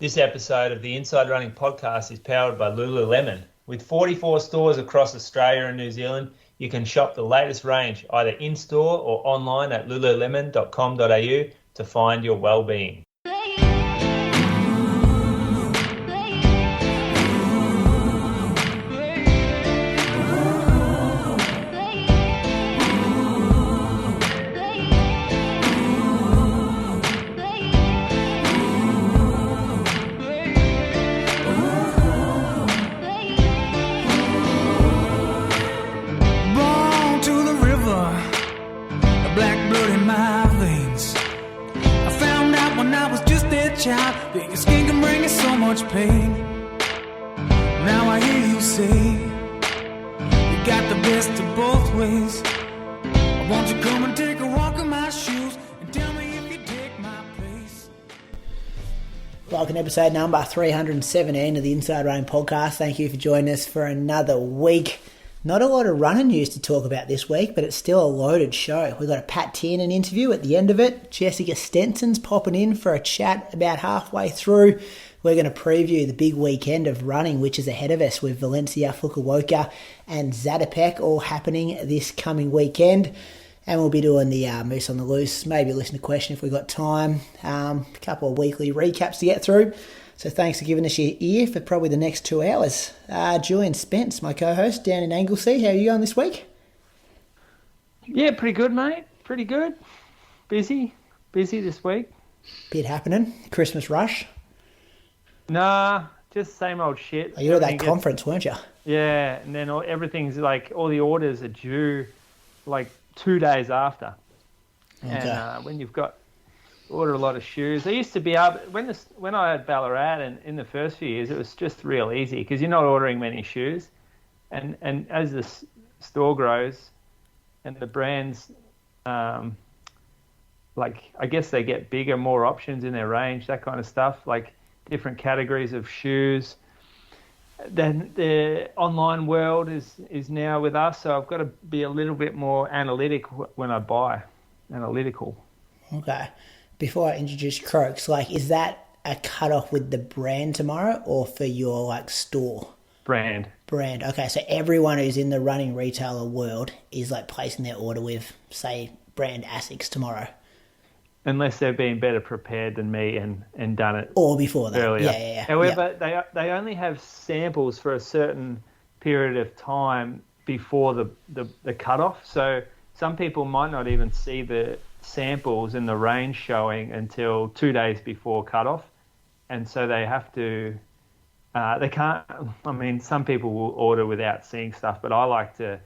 This episode of the Inside Running Podcast is powered by Lululemon. With 44 stores across Australia and New Zealand, you can shop the latest range either in-store or online at lululemon.com.au to find your well-being. That your skin can bring you so much pain. Now I hear you say you got the best of both ways. I want you to come and take a walk in my shoes and tell me if you take my place. Welcome to episode number 317 of the Inside Running Podcast. Thank you for joining us for another week. Not a lot of running news to talk about this week, but it's still a loaded show. We've got a Pat Tiernan interview at the end of it. Jessica Stenson's popping in for a chat about halfway through. We're going to preview the big weekend of running, which is ahead of us with Valencia Fukuoka and Zatopek all happening this coming weekend. And we'll be doing the Moose on the Loose, maybe listen to question if we've got time. A couple of weekly recaps to get through. So thanks for giving us your ear for probably the next 2 hours. Julian Spence, my co-host down in Anglesea. How are you going this week? Yeah, pretty good, mate. Pretty good. Busy this week. Bit happening. Christmas rush. Nah, just same old shit. Oh, you were at that conference, weren't you? Yeah, and then everything's like, all the orders are due like 2 days after. Okay. And when you've got order a lot of shoes. I used to be able, when I had Ballarat and in the first few years, it was just real easy because you're not ordering many shoes, and as the store grows and the brands, like I guess they get bigger, more options in their range, that kind of stuff, like different categories of shoes. Then the online world is now with us, so I've got to be a little bit more analytical when I buy. Okay. Before I introduce Croaks, is that a cut-off with the brand tomorrow or for your, store? Brand. Okay, so everyone who's in the running retailer world is, placing their order with, say, brand ASICS tomorrow. Unless they've been better prepared than me and done it or before that. Earlier. Yeah. However, they only have samples for a certain period of time before the cut-off. So some people might not even see the samples in the range showing until 2 days before cutoff, and so they have to they can't, some people will order without seeing stuff, but I like to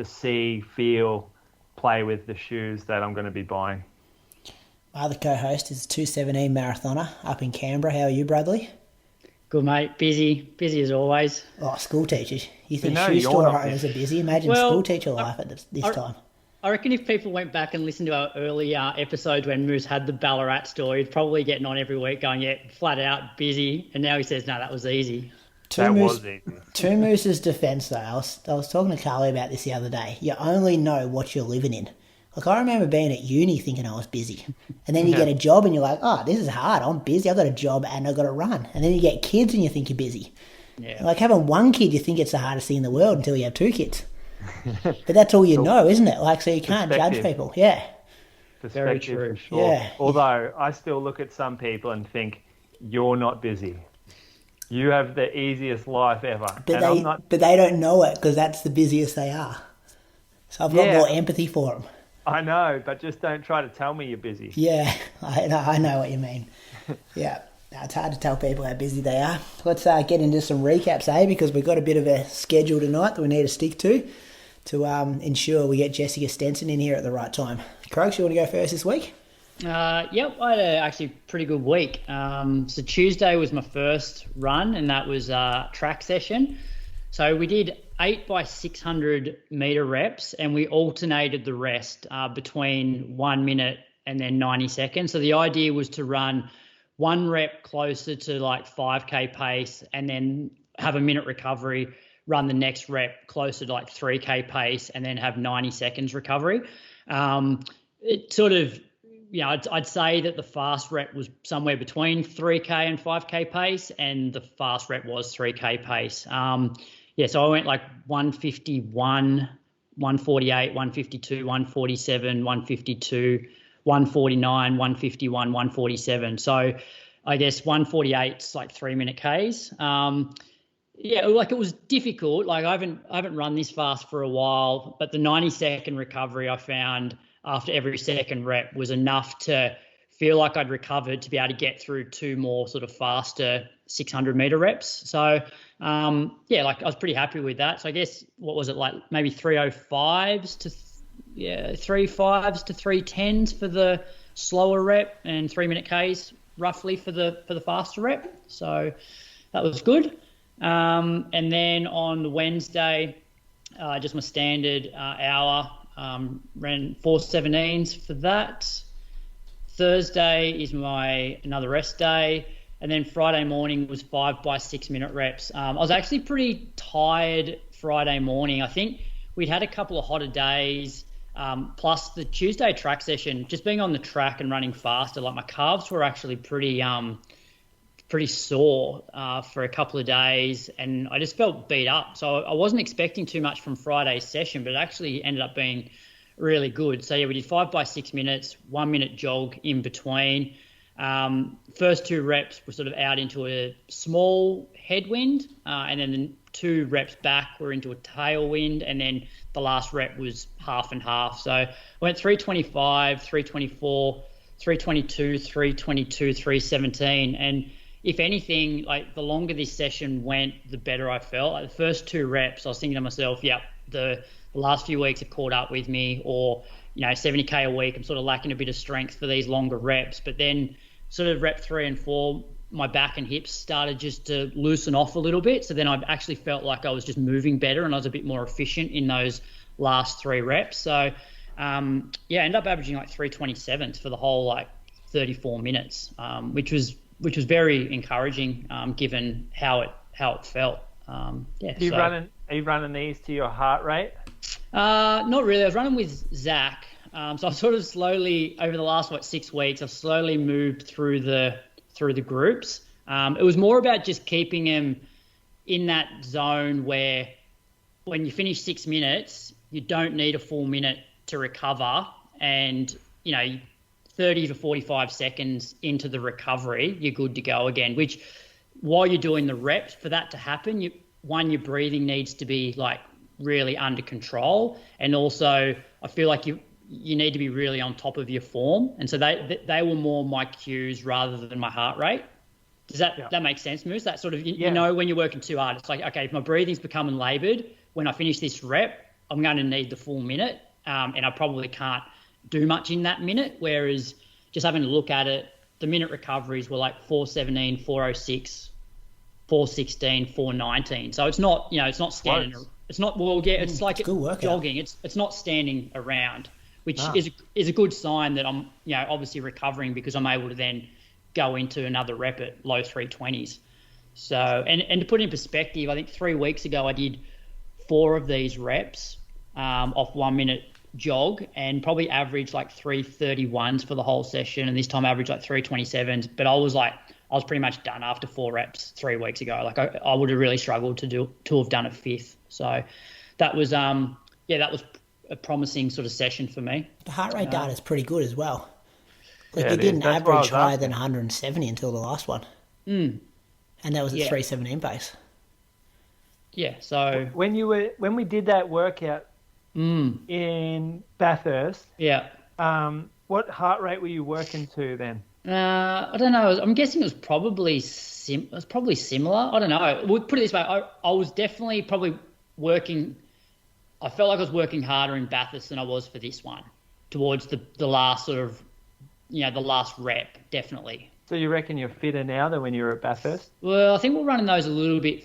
see, feel, play with the shoes that I'm going to be buying. My other co-host is a 217 marathoner up in Canberra. How are you, Bradley? Good, mate. Busy as always. Oh, school teachers. You think shoe store owners are busy? Imagine school teacher life at this time. I reckon if people went back and listened to our earlier episodes when Moose had the Ballarat story, he'd probably getting on every week going, yeah, flat out busy. And now he says, no, that was easy. To Moose's defence, though, I was talking to Carly about this the other day. You only know what you're living in. I remember being at uni thinking I was busy. And then you get a job and you're like, oh, this is hard. I'm busy. I've got a job and I've got to run. And then you get kids and you think you're busy. Yeah. Having one kid, you think it's the hardest thing in the world until you have 2 kids. But that's all you know, isn't it? So you can't judge people. Yeah. Very true. Sure. Yeah. Although I still look at some people and think, you're not busy. You have the easiest life ever. But they don't know it because that's the busiest they are. So I've got more empathy for them. I know, but just don't try to tell me you're busy. Yeah, I know what you mean. Yeah. It's hard to tell people how busy they are. Let's get into some recaps, because we've got a bit of a schedule tonight that we need to stick to ensure we get Jessica Stenson in here at the right time. Croaks, you want to go first this week? Yep, I had actually pretty good week. So Tuesday was my first run, and that was a track session. So we did 8 by 600 metre reps, and we alternated the rest between 1 minute and then 90 seconds. So the idea was to run 1 rep closer to 5K pace and then have a minute recovery, run the next rep closer to 3K pace and then have 90 seconds recovery. It sort of I'd say that the fast rep was somewhere between 3K and 5K pace, and the fast rep was 3K pace. So I went like 151, 148, 152, 147, 152, 149, 151, 147. So I guess 148's like 3-minute Ks. It was difficult. Like I haven't run this fast for a while, but the 90-second recovery I found after every second rep was enough to feel like I'd recovered to be able to get through 2 more sort of faster 600-meter reps. So, I was pretty happy with that. So I guess, what was it, like maybe 305s to 310s for the slower rep and 3-minute Ks roughly for the faster rep. So that was good. And then on the Wednesday, just my standard hour, ran 4:17s for that. Thursday is another rest day. And then Friday morning was 5 by 6 minute reps. I was actually pretty tired Friday morning. I think we'd had a couple of hotter days, plus the Tuesday track session, just being on the track and running faster, like my calves were actually pretty sore for a couple of days, and I just felt beat up. So I wasn't expecting too much from Friday's session, but it actually ended up being really good. So we did 5 by 6 minutes, 1 minute jog in between. First 2 reps were sort of out into a small headwind, and then the 2 reps back were into a tailwind, and then the last rep was half and half. So I went 325, 324, 322, 322, 317, and if anything, like the longer this session went, the better I felt. Like the first 2 reps, I was thinking to myself, the last few weeks have caught up with me, or 70K a week, I'm sort of lacking a bit of strength for these longer reps. But then sort of rep 3 and 4, my back and hips started just to loosen off a little bit. So then I actually felt like I was just moving better, and I was a bit more efficient in those last 3 reps. So ended up averaging like 327s for the whole 34 minutes, which was very encouraging, given how it felt. Are you running these to your heart rate? Not really. I was running with Zach. So I've sort of slowly, over the last 6 weeks, I've slowly moved through the groups. It was more about just keeping him in that zone where when you finish 6 minutes, you don't need a full minute to recover, and 30 to 45 seconds into the recovery, you're good to go again, which while you're doing the reps, for that to happen, your breathing needs to be really under control. And also I feel like you need to be really on top of your form. And so they were more my cues rather than my heart rate. Does that make sense, Moose? That sort of, you know, when you're working too hard, it's like, okay, if my breathing's becoming laboured, when I finish this rep, I'm going to need the full minute. And I probably can't do much in that minute. Whereas just having a look at it, the minute recoveries were 4:17, 4:06, 4:16, 4:19. So it's not, it's not standing. Close. It's not, it's like jogging. It's not standing around, which is a good sign that I'm, obviously recovering, because I'm able to then go into another rep at low 320s. So, and to put it in perspective, I think 3 weeks ago I did 4 of these reps off 1 minute jog, and probably averaged 331s for the whole session, and this time I averaged 327s. But I was pretty much done after 4 reps 3 weeks ago. I would have really struggled to have done a 5th. So that was that was a promising sort of session for me. The heart rate data is pretty good as well. You didn't average higher than 170 until the last one. And that was at 317 pace. Yeah, so when we did that workout in Bathurst, what heart rate were you working to then? I don't know. I'm guessing it was probably similar. I don't know. We'll put it this way. I was definitely probably working. I felt like I was working harder in Bathurst than I was for this one, towards the last sort of, the last rep, definitely. So you reckon you're fitter now than when you were at Bathurst? Well, I think we're running those a little bit.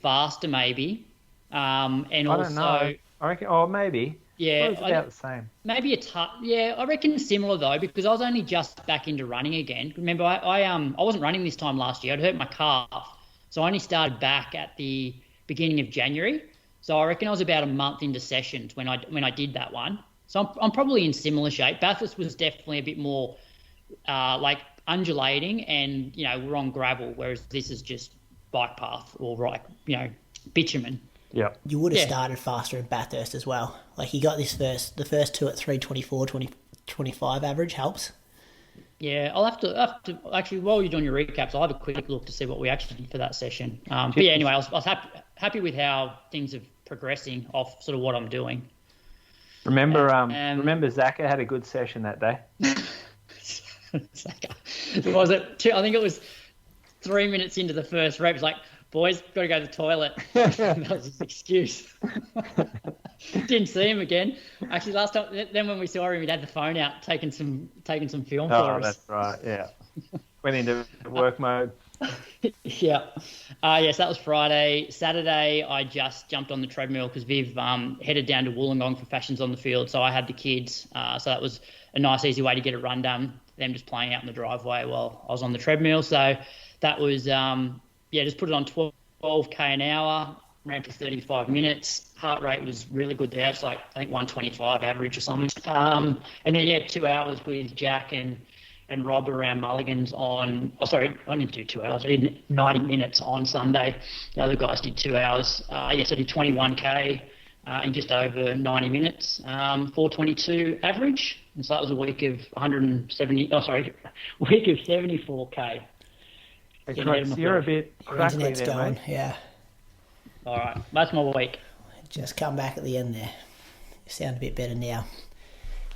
Faster, maybe. And I don't know. I reckon. Oh, maybe. Yeah, it's about the same. Maybe I reckon similar though, because I was only just back into running again. Remember, I wasn't running this time last year. I'd hurt my calf, so I only started back at the beginning of January. So I reckon I was about a month into sessions when I did that one. So I'm probably in similar shape. Bathurst was definitely a bit more like undulating, and we're on gravel, whereas this is just bike path or bitumen. Yeah. You would have started faster in Bathurst as well. Like you got the first two at 3:24, 20:25 average helps. Yeah, I'll have to actually, while you're doing your recaps, I'll have a quick look to see what we actually did for that session. But yeah, anyway, I was happy with how things are progressing off sort of what I'm doing. Remember Zaka had a good session that day. Was it? I think it was 3 minutes into the first rep. It's like, boys, got to go to the toilet. That was his excuse. Didn't see him again. Actually, last time, then when we saw him, he'd had the phone out, taking some film for us. Oh, that's right. Yeah. Went into work mode. Yeah. Yes, that was Friday. Saturday, I just jumped on the treadmill because Viv headed down to Wollongong for Fashions on the Field. So I had the kids. So that was a nice, easy way to get a run done. Them just playing out in the driveway while I was on the treadmill. So that was, just put it on 12K an hour, ran for 35 minutes. Heart rate was really good there. It's like, I think 125 average or something. And then, 2 hours with Jack and Rob around Mulligan's on... Oh, sorry, I didn't do 2 hours. I did 90 minutes on Sunday. The other guys did 2 hours. I did 21K in just over 90 minutes, 422 average. And so that was a week of 74K. You're a bit crackly internet's there, going, mate. yeah. All right, that's my week. Just come back at the end there. You sound a bit better now.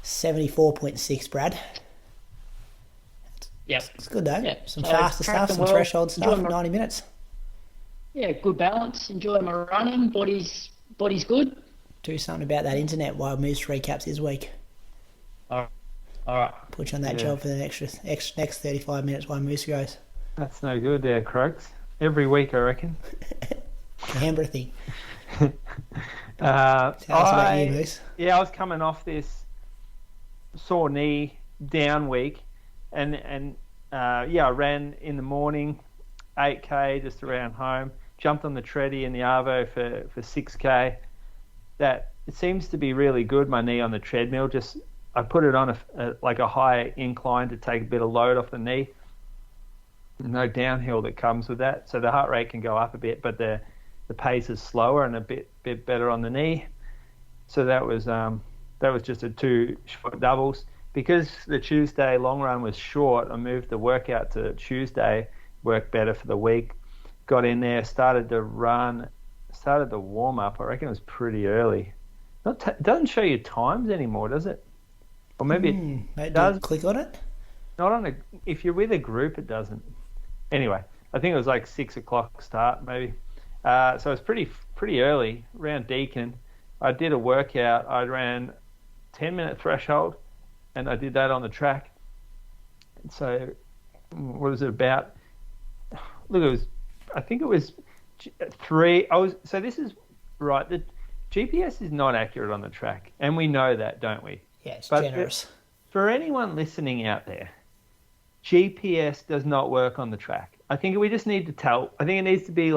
74.6, Brad. Yep. It's good though. Yeah. Some faster stuff, some threshold stuff, 90 minutes. Yeah, good balance. Enjoy my running. Body's good. Do something about that internet while Moose recaps his week. All right. Put you on that job for the next 35 minutes while Moose goes. That's no good there, Croaks. Every week, I reckon. Canberra thing. Tell us about you, Moose. Yeah, I was coming off this sore knee down week, and I ran in the morning, 8K just around home, jumped on the treadie in the Arvo for 6K. That it seems to be really good, my knee on the treadmill. Just I put it on a high incline to take a bit of load off the knee. No downhill that comes with that, so the heart rate can go up a bit, but the pace is slower and a bit better on the knee. So that was just a 2 short doubles. Because the Tuesday long run was short, I moved the workout to Tuesday, worked better for the week. Got in there, started the warm up. I reckon it was pretty early. It doesn't show you times anymore, does it? Or maybe it does. Click on it. Not on if you're with a group, it doesn't. Anyway, I think it was like 6 o'clock start maybe. So it was pretty early around Deakin. I did a workout. I ran 10-minute threshold, and I did that on the track. So what was it about? Look, I think it was 3. So this is right. The GPS is not accurate on the track, and we know that, don't we? Yeah, it's generous. For anyone listening out there, GPS does not work on the track. I think we just need to tell. I think it needs to be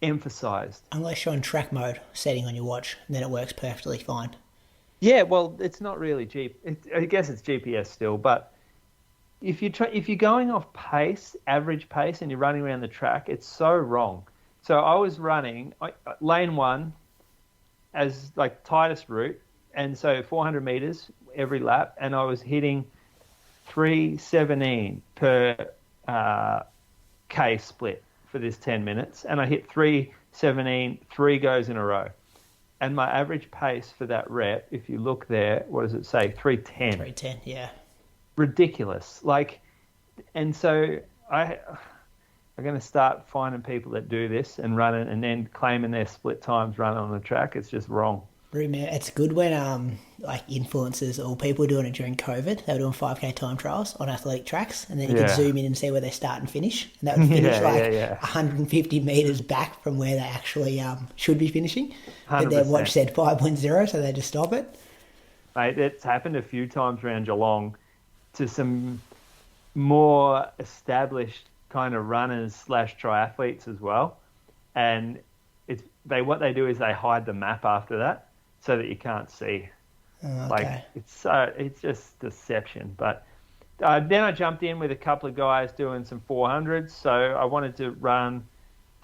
emphasized. Unless you're on track mode setting on your watch, and then it works perfectly fine. Yeah, well, it's not really I guess it's GPS still, but if you're going off pace, average pace, and you're running around the track, it's so wrong. So I was running lane 1 as tightest route, and so 400 meters every lap, and I was hitting 3:17 per K split for this 10 minutes, and I hit 3:17 3 goes in a row. And my average pace for that rep, if you look there, what does it say? 3:10. 3:10, yeah. Ridiculous. And so I'm going to start finding people that do this and run it and then claiming their split times run on the track. It's just wrong. It's good when influencers or people doing it during COVID, they were doing 5K time trials on athletic tracks, and then you could zoom in and see where they start and finish, and that would finish 150 meters back from where they actually should be finishing. 100%. But their watch said 5.0, so they just stop it. Mate, it's happened a few times around Geelong to some more established kind of runners / triathletes as well, and what they do is they hide the map after that. so that you can't see. Okay. Like it's just deception. But then I jumped in with a couple of guys doing some 400s. So I wanted to run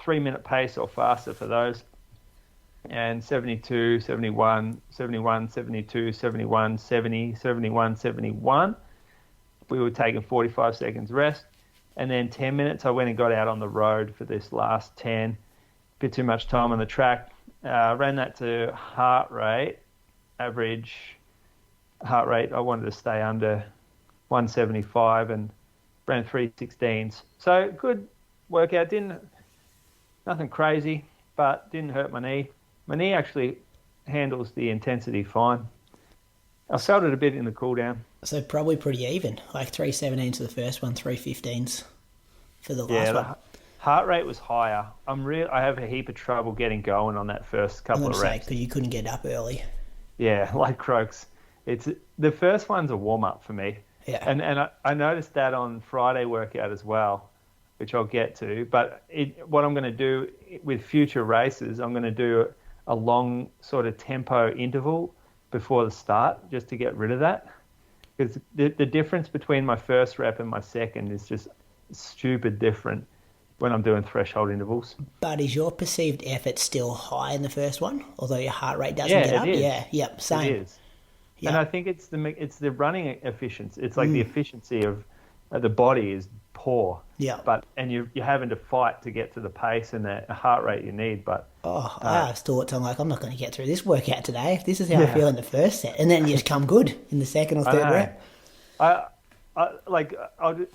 3-minute pace or faster for those. And 72, 71, 71, 72, 71, 70, 71, 71. We were taking 45 seconds rest. And then 10 minutes, I went and got out on the road for this last 10. Bit too much time on the track. Ran that to heart rate, average heart rate. I wanted to stay under 175 and ran 3:16s. So good workout. Nothing crazy, but didn't hurt my knee. My knee actually handles the intensity fine. I felt it a bit in the cool down. So probably pretty even, like 3:17 to the first one, 3:15s for the last one. Heart rate was higher. I have a heap of trouble getting going on that first couple of reps. Because you couldn't get up early. Yeah, like Croaks. It's the first one's a warm up for me. Yeah. And I noticed that on Friday workout as well, which I'll get to. But what I'm going to do with future races, I'm going to do a long sort of tempo interval before the start, just to get rid of that. Because the difference between my first rep and my second is just stupid different when I'm doing threshold intervals. But is your perceived effort still high in the first one, although your heart rate doesn't get up? Is. Yeah, yep, same. It is. Yep. And I think it's the running efficiency. It's like the efficiency of the body is poor. Yeah. And you're having to fight to get to the pace and the heart rate you need. But I have thoughts. I'm like, I'm not going to get through this workout today. If this is how I feel in the first set, and then you just come good in the second or third rep.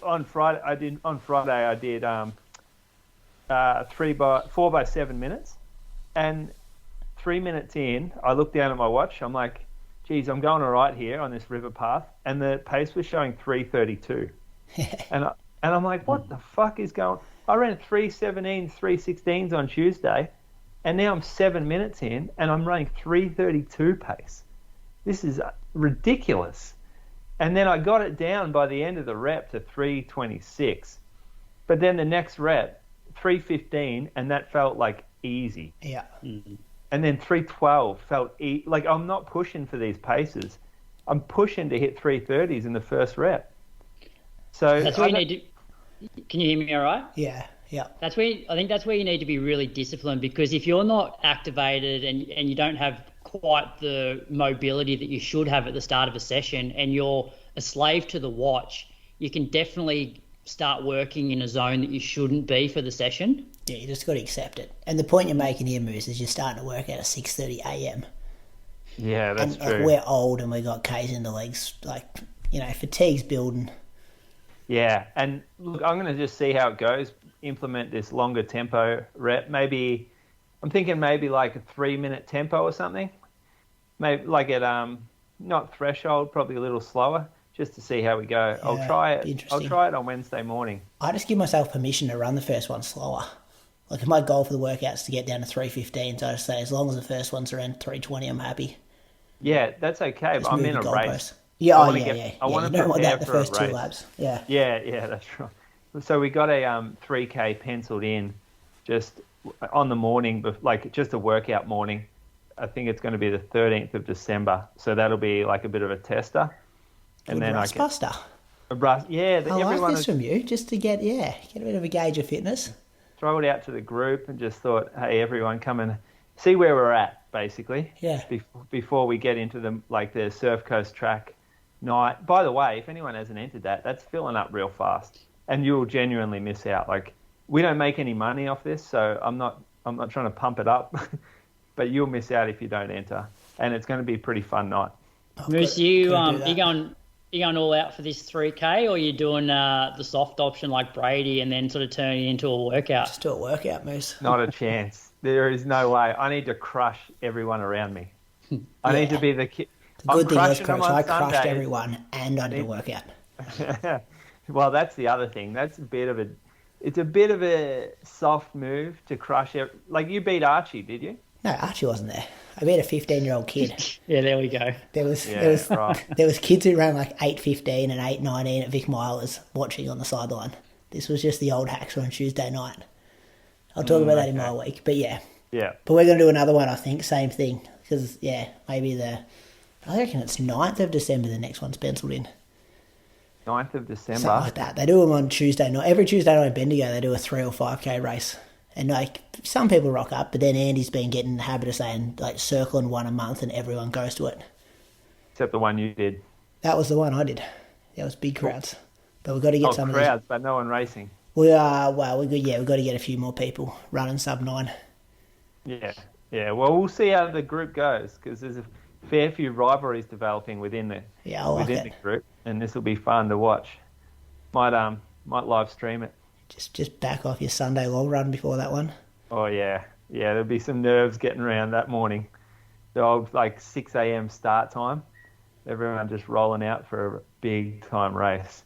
On Friday I did 4 by 7 minutes, and 3 minutes in, I looked down at my watch. I'm like, geez, I'm going all right here on this river path, and the pace was showing 3:32, and I'm like, what the fuck is going? I ran 3:17s, 3:16s on Tuesday, and now I'm 7 minutes in, and I'm running 3:32 pace. This is ridiculous. And then I got it down by the end of the rep to 3:26, but then the next rep, 3:15, and that felt like easy. Yeah. Mm-hmm. And then 3:12 felt like I'm not pushing for these paces. I'm pushing to hit 3:30s in the first rep. So that's where you need to. Can you hear me all right? Yeah. I think that's where you need to be really disciplined, because if you're not activated and you don't have quite the mobility that you should have at the start of a session, and you're a slave to the watch, you can definitely start working in a zone that you shouldn't be for the session. Yeah, you just got to accept it. And the point you're making here, Moose, is you're starting to work out at 6:30 a.m. Yeah, that's true. Like, we're old and we got K's in the legs. Like, fatigue's building. Yeah, and look, I'm going to just see how it goes. Implement this longer tempo rep. I'm thinking maybe like a 3-minute tempo or something. Maybe like at not threshold, probably a little slower, just to see how we go. Yeah, I'll try it. interesting. I'll try it on Wednesday morning. I just give myself permission to run the first one slower. Like, if my goal for the workout's to get down to 3:15, so I just say as long as the first one's around 3:20, I'm happy. Yeah, that's okay. Just but I'm in a goalpost. race. Yeah, I want to prepare the for first a 2 race. laps. Yeah. Yeah, that's right. So we got a 3K penciled in just on the morning, like just a workout morning. I think it's going to be the 13th of December. So that'll be like a bit of a tester. And then buster. Yeah, I like this from you, just to get a bit of a gauge of fitness. Throw it out to the group and just thought, hey, everyone, come and see where we're at, basically. Yeah. Before we get into the Surf Coast track night. By the way, if anyone hasn't entered that's filling up real fast, and you'll genuinely miss out. Like, we don't make any money off this, so I'm not trying to pump it up, but you'll miss out if you don't enter, and it's going to be a pretty fun night. Moose, you going all out for this 3K, or are you doing the soft option like Brady and then sort of turning it into a workout? Just do a workout, Moose. Not a chance. There is no way. I need to crush everyone around me. I need to be the kid. The good thing is, Coach, I crushed everyone and I did a workout. Well, that's the other thing. It's a bit of a soft move to crush. Like, you beat Archie, did you? No, Archie wasn't there. I beat a 15-year-old kid. Yeah, there we go. There was kids who ran like 8:15 and 8:19 at Vic Milers watching on the sideline. This was just the old hacks on Tuesday night. I'll talk about that in my week, but yeah. Yeah. But we're going to do another one, I think. Same thing. because, maybe I reckon it's 9th of December the next one's penciled in. 9th of December? Something like that. They do them on Tuesday night. Every Tuesday night in Bendigo, they do a 3 or 5K race. And, like, some people rock up, but then Andy's been getting in the habit of saying, like, circling one a month and everyone goes to it. Except the one you did. That was the one I did. That was big crowds. But we've got to get some crowds, of these. but no one racing. We've got to get a few more people running sub-9. Yeah. Well, we'll see how the group goes, because there's a fair few rivalries developing within the group, and this will be fun to watch. Might live stream it. Just back off your Sunday long run before that one. Oh yeah, there'll be some nerves getting around that morning. The old 6 a.m. start time. Everyone just rolling out for a big time race.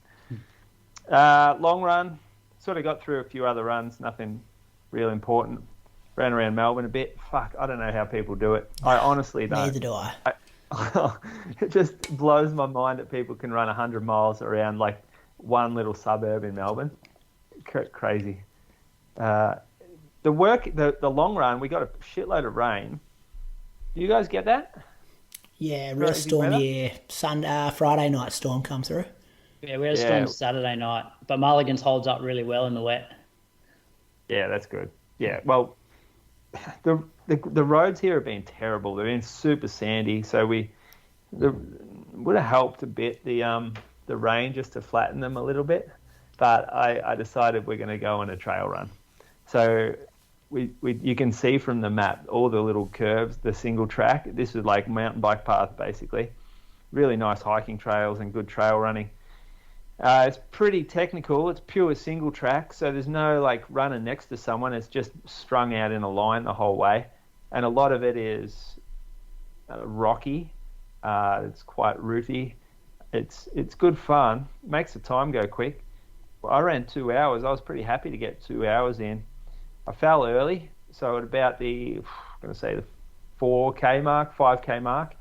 Long run, sort of got through a few other runs, nothing real important. Ran around Melbourne a bit. Fuck, I don't know how people do it. I honestly don't. Neither do I. It just blows my mind that people can run 100 miles around one little suburb in Melbourne. Crazy. The long run, we got a shitload of rain. Do you guys get that? Yeah, real storm here. Friday night storm come through. Yeah, we had a storm Saturday night, but Mulligan's holds up really well in the wet. Yeah, that's good. Yeah, well, the roads here have been terrible. They've been super sandy, so would have helped a bit the rain just to flatten them a little bit. But I decided we're going to go on a trail run. So you can see from the map all the little curves, the single track. This is like mountain bike path, basically. Really nice hiking trails and good trail running. It's pretty technical. It's pure single track, so there's no running next to someone. It's just strung out in a line the whole way, and a lot of it is rocky. It's quite rooty. It's good fun. Makes the time go quick. Well, I ran 2 hours. I was pretty happy to get 2 hours in. I fell early, so at about the 4K mark, 5K mark,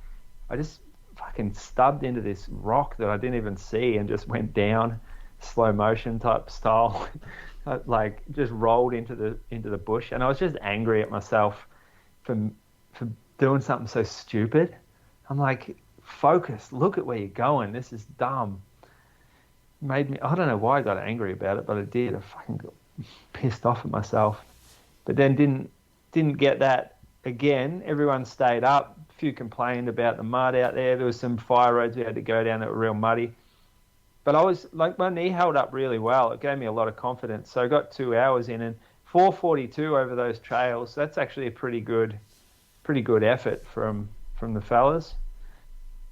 I just fucking stubbed into this rock that I didn't even see and just went down, slow motion type style, just rolled into the bush. And I was just angry at myself for doing something so stupid. I'm like, focus, look at where you're going. This is dumb. I don't know why I got angry about it, but I did. I fucking got pissed off at myself. But then didn't get that again. Everyone stayed up. A few complained about the mud out there. There was some fire roads we had to go down that were real muddy. But I was my knee held up really well. It gave me a lot of confidence. So I got 2 hours in and 4:42 over those trails. That's actually a pretty good effort from the fellas.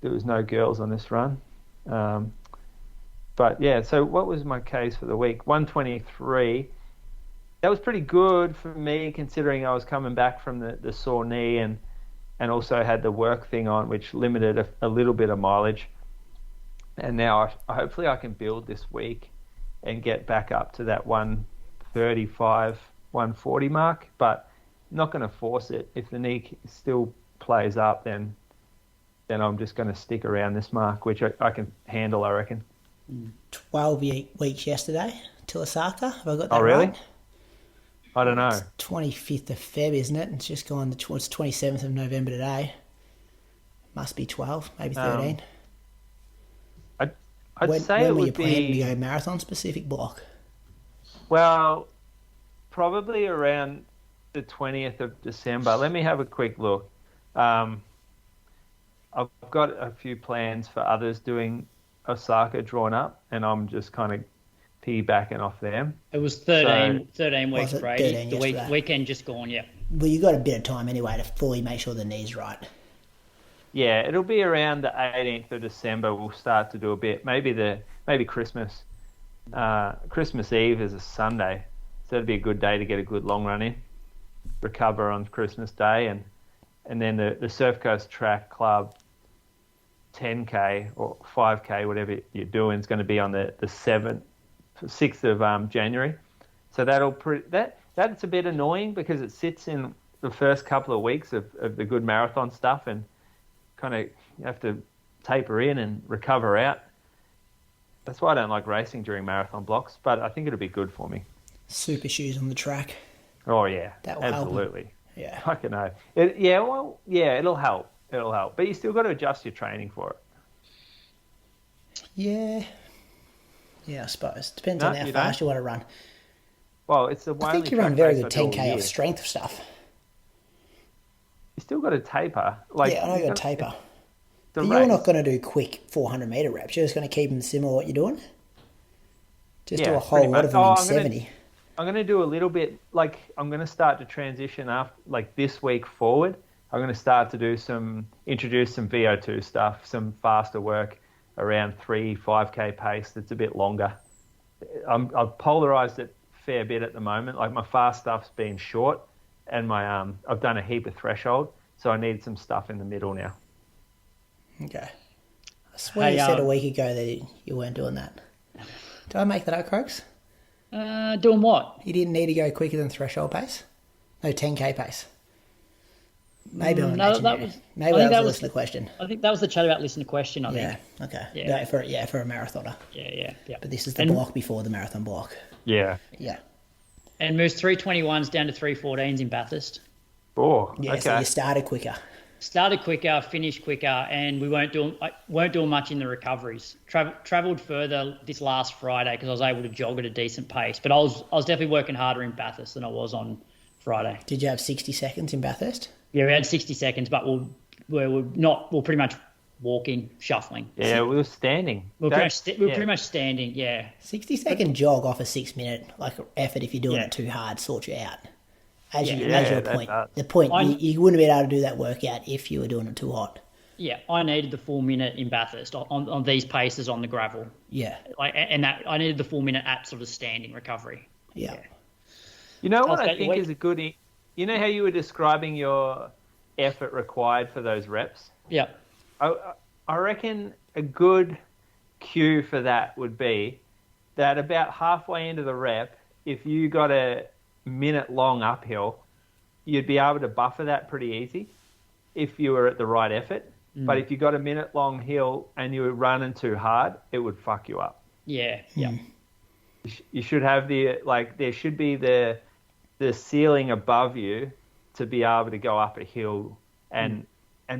There was no girls on this run. But yeah, so what was my case for the week? 123. That was pretty good for me considering I was coming back from the sore knee and also had the work thing on, which limited a little bit of mileage. And now hopefully I can build this week and get back up to that 135, 140 mark, but I'm not going to force it. If the knee still plays up, then I'm just going to stick around this mark, which I can handle, I reckon. 12 weeks yesterday to Osaka. Have I got that Oh, really? right? I don't know. It's 25th of Feb, isn't it? It's just gone. It's 27th of November today. Must be 12, maybe 13. I'd say it would be... When were you planning to go marathon specific block? Well, probably around the 20th of December. Let me have a quick look. I've got a few plans for others doing Osaka drawn up, and I'm just kind of piggybacking off them. It was 13 weeks, Brady. 13 the weekend just gone, yeah. Well, you got a bit of time anyway to fully make sure the knee's right. Yeah, it'll be around the 18th of December. We'll start to do a bit. Maybe Christmas. Christmas Eve is a Sunday, so it'd be a good day to get a good long run in. Recover on Christmas Day, and then the Surf Coast Track Club 10K or 5K, whatever you're doing, is going to be on the 6th of January. So that's a bit annoying because it sits in the first couple of weeks of the good marathon stuff, and kind of you have to taper in and recover out. That's why I don't like racing during marathon blocks, but I think it'll be good for me. Super shoes on the track. Oh yeah, that will absolutely. Yeah. I don't know. It'll help. It'll help. But you still got to adjust your training for it. Yeah. Yeah, I suppose. Depends on how fast you want to run. Well, it's the I think you run very good 10K off strength stuff. You still got to taper. I know you got to taper. But you're not going to do quick 400 metre reps. You're just going to keep them similar to what you're doing? Just do a whole lot of them in 70. I'm going to do a little bit, I'm going to start to transition after, this week forward. I'm going to start to introduce some VO2 stuff, some faster work around 5K pace that's a bit longer. I've polarized it a fair bit at the moment. My fast stuff's been short, and I've done a heap of threshold, so I need some stuff in the middle now. Okay. I swear you said a week ago that you weren't doing that. Did I make that up, Croaks? Doing what? You didn't need to go quicker than threshold pace? No, 10K pace. Maybe I'm imagining you. Maybe that was a listener question. I think that was the chat about listener question, I think. Yeah, okay. Yeah. For a marathoner. Yeah. But this is the block before the marathon block. Yeah. Yeah. And moves 321s down to 314s in Bathurst. Oh, yeah, okay. So you started quicker. Started quicker, finished quicker, and we weren't doing much in the recoveries. Travelled further this last Friday because I was able to jog at a decent pace, but I was definitely working harder in Bathurst than I was on Friday. Did you have 60 seconds in Bathurst? Yeah, we had 60 seconds, but we're pretty much walking, shuffling. Yeah, we were standing. We were pretty much standing. Yeah. 60-second jog off a 6-minute effort if you're doing it too hard sorts you out. As your point. The point, you wouldn't have been able to do that workout if you were doing it too hot. Yeah, I needed the full minute in Bathurst on these paces on the gravel. Yeah. I needed the full minute at sort of standing recovery. Yeah. You know what I think is a good... You know how you were describing your effort required for those reps? Yeah. I reckon a good cue for that would be that about halfway into the rep, if you got a minute-long uphill, you'd be able to buffer that pretty easy if you were at the right effort. But if you got a minute-long hill and you were running too hard, it would fuck you up. Yeah. You should have there should be the ceiling above you to be able to go up a hill and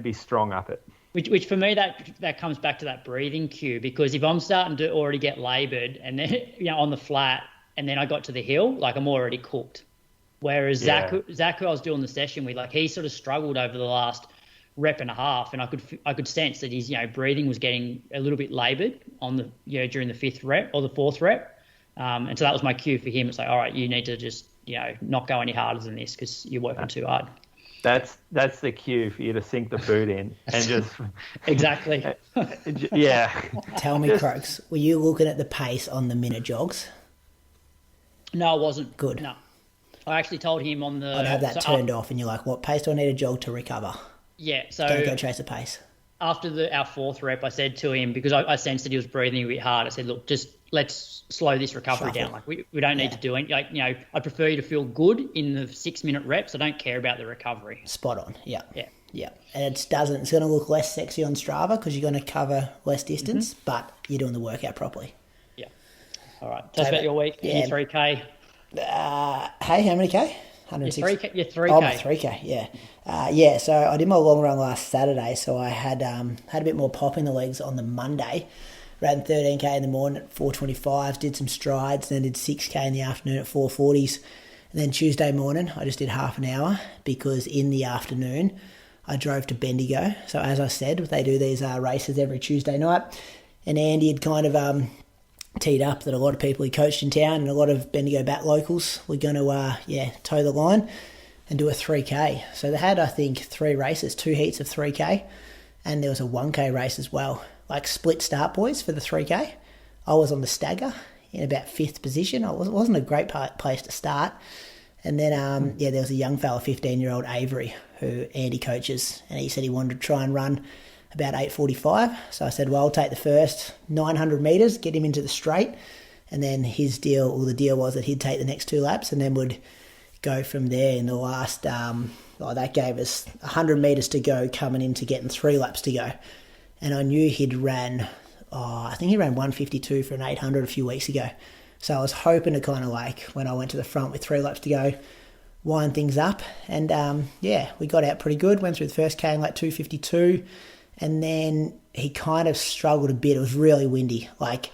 be strong up it. Which for me that comes back to that breathing cue, because if I'm starting to already get laboured and then on the flat and then I got to the hill, I'm already cooked. Whereas Zach, who I was doing the session with, he sort of struggled over the last rep and a half, and I could sense that his breathing was getting a little bit laboured on the during the 5th rep or the 4th rep, and so that was my cue for him. It's all right, you need to just not go any harder than this because you're working too hard. That's the cue for you to sink the boot in and just exactly. Yeah. Tell me, Croaks, were you looking at the pace on the minute jogs? No, I wasn't. Good. No, I actually told him on the. I'd have that turned off, and you're like, "What pace do I need to jog to recover?" Yeah, so don't go chase the pace. After our 4th rep, I said to him, because I sensed that he was breathing a bit hard, I said, "Look, just let's slow this recovery down. We don't need to do it. I prefer you to feel good in the 6-minute reps. I don't care about the recovery." Spot on. Yeah. And it's going to look less sexy on Strava because you're going to cover less distance, but you're doing the workout properly. Yeah. All right. Tell us about your week. Yeah. Your 3K. Hey, how many K? 106. Your 3K. Oh, my 3K, yeah. So I did my long run last Saturday, so I had a bit more pop in the legs on the Monday. Ran 13K in the morning at 4:25s, did some strides, then did 6K in the afternoon at 4:40s. And then Tuesday morning, I just did half an hour because in the afternoon, I drove to Bendigo. So as I said, they do these races every Tuesday night. And Andy had kind of teed up that a lot of people he coached in town and a lot of Bendigo back locals were going to, toe the line and do a 3K. So they had, I think, 3 races, 2 heats of 3K, and there was a 1K race as well. Split start boys for the 3K. I was on the stagger in about 5th position. It wasn't a great place to start. And then, there was a young fella, 15-year-old Avery, who Andy coaches, and he said he wanted to try and run about 8:45. So I said, well, I'll take the first 900 metres, get him into the straight, and then the deal was that he'd take the next 2 laps and then would go from there in the last, that gave us 100 metres to go coming into getting 3 laps to go. And I knew he'd ran, I think he ran 152 for an 800 a few weeks ago. So I was hoping to kind of when I went to the front with 3 laps to go, wind things up. And we got out pretty good. Went through the first K in like 2:52, and then he kind of struggled a bit. It was really windy, like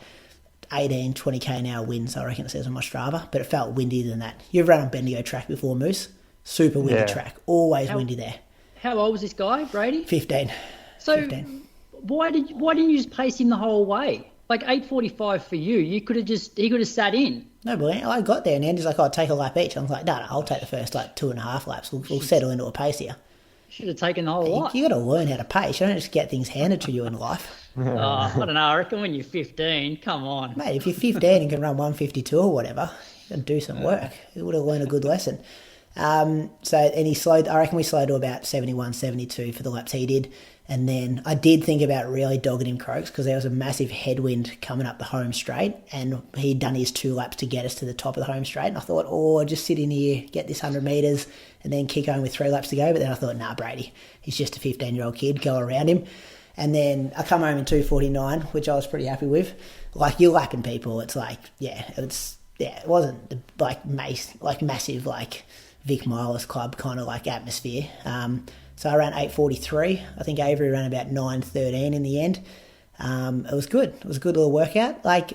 18, 20k an hour winds, I reckon it says on my Strava, but it felt windier than that. You've run on Bendigo track before, Moose? Super windy track, always windy there. How old was this guy, Brady? 15. So 15. Why didn't you just pace him the whole way? Like 8:45 for you, he could have sat in. No, but I got there and Andy's like, "I'll take a lap each." I was like, no, I'll take the first like 2.5 laps. We'll settle into a pace here. Should have taken the whole lot. You got to learn how to pace. You don't just get things handed to you in life. I don't know. I reckon when you're 15, come on. Mate, if you're 15 and can run 152 or whatever, you got to do some work. You would have learned a good lesson. And he slowed, I reckon we slowed to about 71, 72 for the laps he did. And then I did think about really dogging him Croaks because there was a massive headwind coming up the home straight and he'd done his 2 laps to get us to the top of the home straight. And I thought, I'll just sit in here, get this 100 metres and then kick home with 3 laps to go. But then I thought, nah, Brady, he's just a 15-year-old kid, go around him. And then I come home in 2:49, which I was pretty happy with. Like, you're lapping people, it's like, it wasn't like massive, like Vic Milers Club kind of like atmosphere. So I ran 8:43. I think Avery ran about 9:13 in the end. It was good. It was a good little workout. Like,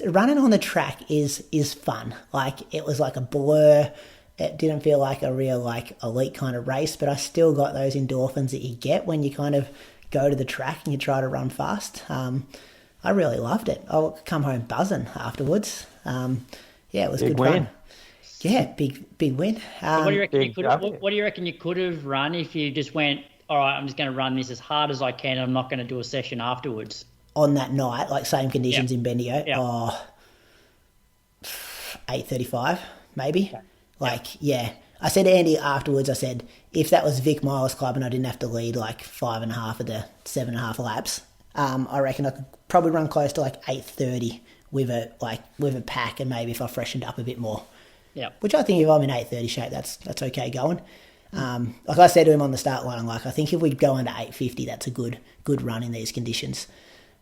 running on the track is fun. Like, it was like a blur. It didn't feel like a real like elite kind of race, but I still got those endorphins that you get when you kind of go to the track and you try to run fast. I really loved it. I'll come home buzzing afterwards. It was big good win. fun. Yeah, big win. What do you reckon you could have run if you just went, all right, I'm just going to run this as hard as I can. I'm not going to do a session afterwards. On that night, like same conditions in Bendigo. Yeah. 8:35 maybe. Okay. Like, I said to Andy afterwards, I said, if that was Vic Milers Club and I didn't have to lead like 5.5 of the 7.5 laps, I reckon I could probably run close to like 8:30 with a pack, and maybe if I freshened up a bit more. Yeah. Which I think if I'm in 8:30 shape, that's okay going. Like I said to him on the start line, I think if we go into 8:50, that's a good run in these conditions.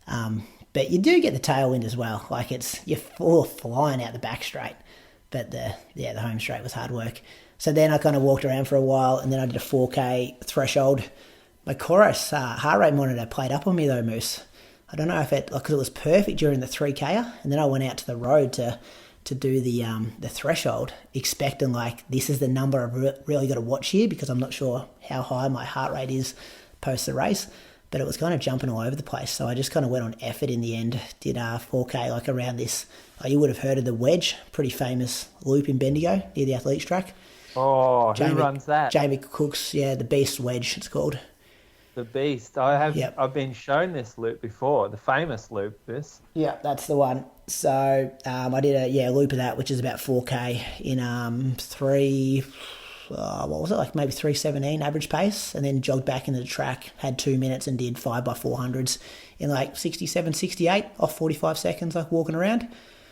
But you do get the tailwind as well. Like, you're full flying out the back straight. But the home straight was hard work. So then I kind of walked around for a while, and then I did a 4K threshold. My chorus heart rate monitor played up on me though, Moose. I don't know if because it was perfect during the 3K, and then I went out to the road to do the threshold, expecting like this is the number I've really got to watch here because I'm not sure how high my heart rate is post the race. But it was kind of jumping all over the place. So I just kind of went on effort in the end. Did 4K like around this. You would have heard of the Wedge, pretty famous loop in Bendigo near the Athletes track. Oh, who runs that? Jamie Cook's, the Beast Wedge, it's called. The Beast. I've been shown this loop before, the famous loop, this. Yeah, that's the one. So I did a loop of that, which is about 4K in maybe 3:17 average pace, and then jogged back into the track, had 2 minutes and did 5x400s in like 67, 68 off 45 seconds, like walking around.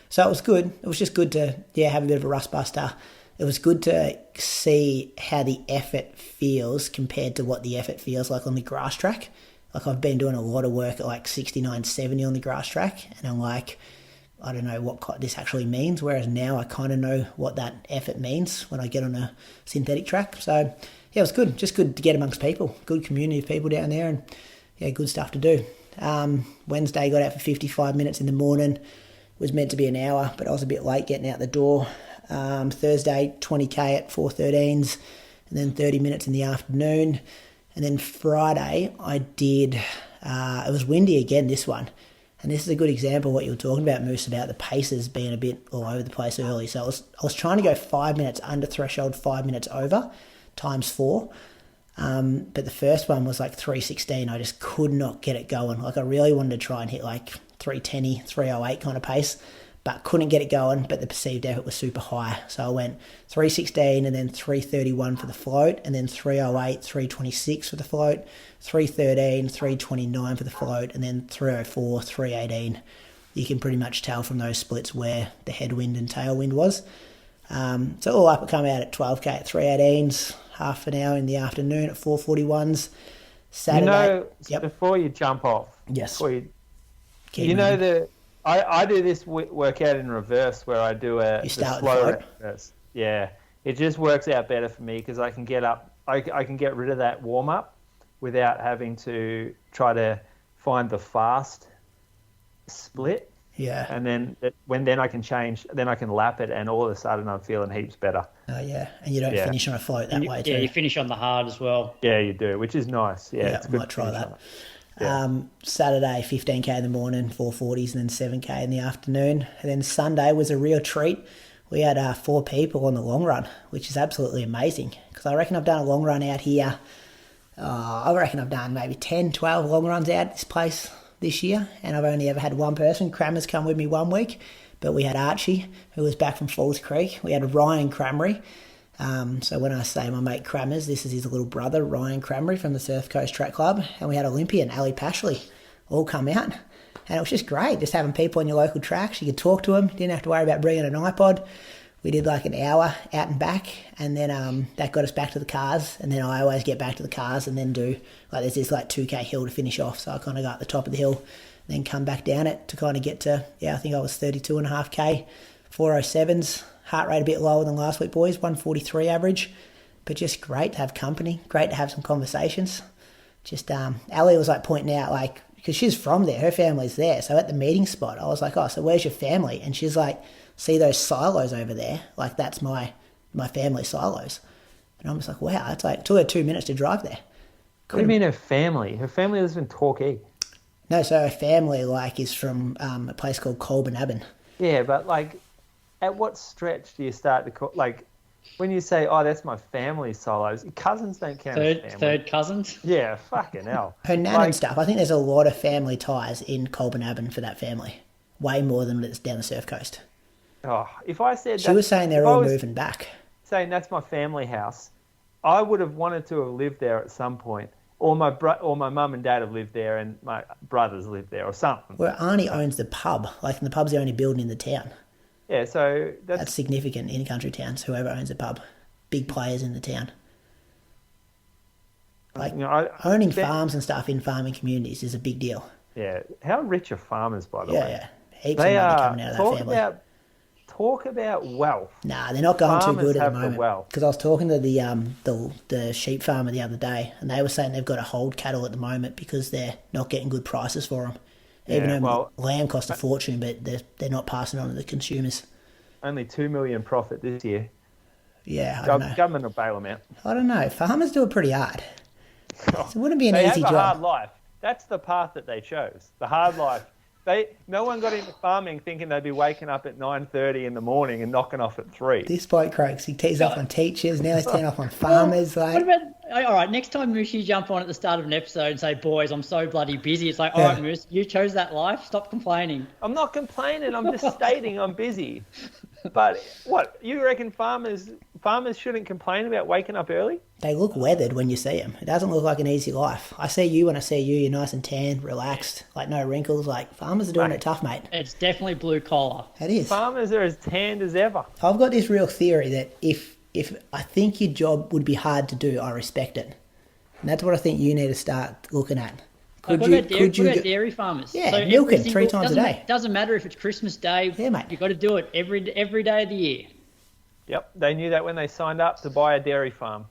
So it was good. It was just good to have a bit of a rust buster. It was good to see how the effort feels compared to what the effort feels like on the grass track. Like, I've been doing a lot of work at like 69, 70 on the grass track, and I'm like, I don't know what this actually means, whereas now I kind of know what that effort means when I get on a synthetic track. So, it was good. Just good to get amongst people. Good community of people down there, and good stuff to do. Wednesday, got out for 55 minutes in the morning. It was meant to be an hour, but I was a bit late getting out the door. Thursday, 20k at 4:13s, and then 30 minutes in the afternoon. And then Friday, I did, it was windy again, this one. And this is a good example of what you were talking about, Moose, about the paces being a bit all over the place early. So I was trying to go 5 minutes under threshold, 5 minutes over, times 4. But the first one was like 3:16. I just could not get it going. Like, I really wanted to try and hit like 3:10, 3:08 kind of pace, but couldn't get it going. But the perceived effort was super high. So I went 3:16 and then 3:31 for the float, and then 3:08, 3:26 for the float, 3:13, 3:29 for the float, and then 3:04, 3:18. You can pretty much tell from those splits where the headwind and tailwind was. So all up, it come out at 12k at 3:18s, half an hour in the afternoon at 4:41s. Saturday. Before you jump off. Yes. I do this workout in reverse where I do the slow reverse. Yeah. it just works out better for me because I can get up. I can get rid of that warm up without having to try to find the fast split. Yeah. And then I can change. Then I can lap it, and all of a sudden I'm feeling heaps better. Oh yeah, and you don't finish on a float that way too. Yeah, you finish on the hard as well. Yeah, you do, which is nice. Yeah, it's I good. might try that. Yeah. Saturday, 15k in the morning, 440s, and then 7k in the afternoon. And then Sunday was a real treat. We had 4 people on the long run, which is absolutely amazing. Because I reckon I've done a long run out here. I reckon I've done maybe 10, 12 long runs out this place this year. And I've only ever had one person. Crammer's come with me 1 week. But we had Archie, who was back from Falls Creek. We had Ryan Crammery. So when I say my mate Crammers, this is his little brother, Ryan Crammery from the Surf Coast Track Club. And we had Olympian, Ellie Pashley, all come out. And it was just great, just having people on your local tracks. You could talk to them, didn't have to worry about bringing an iPod. We did like an hour out and back, and then that got us back to the cars. And then I always get back to the cars and then do, like there's this like 2k hill to finish off. So I kind of go up the top of the hill, then come back down it to kind of get to, I think I was 32.5k, 407s. Heart rate a bit lower than last week, boys, 143 average. But just great to have company, great to have some conversations. Just, Ellie was like pointing out, like, because she's from there, her family's there. So at the meeting spot, I was like, oh, so where's your family? And she's like, see those silos over there? Like, that's my family silos. And I'm just like, wow, it's like, it took her 2 minutes to drive there. What do you mean her family? Her family lives in Torquay. No, so her family, like, is from a place called Colburnabin. Yeah, but, like, at what stretch do you start to call, like, when you say, oh, that's my family silos, cousins don't count as family. Third cousins? Yeah, fucking hell. Her nan and stuff, I think there's a lot of family ties in Colburnabin for that family. Way more than it's down the Surf Coast. Oh, if I said she was saying they're all moving back. Saying that's my family house, I would have wanted to have lived there at some point. Or my mum and dad have lived there and my brothers live there or something. Well, Arnie owns the pub. Like, and the pub's the only building in the town. Yeah, so that's significant in country towns, whoever owns a pub. Big players in the town. Like, owning farms and stuff in farming communities is a big deal. Yeah. How rich are farmers, by the way? Yeah. Heaps of money coming out of that family. Talk about wealth. Nah, they're not going too good at the moment. Because I was talking to the sheep farmer the other day, and they were saying they've got to hold cattle at the moment because they're not getting good prices for them. Even though lamb costs a fortune, but they're not passing on to the consumers. Only 2 million profit this year. Yeah, I don't know. Government will bail them out. I don't know. Farmers do it pretty hard. So it wouldn't be an easy job. They have a hard life. That's the path that they chose. The hard life. No one got into farming thinking they'd be waking up at 9:30 in the morning and knocking off at 3. This bloke croaks. He tees off on teachers. Now he's teeing off on farmers. What about, all right, next time, Moose, you jump on at the start of an episode and say, boys, I'm so bloody busy. It's like, all right, Moose, you chose that life. Stop complaining. I'm not complaining. I'm just stating I'm busy. But what, you reckon farmers shouldn't complain about waking up early? They look weathered when you see them. It doesn't look like an easy life. I see you when I see you. You're nice and tan, relaxed, like no wrinkles. Like, farmers are doing it tough, mate. It's definitely blue collar. It is. Farmers are as tanned as ever. I've got this real theory that if I think your job would be hard to do, I respect it. And that's what I think you need to start looking at. What about dairy farmers? Yeah, so milking 3 times a day. Doesn't matter if it's Christmas Day. Yeah, mate. You've got to do it every day of the year. Yep, they knew that when they signed up to buy a dairy farm.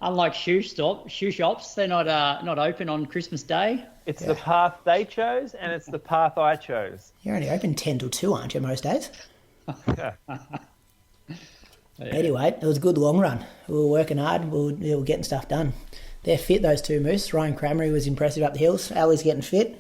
Unlike shoe shops, they're not open on Christmas Day. It's the path they chose, and it's the path I chose. You're only open 10 till 2, aren't you, most days? Yeah. Anyway, it was a good long run. We were working hard. We were getting stuff done. They're fit, those two moose. Ryan Crammery was impressive up the hills. Allie's getting fit.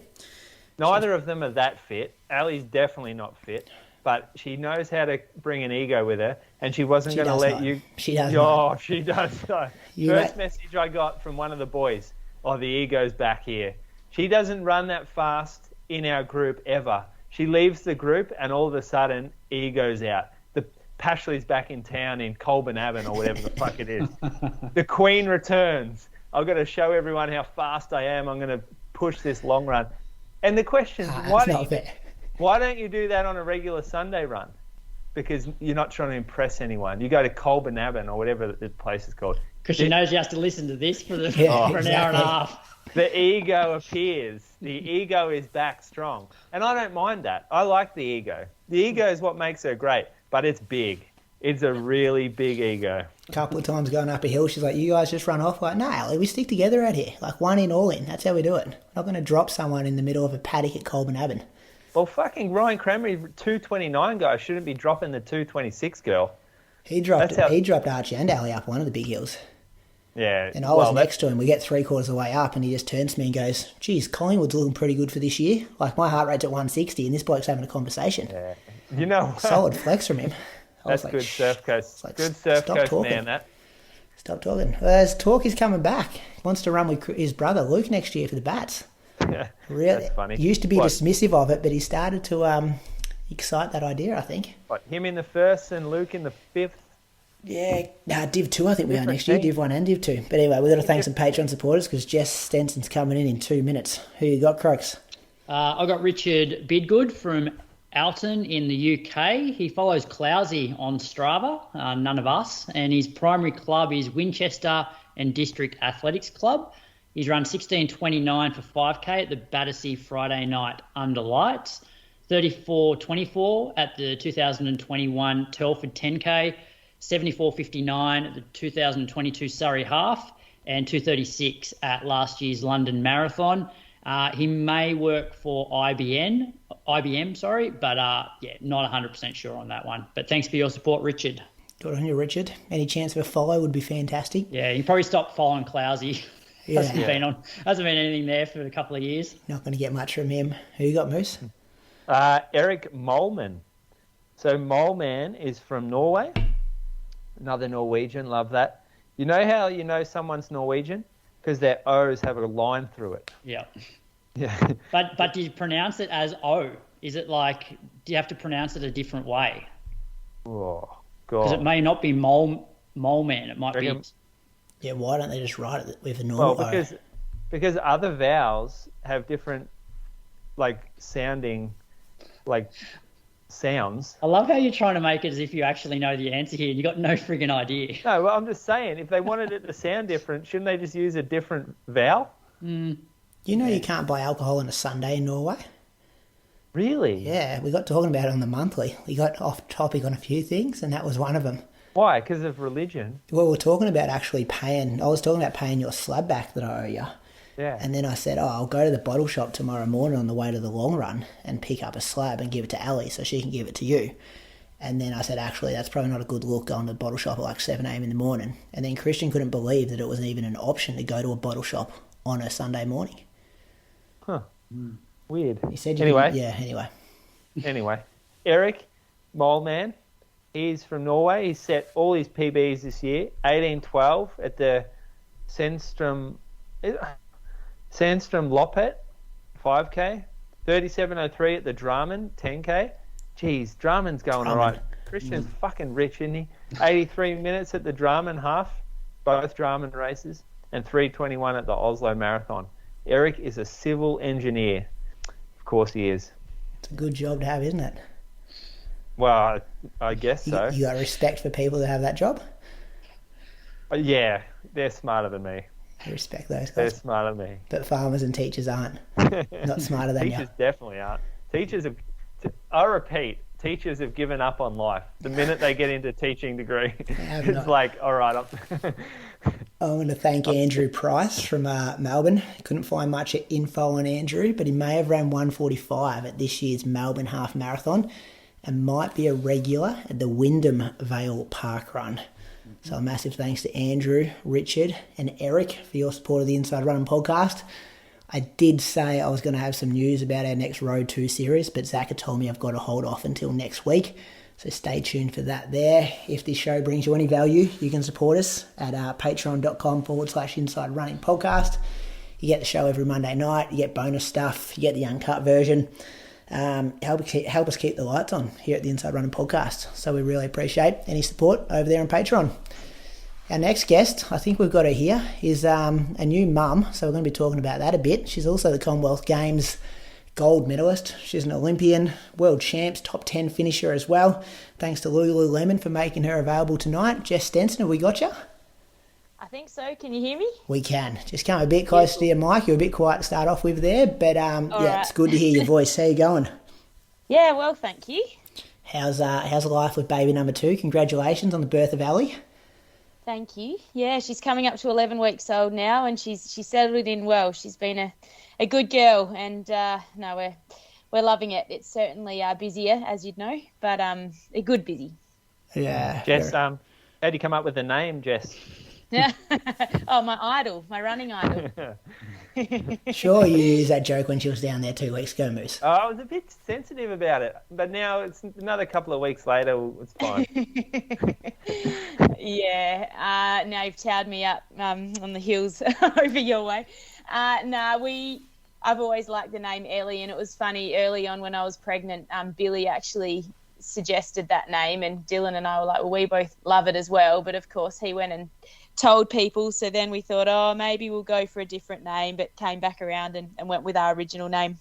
Neither of them are that fit. Allie's definitely not fit, but she knows how to bring an ego with her, and she wasn't going to let you... She does. Oh, she does. First message I got from one of the boys, the ego's back here. She doesn't run that fast in our group ever. She leaves the group, and all of a sudden, ego's out. Pashley's back in town in Colburnabin or whatever the fuck it is. The Queen returns. I've got to show everyone how fast I am. I'm going to push this long run. And the question is, why don't you do that on a regular Sunday run? Because you're not trying to impress anyone. You go to Colburnabin or whatever the place is called. Because she knows she has to listen to this for an hour and a half. The ego appears. The ego is back strong. And I don't mind that. I like the ego. The ego is what makes her great. But it's big. It's a really big ego. A couple of times going up a hill, she's like, you guys just run off. Like, no, Ellie, we stick together out here. Like, one in, all in. That's how we do it. We're not going to drop someone in the middle of a paddock at Colburn Abbon. Well, fucking Ryan Cranberry, 229 guy, shouldn't be dropping the 226 girl. He dropped Archie and Ellie up one of the big hills. Yeah. And I was next to him. We get 3/4 of the way up, and he just turns to me and goes, geez, Collingwood's looking pretty good for this year. Like, my heart rate's at 160, and this bloke's having a conversation. Yeah. You know what? Solid flex from him. That's good Surf Coast. Like, good Surf Coast talking. Man, that. Stop talking. Well, his talk is coming back. He wants to run with his brother Luke next year for the Bats. Yeah, really, that's funny. Used to be dismissive of it, but he started to excite that idea, I think. What, him in the first and Luke in the fifth? Yeah, Div 2 I think we are next year, Div 1 and Div 2. But anyway, we've got to thank some Patreon supporters because Jess Stenson's coming in 2 minutes. Who you got, Croaks? I got Richard Bidgood from Alton in the UK. He follows Clousey on Strava, none of us, and his primary club is Winchester and District Athletics Club. He's run 16:29 for 5K at the Battersea Friday night under lights, 34:24 at the 2021 Telford 10K, 74:59 at the 2022 Surrey Half, and 2:36 at last year's London Marathon. He may work for IBM, but not 100% sure on that one. But thanks for your support, Richard. Good on you, Richard. Any chance of a follow would be fantastic. Yeah, you probably stopped following Clousey. Hasn't been anything there for a couple of years. Not going to get much from him. Who you got, Moose? Eric Molman. So Molman is from Norway. Another Norwegian. Love that. You know how you know someone's Norwegian? Because their O's have a line through it. Yeah. Yeah. But do you pronounce it as O? Is it like, do you have to pronounce it a different way? Oh, God. Because it may not be Molman. It might be... Yeah, why don't they just write it with a normal O? Because other vowels have different, sounding, sounds. I love how you're trying to make it as if you actually know the answer here. You got no friggin' idea. No, well, I'm just saying, if they wanted it to sound different, shouldn't they just use a different vowel? You know you can't buy alcohol on a Sunday in Norway? Really? Yeah, we got talking about it on the monthly. We got off topic on a few things, and that was one of them. Why? Because of religion? Well, we're talking about actually paying. I was talking about paying your slab back that I owe you. Yeah. And then I said, I'll go to the bottle shop tomorrow morning on the way to the long run and pick up a slab and give it to Ellie so she can give it to you. And then I said, actually, that's probably not a good look going to the bottle shop at 7 a.m. in the morning. And then Christian couldn't believe that it was even an option to go to a bottle shop on a Sunday morning. Huh. Weird. He said, Anyway, Eric Molman, he's from Norway. He's set all his PBs this year. 18:12 at the Sandstrom Loppet 5K. 37:03 at the Drammen 10K. Jeez, Drammen's going all right. Christian's fucking rich, isn't he? 83 minutes at the Drammen half, both Drammen races, and 3:21 at the Oslo Marathon. Eric is a civil engineer. Of course he is. It's a good job to have, isn't it? Well, I guess so. You got respect for people that have that job? Yeah, they're smarter than me. I respect those guys. They're smarter than me. But farmers and teachers aren't. Not smarter than you. Teachers definitely aren't. I repeat, teachers have given up on life. The minute they get into teaching degree, it's like, all right. I want to thank Andrew Price from Melbourne. Couldn't find much info on Andrew, but he may have ran 1:45 at this year's Melbourne Half Marathon and might be a regular at the Wyndham Vale Park Run. So a massive thanks to Andrew, Richard and Eric for your support of the Inside Running podcast. I did say I was going to have some news about our next Road 2 series, but Zach had told me I've got to hold off until next week. So stay tuned for that there. If this show brings you any value, you can support us at patreon.com/Inside Running Podcast. You get the show every Monday night. You get bonus stuff. You get the uncut version. Help us keep the lights on here at the Inside Running Podcast. So we really appreciate any support over there on Patreon. Our next guest, I think we've got her here, is a new mum. So we're going to be talking about that a bit. She's also the Commonwealth Games gold medalist. She's an Olympian, world champs, top 10 finisher as well. Thanks to Lululemon for making her available tonight. Jess Stenson, have we got you? I think so. Can you hear me? We can. Just come a bit closer to your mic. You're a bit quiet to start off with there, but right. It's good to hear your voice. How you going? Yeah, well, thank you. How's life with baby number 2? Congratulations on the birth of Ellie. Thank you. Yeah, she's coming up to 11 weeks old now, and she's settled in well. She's been a good girl, and no, we're loving it. It's certainly busier, as you'd know, but a good busy. Yeah. Jess, how'd you come up with the name, Jess? Oh, my idol, my running idol. Sure, you used that joke when she was down there 2 weeks ago, Moose. Oh, I was a bit sensitive about it, but now it's another couple of weeks later. It's fine. Yeah. Now you've towed me up on the hills over your way. I've always liked the name Ellie, and it was funny early on when I was pregnant. Billy actually suggested that name, and Dylan and I were like, well, we both love it as well. But of course, he went and told people. So then we thought, oh, maybe we'll go for a different name, but came back around and went with our original name.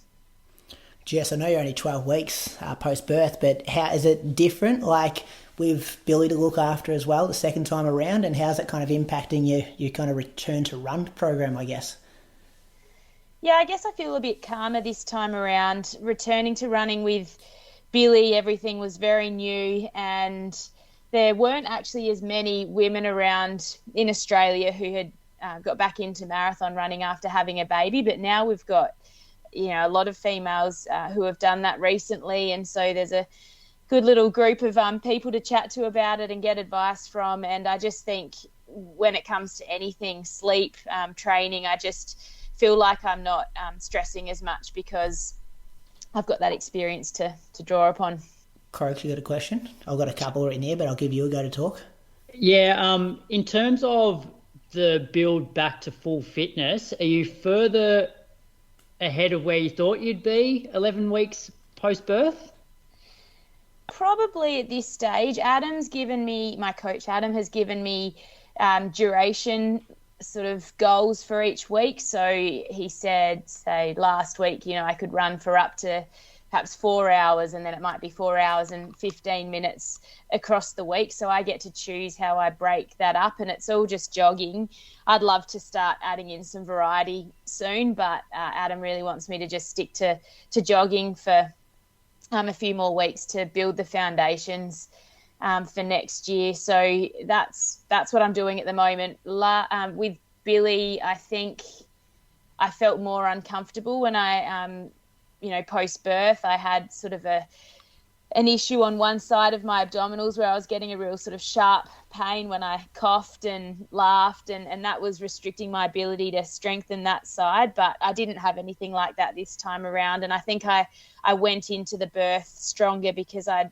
Jess, I know you're only 12 weeks post-birth, but how is it different, like with Billy to look after as well the second time around, and how's it kind of impacting your kind of return to run program, I guess? Yeah, I guess I feel a bit calmer this time around. Returning to running with Billy, everything was very new, and there weren't actually as many women around in Australia who had got back into marathon running after having a baby. But now we've got, a lot of females who have done that recently. And so there's a good little group of people to chat to about it and get advice from. And I just think when it comes to anything, sleep, training, I just feel like I'm not stressing as much because I've got that experience to draw upon. Croaks, you got a question? I've got a couple in here, but I'll give you a go to talk. Yeah, in terms of the build back to full fitness, are you further ahead of where you thought you'd be 11 weeks post-birth? Probably at this stage. My coach Adam has given me duration sort of goals for each week. So he said, say last week, I could run for up to perhaps 4 hours, and then it might be 4 hours and 15 minutes across the week. So I get to choose how I break that up, and it's all just jogging. I'd love to start adding in some variety soon, but Adam really wants me to just stick to jogging for a few more weeks to build the foundations for next year. So that's what I'm doing at the moment. With Billy, I think I felt more uncomfortable when I post-birth. I had sort of an issue on one side of my abdominals where I was getting a real sort of sharp pain when I coughed and laughed, and that was restricting my ability to strengthen that side. But I didn't have anything like that this time around, and I think I went into the birth stronger because I'd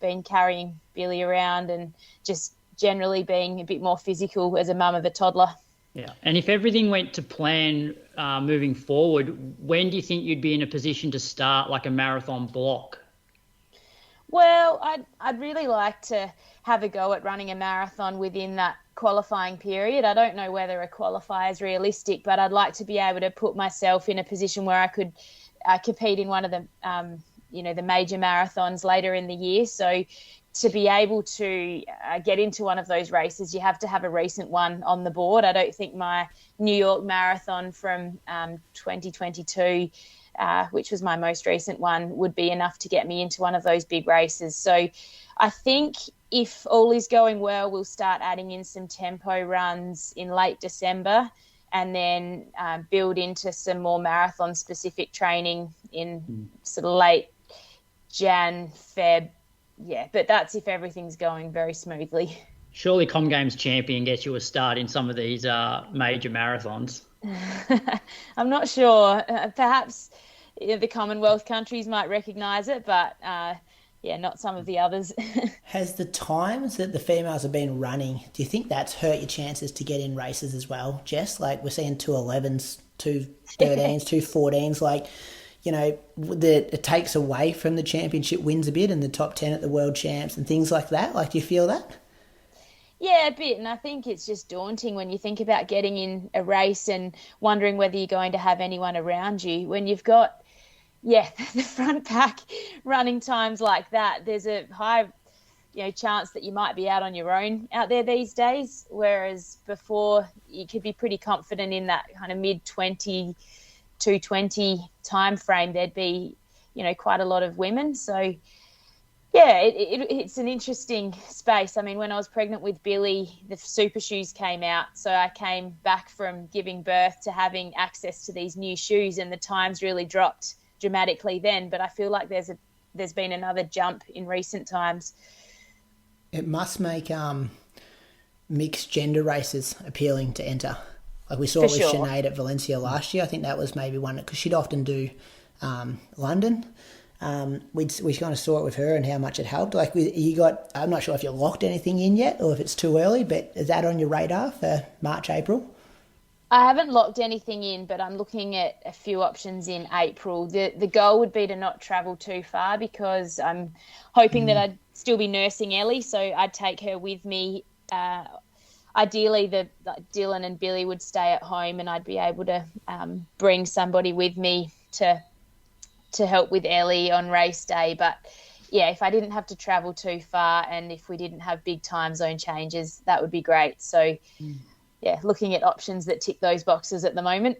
been carrying Billy around and just generally being a bit more physical as a mum of a toddler. Yeah, and if everything went to plan moving forward, when do you think you'd be in a position to start like a marathon block? Well, I'd really like to have a go at running a marathon within that qualifying period. I don't know whether a qualifier is realistic, but I'd like to be able to put myself in a position where I could compete in one of the, the major marathons later in the year. So to be able to get into one of those races, you have to have a recent one on the board. I don't think my New York Marathon from 2022, which was my most recent one, would be enough to get me into one of those big races. So I think if all is going well, we'll start adding in some tempo runs in late December and then build into some more marathon-specific training in sort of late Jan, Feb. Yeah, but that's if everything's going very smoothly. Surely Com Games champion gets you a start in some of these major marathons. I'm not sure. Perhaps the Commonwealth countries might recognise it, but not some of the others. Has the times that the females have been running, do you think that's hurt your chances to get in races as well, Jess? Like we're seeing 2:11s, 2:13s, 2:14s, like... it takes away from the championship wins a bit and the top 10 at the world champs and things like that. Like, do you feel that? Yeah, a bit. And I think it's just daunting when you think about getting in a race and wondering whether you're going to have anyone around you. When you've got, the front pack running times like that, there's a high, chance that you might be out on your own out there these days. Whereas before, you could be pretty confident in that kind of mid-20 2:20 time frame, there'd be, quite a lot of women. So Yeah, it's an interesting space. I mean, when I was pregnant with Billy, the super shoes came out. So I came back from giving birth to having access to these new shoes, and the times really dropped dramatically then. But I feel like there's been another jump in recent times. It must make mixed gender races appealing to enter. Like we saw it with Sinead at Valencia last year. I think that was maybe one, because she'd often do London. We kind of saw it with her and how much it helped. Like I'm not sure if you locked anything in yet or if it's too early, but is that on your radar for March, April? I haven't locked anything in, but I'm looking at a few options in April. The goal would be to not travel too far, because I'm hoping that I'd still be nursing Ellie, so I'd take her with me. Ideally, Dylan and Billy would stay at home, and I'd be able to bring somebody with me to help with Ellie on race day. But yeah, if I didn't have to travel too far and if we didn't have big time zone changes, that would be great. So yeah, looking at options that tick those boxes at the moment.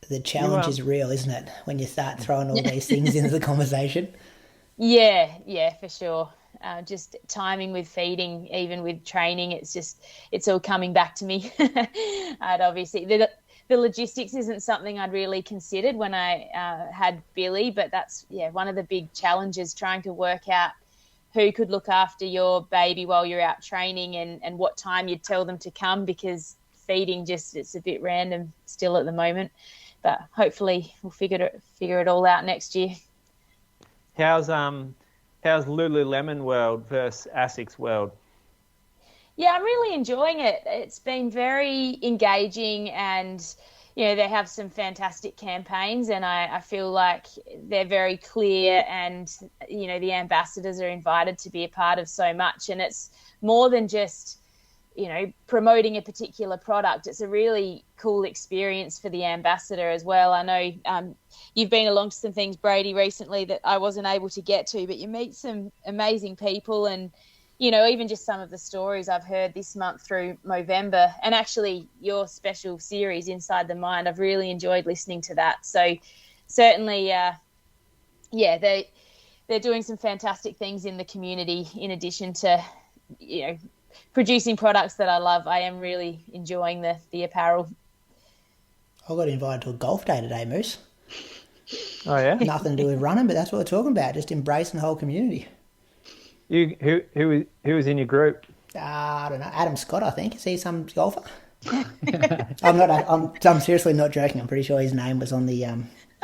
The challenge is real, isn't it, when you start throwing all these things into the conversation? Yeah, for sure. Just timing with feeding, even with training, it's all coming back to me. And obviously the logistics isn't something I'd really considered when I had Billy, but that's one of the big challenges, trying to work out who could look after your baby while you're out training and what time you'd tell them to come, because feeding it's a bit random still at the moment. But hopefully we'll figure it all out next year. How's Lululemon World versus ASICS World? Yeah, I'm really enjoying it. It's been very engaging, and they have some fantastic campaigns, and I feel like they're very clear, and the ambassadors are invited to be a part of so much, and it's more than just promoting a particular product. It's a really cool experience for the ambassador as well. I know you've been along to some things, Brady, recently that I wasn't able to get to, but you meet some amazing people, and even just some of the stories I've heard this month through Movember, and actually your special series, Inside the Mind, I've really enjoyed listening to that. So certainly, they're doing some fantastic things in the community, in addition to, producing products that I love. I am really enjoying the apparel. I got invited to a golf day today, Moose. Oh, yeah? Nothing to do with running, but that's what we're talking about, just embracing the whole community. Who was in your group? I don't know. Adam Scott, I think. Is he some golfer? I'm seriously not joking. I'm pretty sure his name was on the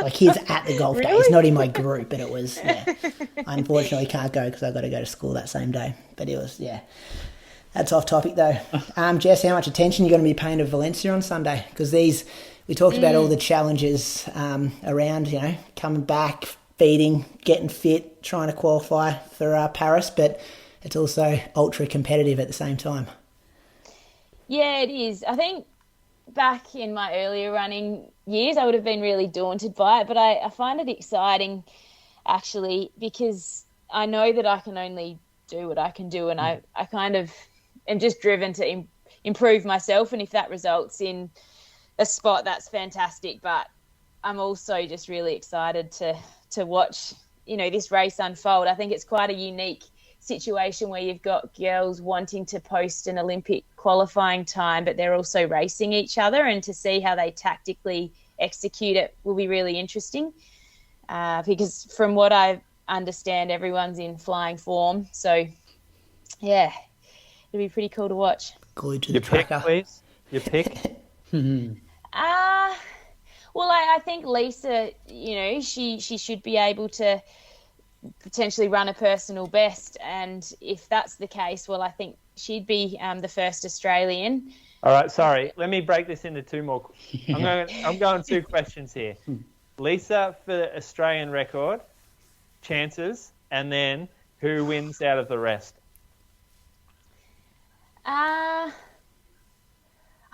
he's at the golf day. He's not in my group, but it was. Yeah. I unfortunately can't go because I've got to go to school that same day. But it was That's off topic though. Jess, how much attention are you going to be paying to Valencia on Sunday? Because we talked about all the challenges around, coming back, feeding, getting fit, trying to qualify for Paris, but it's also ultra competitive at the same time. Yeah, it is. I think back in my earlier running years, I would have been really daunted by it, but I find it exciting actually, because I know that I can only do what I can do, and I kind of am just driven to improve myself, and if that results in a spot, that's fantastic. But I'm also just really excited to watch, this race unfold. I think it's quite a unique situation where you've got girls wanting to post an Olympic qualifying time, but they're also racing each other, and to see how they tactically execute it will be really interesting. Because from what I understand, everyone's in flying form. So, yeah, it'll be pretty cool to watch. Glued to the tracker. Pick, please. Your pick? Well, I think Lisa, she should be able to potentially run a personal best, and if that's the case, well, I think she'd be the first Australian. All right, sorry. Let me break this into two more. I'm going 2 questions here. Lisa for the Australian record, chances, and then who wins out of the rest? I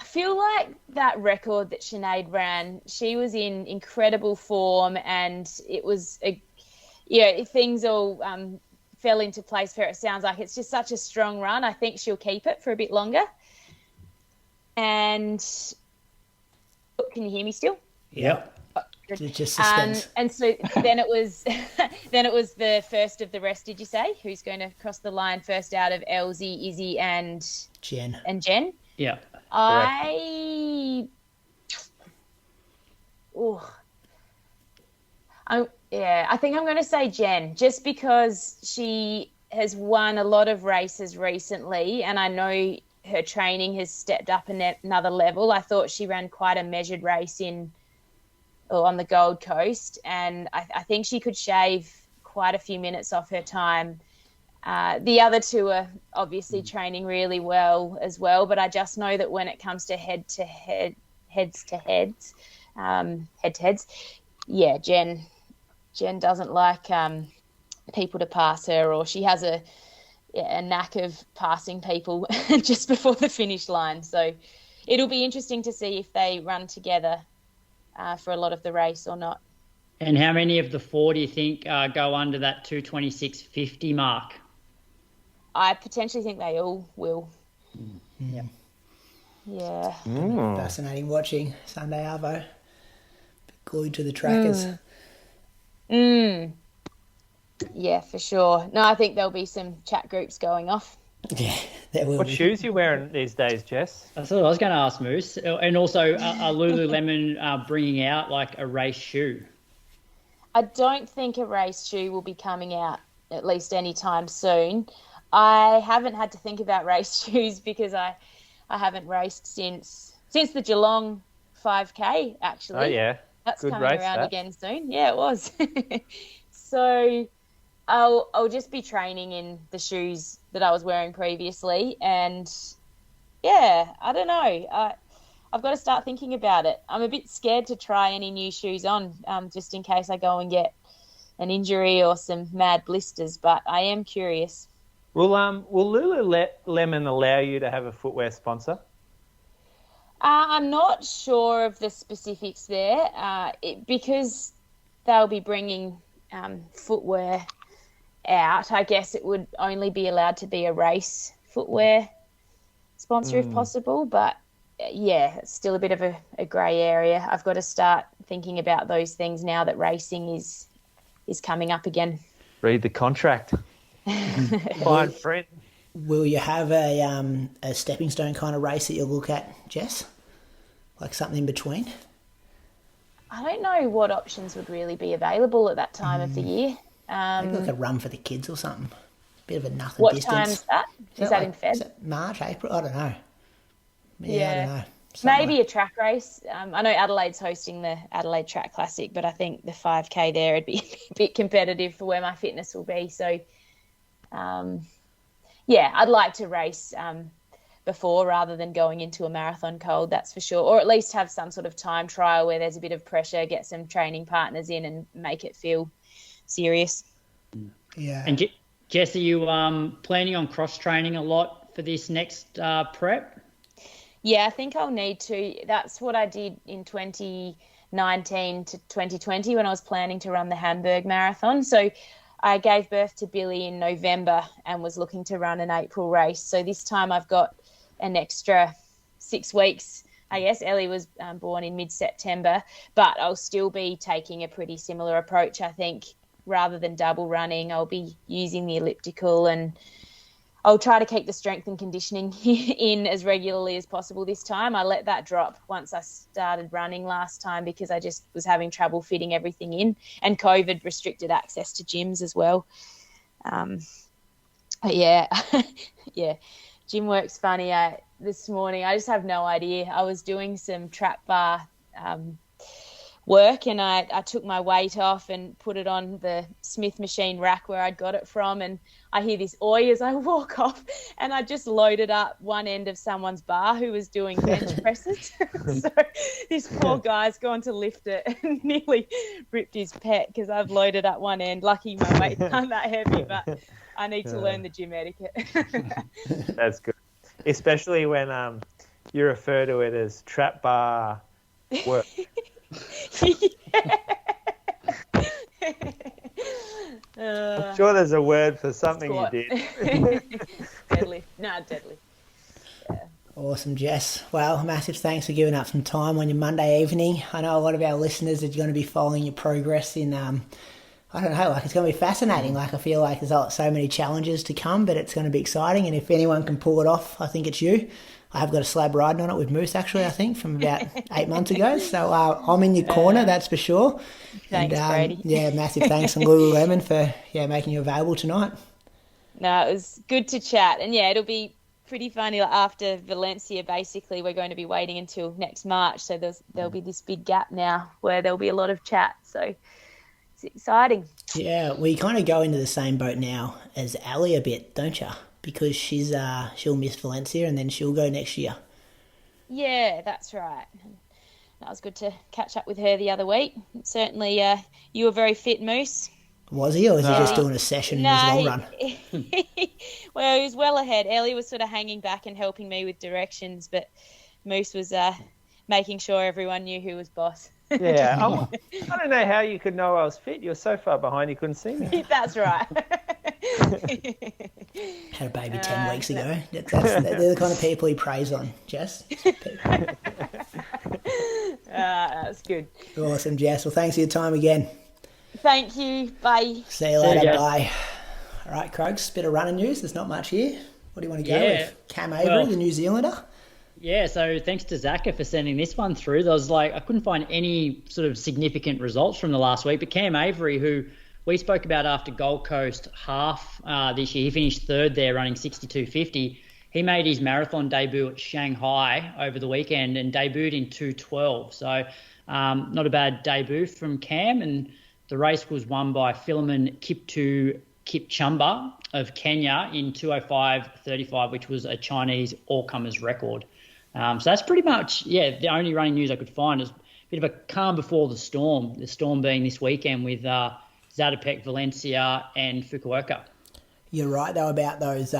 feel like that record that Sinead ran, she was in incredible form, and it was, things all fell into place for her. It sounds like it's just such a strong run. I think she'll keep it for a bit longer. And can you hear me still? Yep. Just suspense. And so then it was the first of the rest, did you say? Who's going to cross the line first out of Elsie, Izzy and Jen? Yeah. I think I'm going to say Jen, just because she has won a lot of races recently, and I know her training has stepped up another level. I thought she ran quite a measured race on the Gold Coast, and I think she could shave quite a few minutes off her time. The other two are obviously training really well as well, but I just know that when it comes to heads, yeah, Jen doesn't like people to pass her, or she has a knack of passing people just before the finish line. So it'll be interesting to see if they run together for a lot of the race or not. And how many of the four do you think go under that 2:26.50 mark? I potentially think they all will. Yeah. Yeah. Fascinating watching Sunday Arvo. Glued to the trackers. Yeah, for sure. No, I think there'll be some chat groups going off. Yeah, there will What be. shoes are you wearing these days, Jess? That's what I was going to ask, Moose. And also, are Lululemon bringing out like a race shoe? I don't think a race shoe will be coming out at least anytime soon. I haven't had to think about race shoes because I haven't raced since the Geelong 5K, actually. Oh, yeah. That's Good coming race, around that. again soon. Yeah, it was. So I'll just be training in the shoes that I was wearing previously, and yeah, I don't know. I've got to start thinking about it. I'm a bit scared to try any new shoes on, just in case I go and get an injury or some mad blisters. But I am curious. Will Lululemon allow you to have a footwear sponsor? I'm not sure of the specifics there, because they'll be bringing footwear out. I guess it would only be allowed to be a race footwear sponsor if possible, but yeah, it's still a bit of a grey area. I've got to start thinking about those things now that racing is coming up again. Read the contract. Fine print. Will you have a stepping stone kind of race that you'll look at, Jess? Like something in between? I don't know what options would really be available at that time of the year. Maybe like a run for the kids or something. Bit of a nothing What distance. time's that? Is that in Feb? Is it March, April? I don't know. Yeah. I don't know. Something Maybe a track race. I know Adelaide's hosting the Adelaide Track Classic, but I think the 5K there would be a bit competitive for where my fitness will be. So, yeah, I'd like to race before rather than going into a marathon cold, that's for sure. Or at least have some sort of time trial where there's a bit of pressure, get some training partners in and make it feel serious. Yeah. And Jess, are you planning on cross-training a lot for this next prep? Yeah, I think I'll need to. That's what I did in 2019 to 2020 when I was planning to run the Hamburg Marathon. So I gave birth to Billy in November and was looking to run an April race. So this time I've got an extra 6 weeks. I guess Ellie was born in mid-September, but I'll still be taking a pretty similar approach. I think rather than double running, I'll be using the elliptical, and I'll try to keep the strength and conditioning in as regularly as possible this time. I let that drop once I started running last time because I just was having trouble fitting everything in, and COVID restricted access to gyms as well. But yeah, yeah, gym work's funny. This morning, I just have no idea. I was doing some trap bar work, and I took my weight off and put it on the Smith machine rack where I'd got it from, and I hear this oi as I walk off, and I just loaded up one end of someone's bar who was doing bench presses. So this poor guy's gone to lift it and nearly ripped his pec because I've loaded up one end. Lucky my weight's not that heavy, but I need to learn the gym etiquette. That's good. Especially when you refer to it as trap bar work. I'm sure there's a word for something squat. you did. Deadlift. No, deadlift. Yeah. Awesome, Jess. Well, massive thanks for giving up some time on your Monday evening. I know a lot of our listeners are going to be following your progress in, I don't know, like it's going to be fascinating. Like I feel like there's so many challenges to come, but it's going to be exciting. And if anyone can pull it off, I think it's you. I have got a slab riding on it with Moose, actually, I think, from about 8 months ago. So I'm in your corner, that's for sure. Thanks, Brady. Yeah, massive thanks, and Lululemon for making you available tonight. No, it was good to chat. And, yeah, it'll be pretty funny. Like after Valencia, basically, we're going to be waiting until next March. So there'll be this big gap now where there'll be a lot of chat. So it's exciting. Yeah, we kind of go into the same boat now as Ellie a bit, don't you? Because she'll miss Valencia and then she'll go next year. Yeah, that's right. That was good to catch up with her the other week. Certainly, you were very fit, Moose. Was he, or was he just doing a session in his long run? Well, he was well ahead. Ellie was sort of hanging back and helping me with directions, but Moose was making sure everyone knew who was boss. Yeah, I don't know how you could know I was fit. You were so far behind you couldn't see me. That's right. Had a baby 10 weeks ago. They're the kind of people he preys on, Jess. That's good. Awesome, Jess. Well, thanks for your time again. Thank you. Bye. See you later. Bye. All right, Crogs, bit of running news. There's not much here. What do you want to go with? Cam Avery, the New Zealander? Yeah, so thanks to Zaka for sending this one through. I couldn't find any sort of significant results from the last week, but Cam Avery, who we spoke about after Gold Coast half this year, he finished third there running 62.50. He made his marathon debut at Shanghai over the weekend and debuted in 2:12. So not a bad debut from Cam, and the race was won by Philimon Kiptoo Kipchumba of Kenya in 2:05.35, which was a Chinese all-comers record. So that's pretty much, the only running news I could find. Is a bit of a calm before the storm being this weekend with Zatopek, Valencia and Fukuoka. You're right, though, about those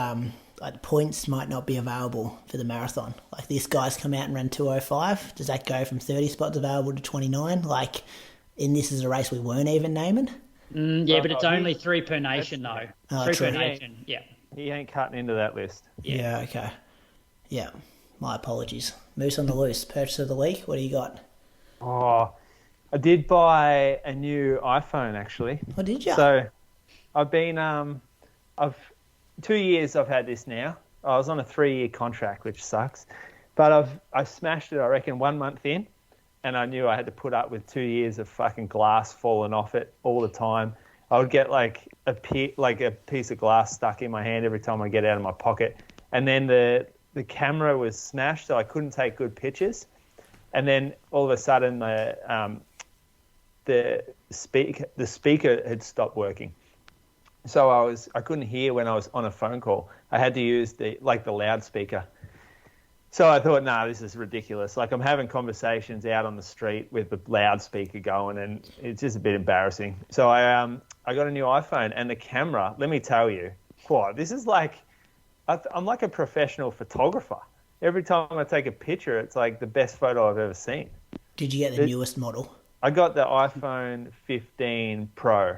like points might not be available for the marathon. Like this guy's come out and ran 2:05. Does that go from 30 spots available to 29? Like, this is a race we weren't even naming? But it's only 3 per nation, though. 3 per nation, yeah. He ain't cutting into that list. Yeah, okay. Yeah, my apologies. Moose on the loose, purchase of the week. What do you got? Oh, I did buy a new iPhone, actually. Oh, did you? So I've been, 2 years I've had this now. I was on a 3-year contract, which sucks. But I smashed it, I reckon, 1 month in. And I knew I had to put up with 2 years of fucking glass falling off it all the time. I would get like a piece of glass stuck in my hand every time I get out of my pocket. And then the camera was smashed, so I couldn't take good pictures. And then all of a sudden the speaker had stopped working. So I couldn't hear when I was on a phone call. I had to use the loudspeaker. So I thought, this is ridiculous. Like, I'm having conversations out on the street with the loudspeaker going, and it's just a bit embarrassing. So I got a new iPhone, and the camera, let me tell you, this is like, I'm like a professional photographer. Every time I take a picture, it's like the best photo I've ever seen. Did you get the newest model? I got the iPhone 15 Pro.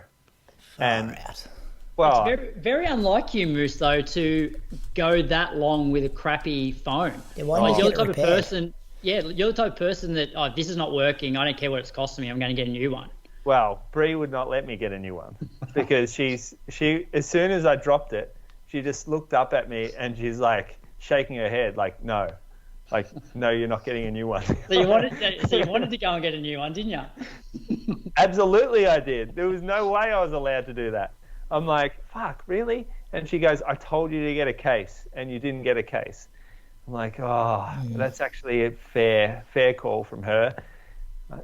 Well, it's very, very unlike you, Moose, though, to go that long with a crappy phone. Yeah, why you're the type of person. Yeah, you're the type of person that this is not working. I don't care what it's costing me. I'm going to get a new one. Well, Bree would not let me get a new one because she as soon as I dropped it, she just looked up at me and she's like shaking her head, like no, you're not getting a new one. So you wanted to go and get a new one, didn't you? Absolutely, I did. There was no way I was allowed to do that. I'm like, fuck, really? And she goes, I told you to get a case, and you didn't get a case. I'm like, that's actually a fair call from her.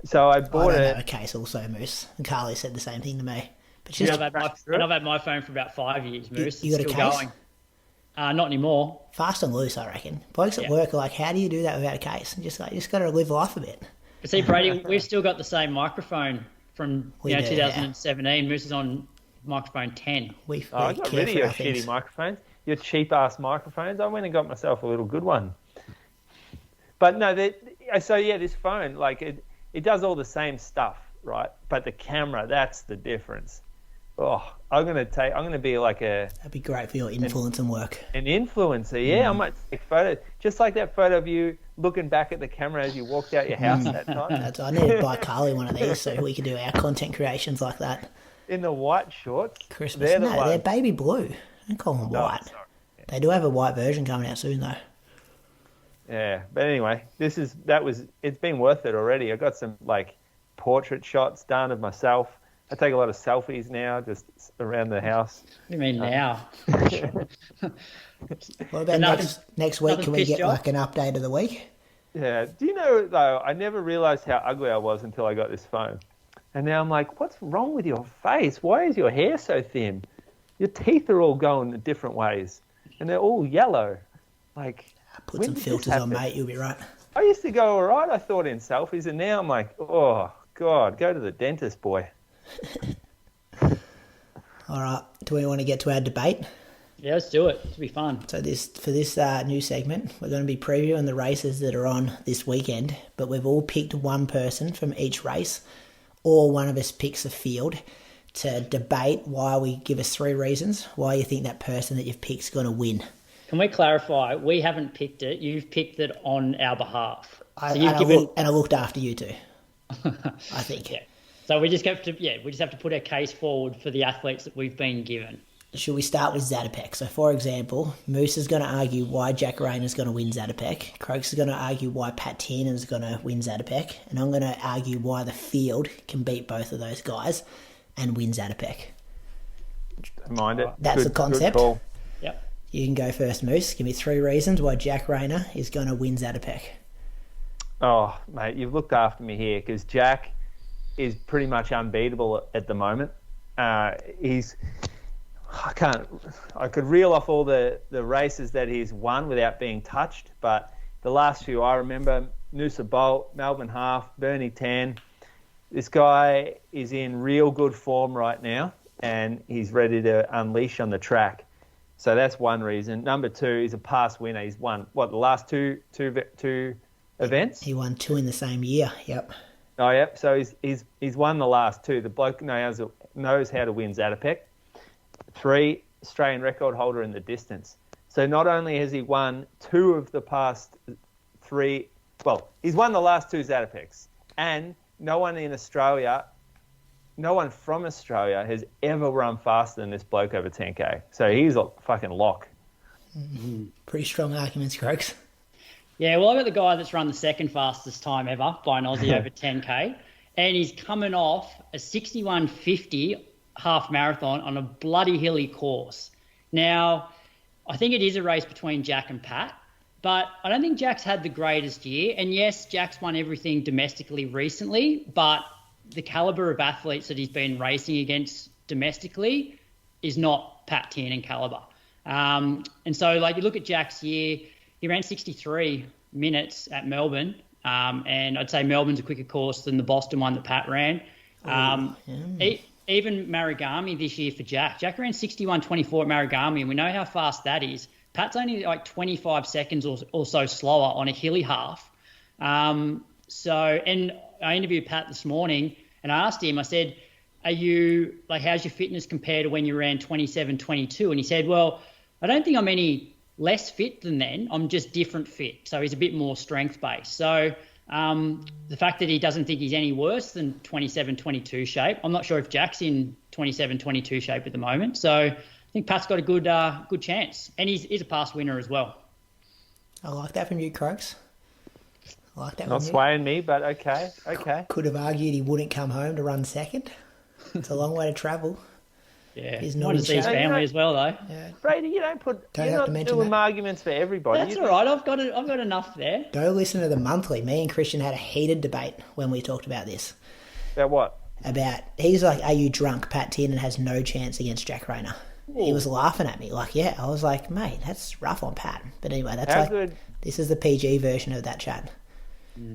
So I bought I don't have a case also, Moose. And Carly said the same thing to me. But I've had my phone for about 5 years, Moose. You got a case? Going. Not anymore. Fast and loose, I reckon. Blokes at work are like, how do you do that without a case? And you just got to live life a bit. But see, Brady, we've still got the same microphone from 2017. Moose is on microphone 10. I got rid of your shitty microphones, your cheap-ass microphones. I went and got myself a little good one. But no, this phone, like it does all the same stuff, right? But the camera, that's the difference. I'm gonna be like That'd be great for your influence and work. an influencer. Yeah, I might take photos, just like that photo of you looking back at the camera as you walked out your house that time I need to buy Carly one of these so we can do our content creations like that. in the white shorts. Christmas. They're They're baby blue. Don't call them white. sorry. They do have a white version coming out soon, though. Yeah, but anyway, it's been worth it already. I got some like portrait shots done of myself. I take a lot of selfies now, just around the house. What do you mean now? What about next week? Can we get off? like an update of the week? Yeah. Do you know though? I never realised how ugly I was until I got this phone, and now I'm like, what's wrong with your face? Why is your hair so thin? Your teeth are all going different ways, and they're all yellow. Like, Put when some did this filters on, happen? mate. You'll be right. I used to go all right, I thought, in selfies, and now I'm like, oh God, go to the dentist, boy. All right. Do we want to get to our debate? Yeah, let's do it. It'll be fun. So for this new segment, we're going to be previewing the races that are on this weekend, but we've all picked one person from each race, or one of us picks a field to debate why. We give us 3 reasons why you think that person that you've picked is going to win. Can we clarify? We haven't picked it. You've picked it on our behalf. I looked after you too, I think. Yeah. So we just have to put our case forward for the athletes that we've been given. Should we start with Zatopek? So, for example, Moose is going to argue why Jack Rayner is going to win Zatopek. Croaks is going to argue why Pat Tiernan is going to win Zatopek. And I'm going to argue why the field can beat both of those guys and win Zatopek. Mind it. That's the concept. Good call. Yep. You can go first, Moose. Give me 3 reasons why Jack Rayner is going to win Zatopek. Oh, mate, you've looked after me here because Jack is pretty much unbeatable at the moment. I could reel off all the races that he's won without being touched, but the last few I remember, Noosa Bolt, Melbourne Half, Bernie Tan. This guy is in real good form right now, and he's ready to unleash on the track. So that's one reason. Number 2, he's a past winner. He's won, the last two events? He won 2 in the same year, yep. Oh, yep. So he's won the last 2. The bloke knows how to win Zatopek. 3, Australian record holder in the distance. So not only has he won 2 of the past 3, he's won the last 2 Zatopeks, and no one from Australia has ever run faster than this bloke over 10K. So he's a fucking lock. Pretty strong arguments, Croaks. Yeah, well, I got the guy that's run the second fastest time ever by an Aussie over 10K, and he's coming off a 61.50 half marathon on a bloody hilly course. Now, I think it is a race between Jack and Pat, but I don't think Jack's had the greatest year. And yes, Jack's won everything domestically recently, but the caliber of athletes that he's been racing against domestically is not Pat Tiernan caliber. And so, you look at Jack's year, he ran 63 minutes at Melbourne, and I'd say Melbourne's a quicker course than the Boston one that Pat ran. Even Marigami this year for Jack. Jack ran 61.24 at Marigami, and we know how fast that is. Pat's only 25 seconds or so slower on a hilly half. And I interviewed Pat this morning, and I asked him, I said, how's your fitness compared to when you ran 27.22? And he said, well, I don't think I'm any less fit than then. I'm just different fit. So he's a bit more strength-based. So the fact that he doesn't think he's any worse than 27-22 shape. I'm not sure if Jack's in 27-22 shape at the moment. So I think Pat's got a good chance. And he's a past winner as well. I like that from you, Croaks. I like that. Not swaying me, but okay. Could have argued he wouldn't come home to run second. It's a long way to travel. Yeah, he's not to see his family as well, though. Yeah. Brady, you're not doing arguments for everybody. That's all right. I've got enough there. Go listen to the monthly. Me and Christian had a heated debate when we talked about this. About what? He's like, are you drunk? Pat Tiernan has no chance against Jack Rayner. He was laughing at me. Yeah. I was like, mate, that's rough on Pat. But anyway, that's good. This is the PG version of that chat.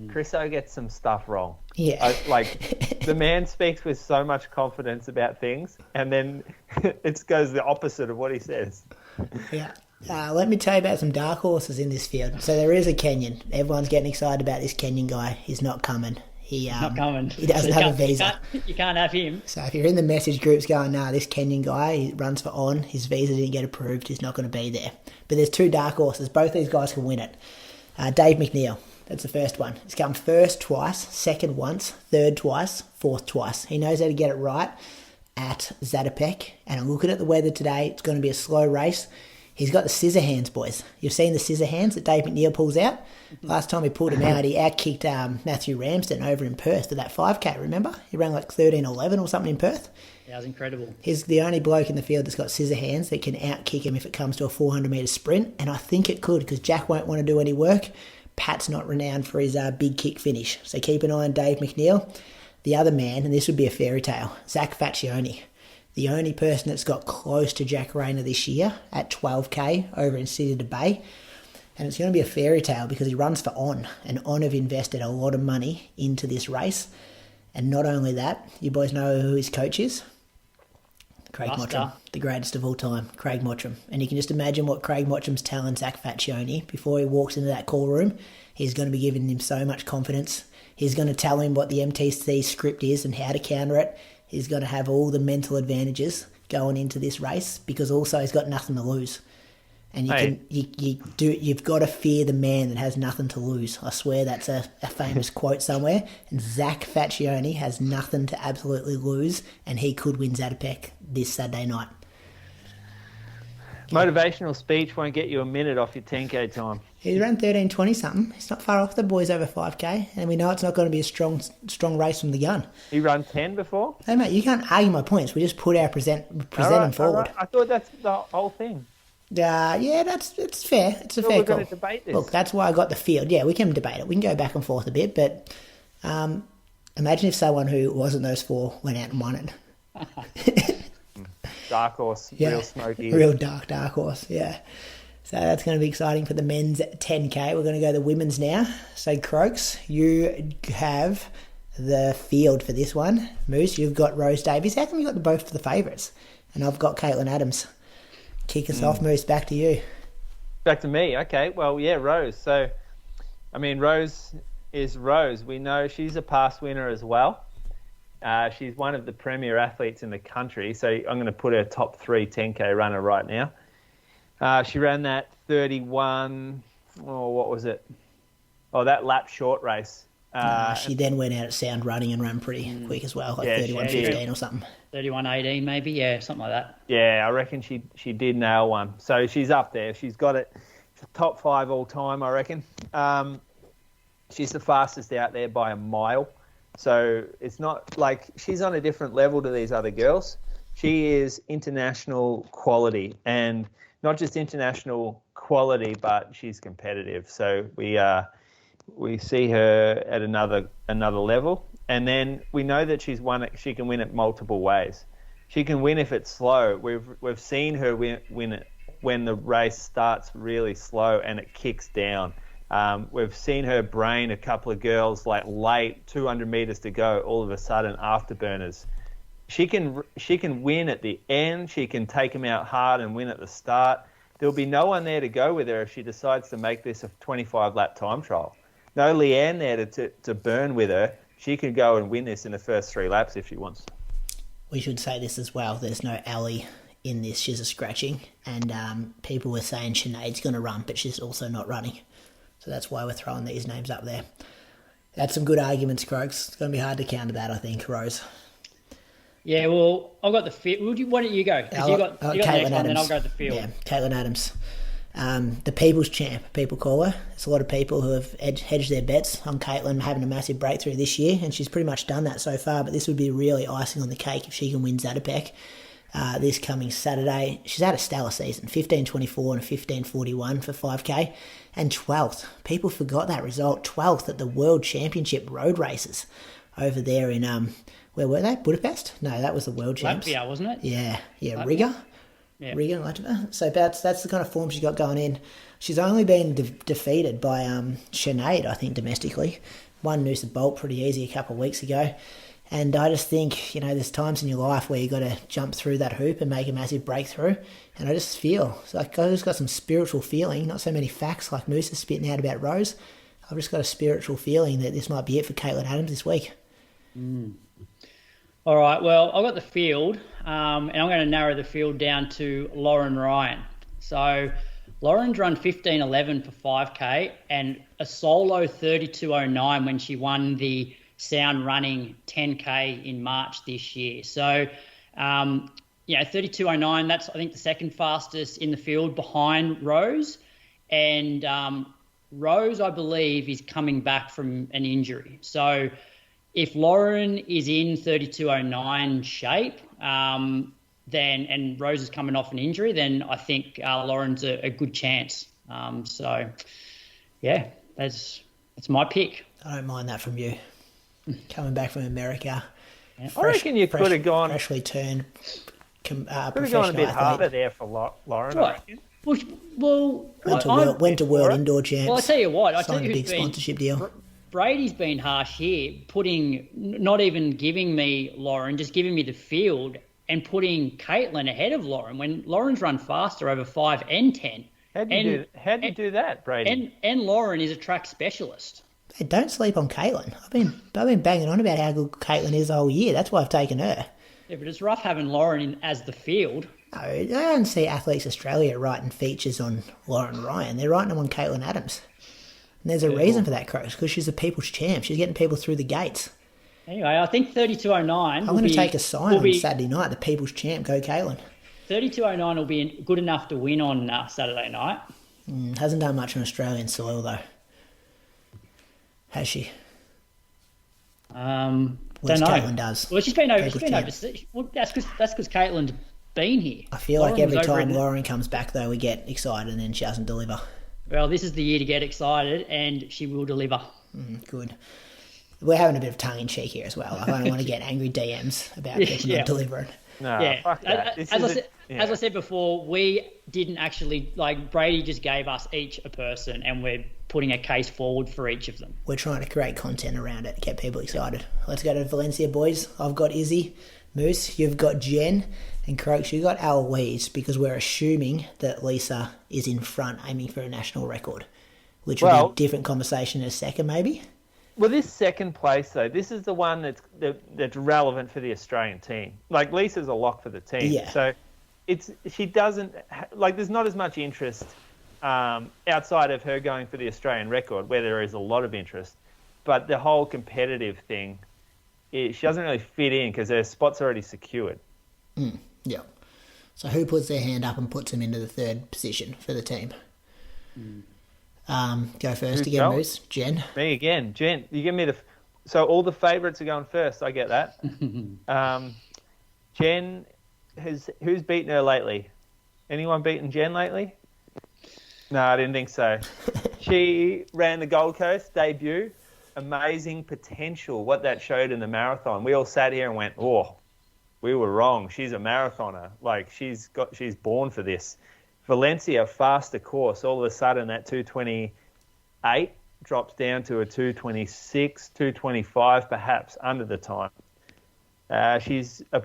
Chriso gets some stuff wrong. Yeah. The man speaks with so much confidence about things, and then it goes the opposite of what he says. Yeah. Let me tell you about some dark horses in this field. So there is a Kenyan. Everyone's getting excited about this Kenyan guy. He's not coming. Not coming. He doesn't have a visa. You can't have him. So if you're in the message groups going, this Kenyan guy, he runs for On, his visa didn't get approved, he's not going to be there. But there's two dark horses. Both these guys can win it. Dave McNeil, that's the first one. He's come first twice, second once, third twice, fourth twice. He knows how to get it right at Zatopek. And I'm looking at the weather today. It's going to be a slow race. He's got the scissor hands, boys. You've seen the scissor hands that Dave McNeil pulls out? Last time he pulled him out, he outkicked Matthew Ramsden over in Perth to that 5K, remember? He ran like 13:11 or something in Perth. Yeah, it was incredible. He's the only bloke in the field that's got scissor hands that can outkick him if it comes to a 400-metre sprint, and I think it could because Jack won't want to do any work. Pat's not renowned for his big kick finish. So keep an eye on Dave McNeil. The other man, and this would be a fairy tale, Zach Faccioni. The only person that's got close to Jack Rayner this year at 12K over in City to Bay. And it's going to be a fairy tale because he runs for On. And On have invested a lot of money into this race. And not only that, you boys know who his coach is? Craig Mottram, the greatest of all time, Craig Mottram. And you can just imagine what Craig Mottram's telling Zach Faccioni before he walks into that call room. He's going to be giving him so much confidence. He's going to tell him what the MTC script is and how to counter it. He's going to have all the mental advantages going into this race because also he's got nothing to lose. And you've got to fear the man that has nothing to lose. I swear that's a famous quote somewhere. And Zach Faccioni has nothing to absolutely lose, and he could win Zatopek this Saturday night. Motivational speech won't get you a minute off your 10K time. He's around 13:20 something. He's not far off the boys over 5K, and we know it's not going to be a strong race from the gun. He run 10 before? Hey mate, you can't argue my points. We just put our present them forward. Right. I thought that's the whole thing. Yeah, it's fair. It's a fair we're call. going to debate this. Look, that's why I got the field. Yeah, we can debate it. We can go back and forth a bit, but imagine if someone who wasn't those four went out and won it. Dark horse, yeah, real smoky. Real dark horse, yeah. So that's going to be exciting for the men's 10K. We're going to go to the women's now. So, Croaks, you have the field for this one. Moose, you've got Rose Davies. How come you got both of the favourites? And I've got Caitlin Adams. Kick us off, Moose. Back to you. Back to me. Okay. Well, yeah, Rose. So, I mean, Rose is Rose. We know she's a past winner as well. She's one of the premier athletes in the country. So I'm going to put her top 3 10K runner right now. She ran that 31, what was it? That lap short race. She then went out at Sound Running and ran pretty quick as well, like 31:15 or something. 31:18 maybe, yeah, something like that. Yeah, I reckon she did nail one. So she's up there. She's got it. She's top 5 all time, I reckon. She's the fastest out there by a mile. So it's not like she's on a different level to these other girls. She is international quality, and not just international quality, but she's competitive. So we see her at another level, and then we know that she can win it multiple ways. She can win if it's slow. We've seen her win it when the race starts really slow and it kicks down. We've seen her brain a couple of girls like late 200 meters to go, all of a sudden afterburners. She can win at the end. She can take them out hard and win at the start. There'll be no one there to go with her if she decides to make this a 25-lap time trial. No Leanne there to burn with her. She can go and win this in the first 3 laps if she wants. We should say this as well. There's no Ellie in this. She's a scratching. And people were saying Sinead's going to run, but she's also not running. So that's why we're throwing these names up there. That's some good arguments, Croaks. It's going to be hard to counter that, I think, Rose. Yeah, well, I've got the field. Why don't you go? Because you got the next Adams. one, then I'll go the field. Yeah, Caitlin Adams. The people's champ, people call her. There's a lot of people who have hedged their bets on Caitlin having a massive breakthrough this year, and she's pretty much done that so far, but this would be really icing on the cake if she can win Zatopek this coming Saturday. She's had a stellar season, 15:24 and a 15:41 for 5K, and 12th. People forgot that result, 12th at the World Championship road races over there in, where were they? Budapest? No, that was the World Champs. Latvia, wasn't it? Yeah, Riga. Yeah. Riga, Latvia. So that's the kind of form she's got going in. She's only been defeated by Sinead, I think, domestically. Won Noosa Bolt pretty easy a couple of weeks ago. And I just think, there's times in your life where you've got to jump through that hoop and make a massive breakthrough. And I just feel, I just got some spiritual feeling, not so many facts like Noosa spitting out about Rose. I've just got a spiritual feeling that this might be it for Caitlin Adams this week. All right, well, I've got the field, and I'm going to narrow the field down to Lauren Ryan. So Lauren's run 15:11 for 5K and a solo 32:09 when she won the Sound Running 10K in March this year. So, 32:09, that's, I think, the second fastest in the field behind Rose. And Rose, I believe, is coming back from an injury. So if Lauren is in 32:09 shape, then and Rose is coming off an injury, then I think Lauren's a good chance. That's my pick. I don't mind that from you. Coming back from America. Yeah. I reckon you could have gone... Freshly turned could have gone a bit harder there for Lauren, I reckon. Went to World Indoor Champs. Well, I tell you what, signed a big sponsorship deal. Brady's been harsh here, not even giving me Lauren, just giving me the field and putting Caitlin ahead of Lauren when Lauren's run faster over 5 and 10. How'd you do that, Brady? And Lauren is a track specialist. Hey, don't sleep on Caitlin. I've been banging on about how good Caitlin is the whole year. That's why I've taken her. Yeah, but it's rough having Lauren in as the field. No, I don't see Athletes Australia writing features on Lauren Ryan. They're writing them on Caitlin Adams. And there's a reason for that, Croaks, because she's a people's champ. She's getting people through the gates. Anyway, I think 32:09. I'm going to take a sign on Saturday night. The people's champ, go Caitlin. 32:09 will be good enough to win on Saturday night. Hasn't done much on Australian soil though, has she? Don't know. Caitlin does. Well, she's been overseas. Well, that's because Caitlin's been here. I feel like every time Lauren comes back though, we get excited and then she doesn't deliver. Well, this is the year to get excited, and she will deliver. Good. We're having a bit of tongue-in-cheek here as well. I don't want to get angry DMs about people not delivering. No, fuck that. As I said before, we didn't actually, Brady just gave us each a person, and we're putting a case forward for each of them. We're trying to create content around it, get people excited. Let's go to Valencia, boys. I've got Izzy, Moose, you've got Jen, and Croaks, you've got Eloise, because we're assuming that Lisa is in front aiming for a national record, which will be a different conversation in a second, maybe. Well, this second place, though, this is the one that's relevant for the Australian team. Like, Lisa's a lock for the team. Yeah. So she doesn't, there's not as much interest outside of her going for the Australian record, where there is a lot of interest. But the whole competitive thing, she doesn't really fit in because her spot's already secured. Yeah. So who puts their hand up and puts them into the third position for the team? Go first again, Moose. Jen. Me again. Jen, you give me so all the favourites are going first. I get that. Jen, who's beaten her lately? Anyone beaten Jen lately? No, I didn't think so. She ran the Gold Coast debut. Amazing potential, what that showed in the marathon. We all sat here and went, oh, we were wrong. She's a marathoner. She's born for this. Valencia, faster course. All of a sudden, that 2:28 drops down to a 2:26, 2:25, perhaps under the time. She's a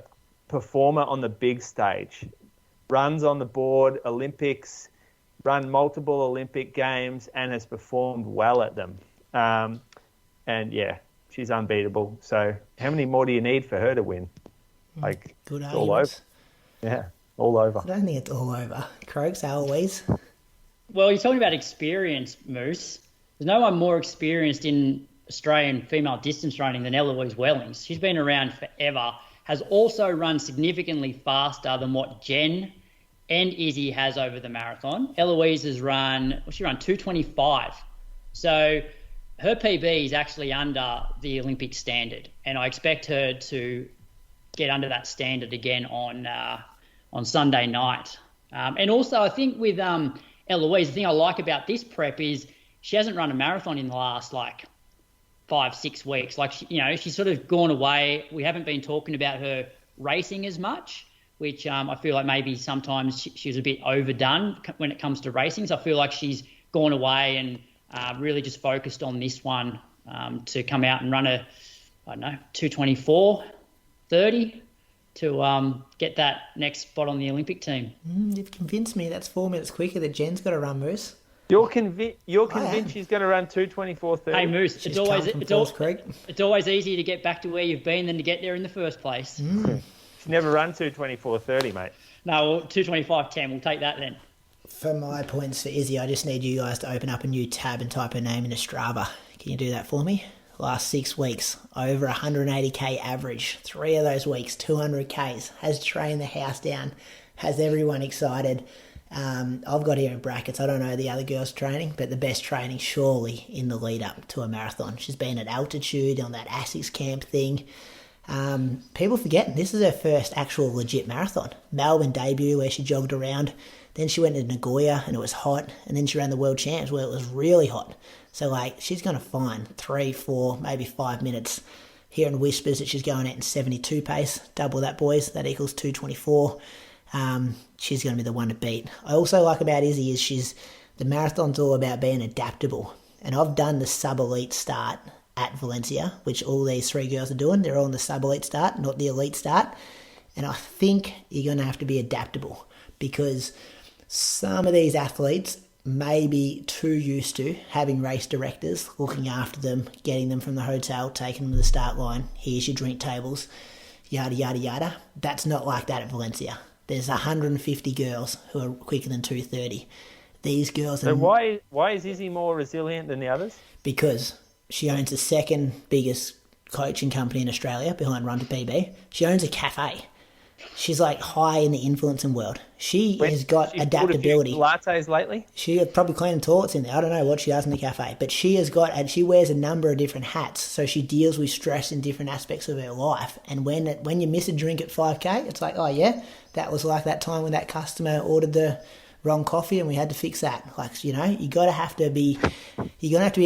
performer on the big stage. Runs on the board, Olympics, run multiple Olympic games, and has performed well at them. And yeah, she's unbeatable. So how many more do you need for her to win? Good it's all over. Yeah, all over. I don't think it's all over. Croaks, Eloise. Well, you're talking about experience, Moose. There's no one more experienced in Australian female distance running than Eloise Wellings. She's been around forever, has also run significantly faster than what Jen and Izzy has over the marathon. Eloise has run 2:25. So her PB is actually under the Olympic standard, and I expect her to get under that standard again on Sunday night. And also, I think with Eloise, the thing I like about this prep is she hasn't run a marathon in the last 5-6 weeks. She's sort of gone away. We haven't been talking about her racing as much, which I feel like maybe sometimes she was a bit overdone when it comes to racing. So I feel like she's gone away and really just focused on this one to come out and run a 2:24:30 to get that next spot on the Olympic team. You've convinced me that's 4 minutes quicker that Jen's got to run, Moose. You're convinced she's going to run 2:24:30? Hey, Moose, She's come from Falls Creek. it's always easier to get back to where you've been than to get there in the first place. She's never run 2:24:30, mate. No, well, 2:25:10. We'll take that then. For my points for Izzy, I just need you guys to open up a new tab and type her name into Strava. Can you do that for me? Last 6 weeks, over 180k average. 3 of those weeks, 200ks. Has trained the house down. Has everyone excited. I've got here in brackets, I don't know the other girls' training, but the best training surely in the lead up to a marathon. She's been at altitude on that ASICS camp thing. People forgetting this is her first actual legit marathon. Melbourne debut where she jogged around. Then she went to Nagoya and it was hot. And then she ran the World Champs where it was really hot. So, like, she's going to find 3, 4, maybe 5 minutes. Hearing whispers that she's going out in 72 pace. Double that, boys. That equals 2:24. She's going to be the one to beat. I also like about Izzy is the marathon's all about being adaptable. And I've done the sub-elite start at Valencia, which all these 3 girls are doing. They're all on the sub-elite start, not the elite start. And I think you're going to have to be adaptable because some of these athletes may be too used to having race directors looking after them, getting them from the hotel, taking them to the start line. Here's your drink tables, yada, yada, yada. That's not like that at Valencia. There's 150 girls who are quicker than 2:30. These girls are... So why is Izzy more resilient than the others? Because she owns the second biggest coaching company in Australia behind Run to PB. She owns a cafe. She's like high in the influencing world. She has got adaptability. Lattes lately? She probably cleaning toilets in there. I don't know what she does in the cafe, but she has got, and she wears a number of different hats. So she deals with stress in different aspects of her life. And when you miss a drink at 5K, it's like, oh yeah, that was like that time when that customer ordered the wrong coffee and we had to fix that. Like, you gotta have to be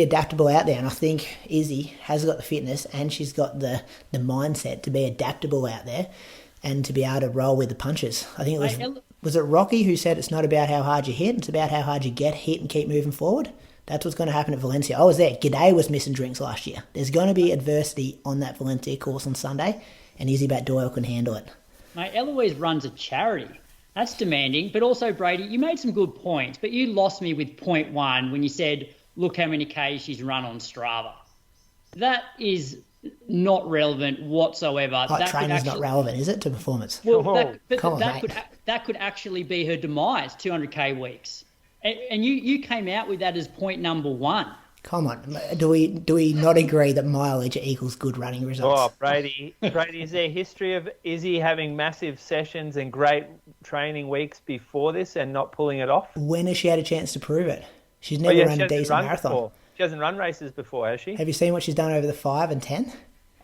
adaptable out there. And I think Izzy has got the fitness and she's got the mindset to be adaptable out there and to be able to roll with the punches. I think it was it Rocky who said it's not about how hard you hit, it's about how hard you get hit and keep moving forward. That's what's going to happen at Valencia. I was there. G'day was missing drinks last year. There's going to be adversity on that Valencia course on Sunday, and Izzy Bat Doyle can handle it. Mate, Eloise runs a charity. That's demanding. But also, Brady, you made some good points, but you lost me with point 1 when you said, look how many Ks she's run on Strava. That is not relevant whatsoever. Training's not relevant, is it, to performance? Well, that could actually be her demise, 200k weeks. And you came out with that as point number 1. Come on, do we not agree that mileage equals good running results? Oh, Brady, is there history of Izzy having massive sessions and great training weeks before this and not pulling it off? When has she had a chance to prove it? She's never run a decent marathon. Before. She hasn't run races before, has she? Have you seen what she's done over the 5 and 10?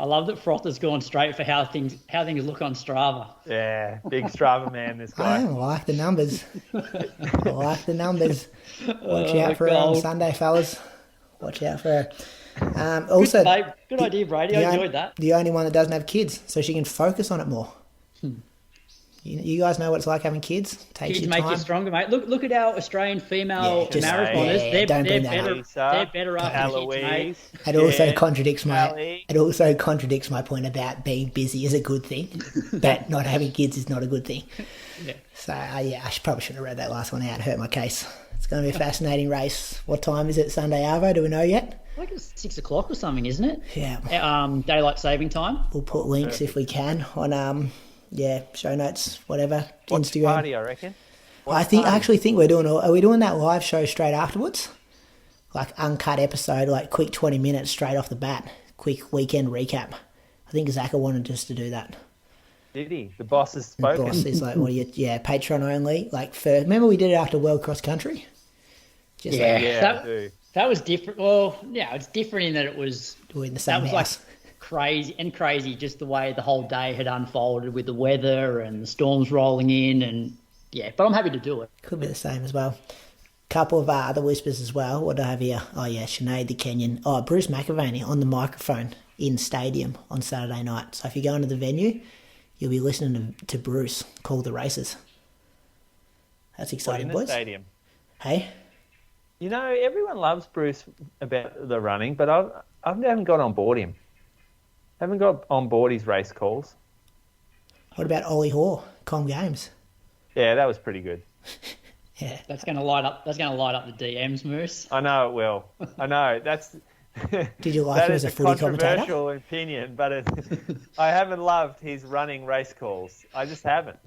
I love that Froth has gone straight for how things look on Strava. Yeah, big Strava man, this guy. I don't like the numbers. I like the numbers. Watch out for her on Sunday, fellas. Watch out for her. Also, good idea, Brady. I enjoyed that. The only one that doesn't have kids, so she can focus on it more. You guys know what it's like having kids. Takes kids your time. make you stronger, mate. Look at our Australian female marathoners. They're better after kids, mate. It also contradicts my point about being busy is a good thing, but not having kids is not a good thing. Yeah. So I probably shouldn't have read that last one out. It hurt my case. It's going to be a fascinating race. What time is it Sunday, Arvo? Do we know yet? I think it's 6 o'clock or something, isn't it? Yeah. Daylight saving time. We'll put links if we can on show notes, whatever. What's Instagram. Party, I reckon. I actually think we're doing. Are we doing that live show straight afterwards? Like uncut episode, like quick 20 minutes straight off the bat. Quick weekend recap. I think Zaka wanted us to do that. Did he? The boss has spoken. The boss is like, Patreon only. Like first, remember we did it after World Cross Country? That was different. Well, yeah, it's different in that it was. We're in the same house. Like crazy, just the way the whole day had unfolded with the weather and the storms rolling in, and but I'm happy to do it. Could be the same as well. Couple of other whispers as well. What do I have here? Oh yeah, Sinead the Kenyan. Oh, Bruce McAvaney on the microphone in stadium on Saturday night. So if you go into the venue, you'll be listening to Bruce call the races. That's exciting, boys. Stadium. Hey. You know, everyone loves Bruce about the running, but I haven't got on board him. Haven't got on board his race calls. What about Ollie Hoare, Com Games? Yeah, that was pretty good. Yeah. That's going to light up the DMs, Moose. I know it will. I know. That's... Did you like him as a footy commentator? Controversial opinion, but I haven't loved his running race calls. I just haven't.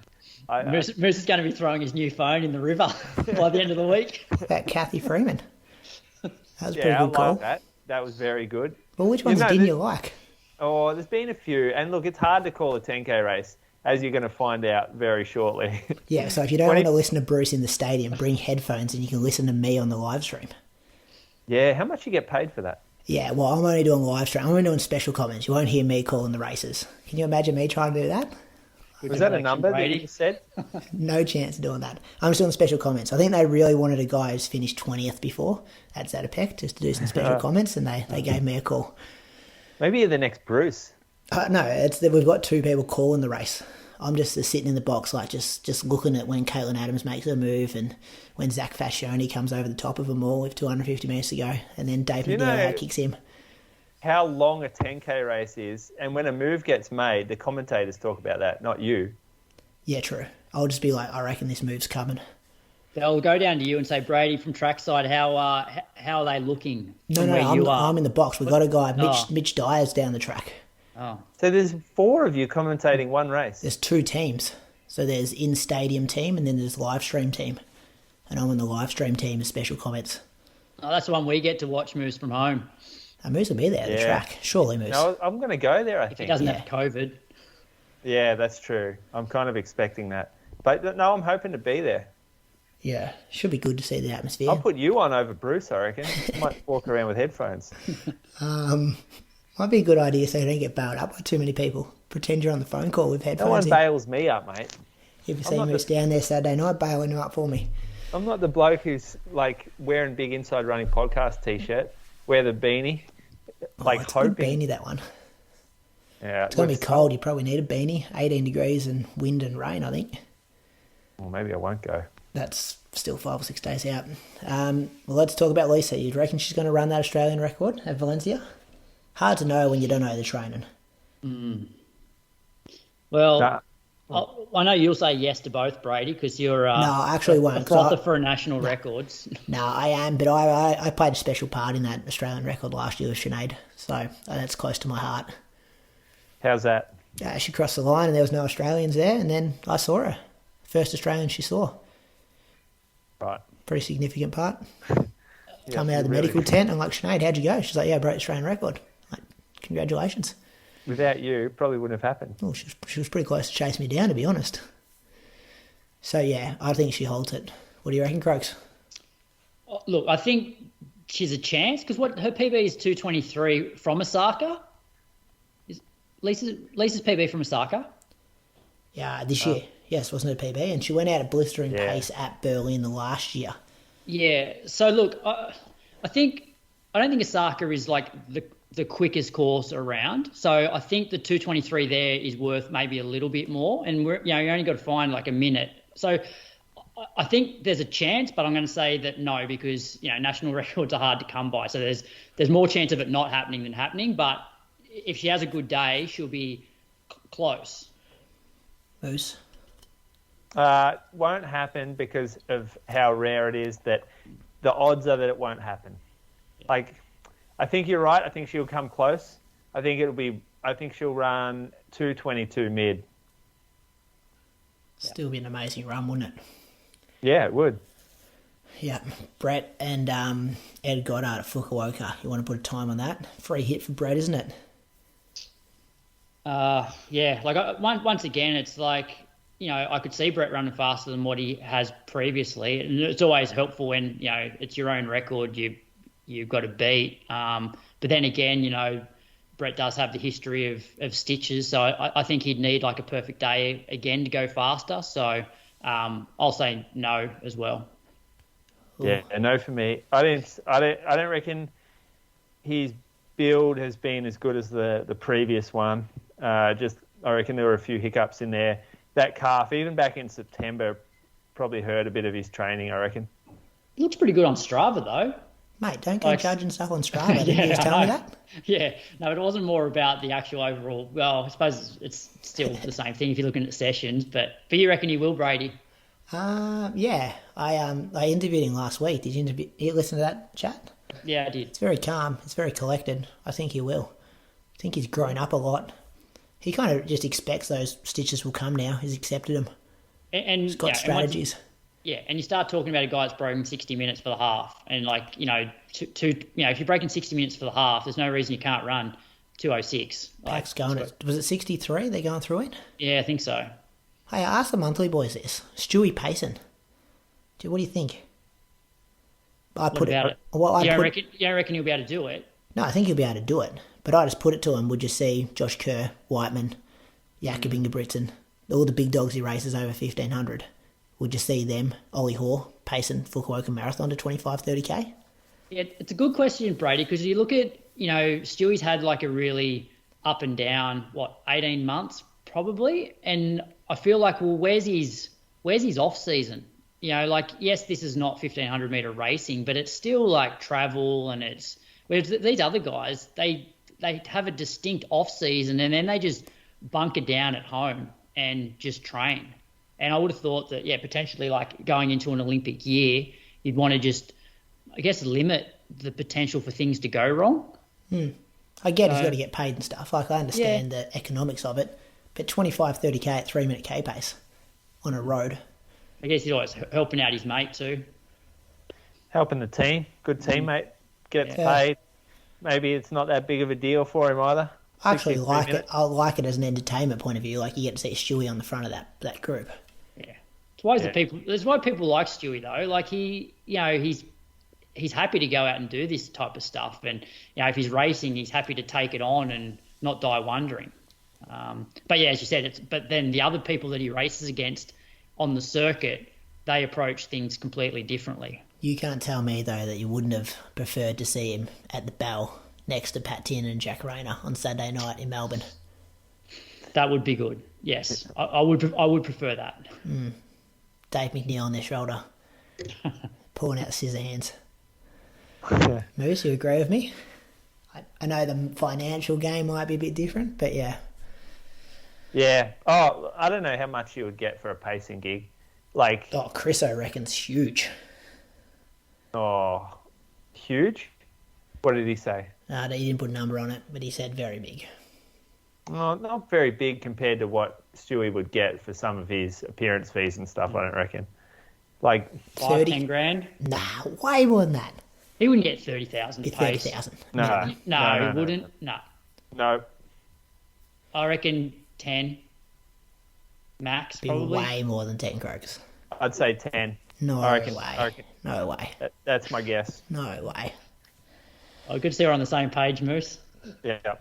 Moose is going to be throwing his new phone in the river by the end of the week. About Kathy Freeman. That was a pretty I good call. like that. That was very good. Well, which ones didn't you like? Oh, there's been a few. And look, it's hard to call a 10K race, as you're going to find out very shortly. Yeah, so if you don't want to listen to Bruce in the stadium, bring headphones and you can listen to me on the live stream. Yeah, how much you get paid for that? Yeah, well, I'm only doing live stream. I'm only doing special comments. You won't hear me calling the races. Can you imagine me trying to do that? Was that a number that you said? No chance of doing that. I'm just doing special comments. I think they really wanted a guy who's finished 20th before at Zatopek just to do some special comments, and they gave me a call. Maybe you're the next Bruce. No, it's that we've got two people calling the race. I'm just sitting in the box, like just looking at when Caitlin Adams makes her move and when Zach Fascioni comes over the top of them all with 250 metres to go, and then Dave McGill kicks him. How long a 10K race is, and when a move gets made, the commentators talk about that, not you. Yeah, true. I'll just be like, I reckon this move's coming. They'll go down to you and say, Brady from trackside, how are they looking? No, I'm in the box. We've got a guy, Mitch Dyer's down the track. Oh. So there's 4 of you commentating one race? There's 2 teams. So there's in-stadium team and then there's live stream team. And I'm on the live stream team as special comments. Oh, that's the one we get to watch Moose from home. Moose will be there at the track. Surely, Moose. No, I'm going to go there, I think. If he doesn't have COVID. Yeah, that's true. I'm kind of expecting that. But no, I'm hoping to be there. Yeah, should be good to see the atmosphere. I'll put you on over Bruce, I reckon. Might walk around with headphones. Might be a good idea so you don't get bailed up by too many people. Pretend you're on the phone call with headphones. No one bails me up, mate. If you see Moose down there Saturday night, bailing him up for me. I'm not the bloke who's like wearing big Inside Running podcast t-shirt, wear the beanie, like it's hoping. A good beanie, that one. Yeah, it's going to be cold. You probably need a beanie. 18 degrees and wind and rain, I think. Well, maybe I won't go. That's still 5 or 6 days out. Well, let's talk about Lisa. You reckon she's going to run that Australian record at Valencia? Hard to know when you don't know the training. Well, I know you'll say yes to both, Brady, because you're no, I actually won't. a frother for national records. No, I am, but I played a special part in that Australian record last year with Sinead, so that's close to my heart. How's that? She crossed the line and there was no Australians there, and then I saw her. First Australian she saw. Right. Pretty significant part. Come out of the medical tent. I'm like, Sinead, how'd you go? She's like, yeah, I broke the Australian record. I'm like, congratulations. Without you, it probably wouldn't have happened. Well, she was pretty close to chasing me down, to be honest. So, yeah, I think she holds it. What do you reckon, Croaks? Look, I think she's a chance, because her PB is 2:23 from Osaka. Is Lisa's PB from Osaka? Yeah, this year. Yes, wasn't it a PB? And she went out at blistering pace at Berlin the last year. Yeah. So, look, I don't think Osaka is like the quickest course around. So I think the 2:23 there is worth maybe a little bit more. And you only got to find like a minute. So I think there's a chance, but I'm going to say that no, because national records are hard to come by. So there's more chance of it not happening than happening. But if she has a good day, she'll be close. Moose? Won't happen because of how rare it is. That the odds are that it won't happen. Like, I think you're right. I think she'll come close. I think she'll run 2:22 mid. Still be an amazing run, wouldn't it? Yeah, it would. Yeah, Brett and Ed Goddard at Fukuoka. You want to put a time on that? Free hit for Brett, isn't it? Yeah. Like once again, it's like I could see Brett running faster than what he has previously, and it's always helpful when it's your own record you've got to beat. But then again, Brett does have the history of stitches, so I think he'd need like a perfect day again to go faster. So I'll say no as well. Yeah, no for me. I don't reckon his build has been as good as the previous one. I reckon there were a few hiccups in there. That calf, even back in September, probably hurt a bit of his training, I reckon. He looks pretty good on Strava, though. Mate, don't go judging stuff on Strava. Didn't you just tell me that? Yeah. No, it wasn't more about the actual overall. Well, I suppose it's still the same thing if you're looking at sessions. But you reckon you will, Brady? Yeah, I interviewed him last week. Did you listen to that chat? Yeah, I did. It's very calm. It's very collected. I think he will. I think he's grown up a lot. He kind of just expects those stitches will come now. He's accepted them. And he's got strategies. And you start talking about a guy that's broken 60 minutes for the half, and if you're breaking 60 minutes for the half, there's no reason you can't run 2:06. Pack's going. Was it 63? They're going through it. Yeah, I think so. Hey, I asked the monthly boys this. Stewie Payson. What do you think? You don't reckon he'll be able to do it? No, I think he'll be able to do it. But I just put it to him. Would you see Josh Kerr, Whiteman, Jakob Ingebrigtsen, all the big dogs he races over 1,500? Would you see them, Ollie Hoare, Payson, Fukuoka Marathon to 25, 30K? Yeah, it's a good question, Brady, because you look at, Stewie's had like a really up and down, 18 months probably. And I feel like, well, where's his off season? Yes, this is not 1,500 meter racing, but it's still like travel, and whereas these other guys, they have a distinct off season, and then they just bunker down at home and just train. And I would have thought that, potentially like going into an Olympic year, you'd want to just, I guess, limit the potential for things to go wrong. I get he's got to get paid and stuff. Like, I understand the economics of it, but 25, 30K at 3-minute K pace on a road. I guess he's always helping out his mate too. Helping the team. Good teammate. Gets paid. Maybe it's not that big of a deal for him either. I actually like it. I like it as an entertainment point of view. Like, you get to see Stewie on the front of that group. Yeah. That's why people like Stewie though. Like, he's happy to go out and do this type of stuff, and if he's racing, he's happy to take it on and not die wondering. But as you said, but then the other people that he races against on the circuit, they approach things completely differently. You can't tell me though that you wouldn't have preferred to see him at the Bell next to Pat Tiernan and Jack Rayner on Saturday night in Melbourne. That would be good. Yes, I would prefer that. Dave McNeil on their shoulder, pulling out scissor hands. Moose, you agree with me? I know the financial game might be a bit different, but yeah. Yeah. Oh, I don't know how much you would get for a pacing gig. Chriso reckons huge. Oh, huge? What did he say? He didn't put a number on it, but he said very big. Oh, not very big compared to what Stewie would get for some of his appearance fees and stuff, I don't reckon. 10 grand? Nah, way more than that. He wouldn't get 30,000 to pace. 30,000. No, he wouldn't. No. I reckon 10 max, probably. Way more than 10 croaks. I'd say 10. No way. No way. That's my guess. No way. Oh, good to see we're on the same page, Moose. Yeah. I'll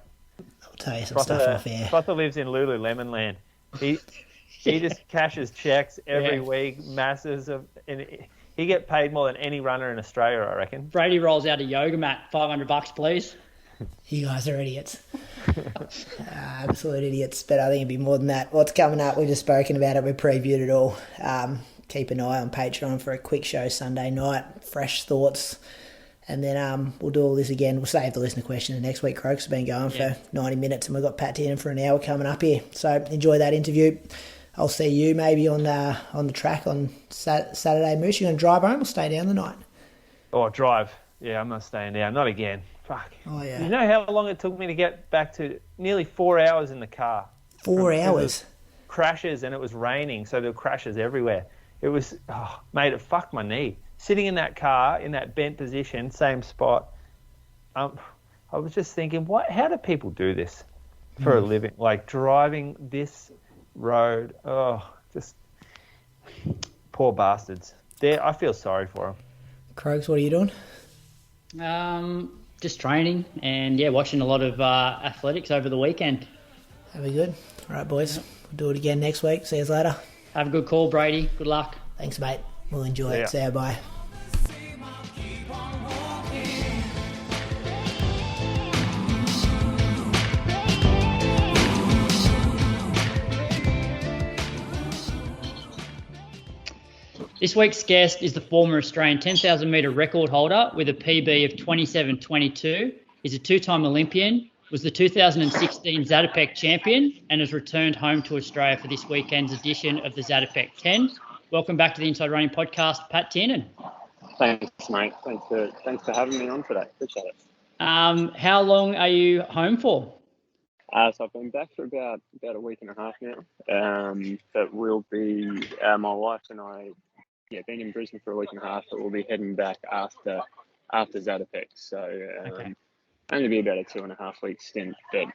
tell you some stuff off air. Frother lives in Lululemon land. He just cashes checks every week, masses of... And he get paid more than any runner in Australia, I reckon. Brady rolls out a yoga mat, $500, please. You guys are idiots. Absolute idiots. But I think it'd be more than that. What's coming up? We've just spoken about it. We've previewed it all. Keep an eye on Patreon for a quick show Sunday night. Fresh thoughts. And then we'll do all this again. We'll save the listener question next week. Croaks have been going for 90 minutes, and we've got Pat Tiernan for an hour coming up here. So enjoy that interview. I'll see you maybe on the track on Saturday. Moose, you going to drive home or stay down the night? Oh, drive. Yeah, I'm not staying down. Not again. Fuck. Oh, yeah. You know how long it took me to get back to nearly 4 hours in the car? 4 hours? Crashes, and it was raining, so there were crashes everywhere. It was, mate, it fucked my knee. Sitting in that car, in that bent position, same spot, I was just thinking, how do people do this for a living? Like, driving this road, just poor bastards. I feel sorry for them. Croaks, what are you doing? Just training and, watching a lot of athletics over the weekend. That'll be good. All right, boys. We'll do it again next week. See you later. Have a good call, Brady. Good luck. Thanks, mate. We'll enjoy it. See you. Bye. This week's guest is the former Australian 10,000 metre record holder with a PB of 27.22. He's a two-time Olympian, was the 2016 Zatopek champion, and has returned home to Australia for this weekend's edition of the Zatopek 10. welcome back to the Inside Running Podcast, Pat Tiernan. Thanks, mate. Thanks for having me on today. Appreciate it. How long are you home for? So I've been back for about a week and a half now. But we'll be my wife and I, been in Brisbane for a week and a half, but we'll be heading back after Zatopek. So Okay. only be about a 2.5 week stint. But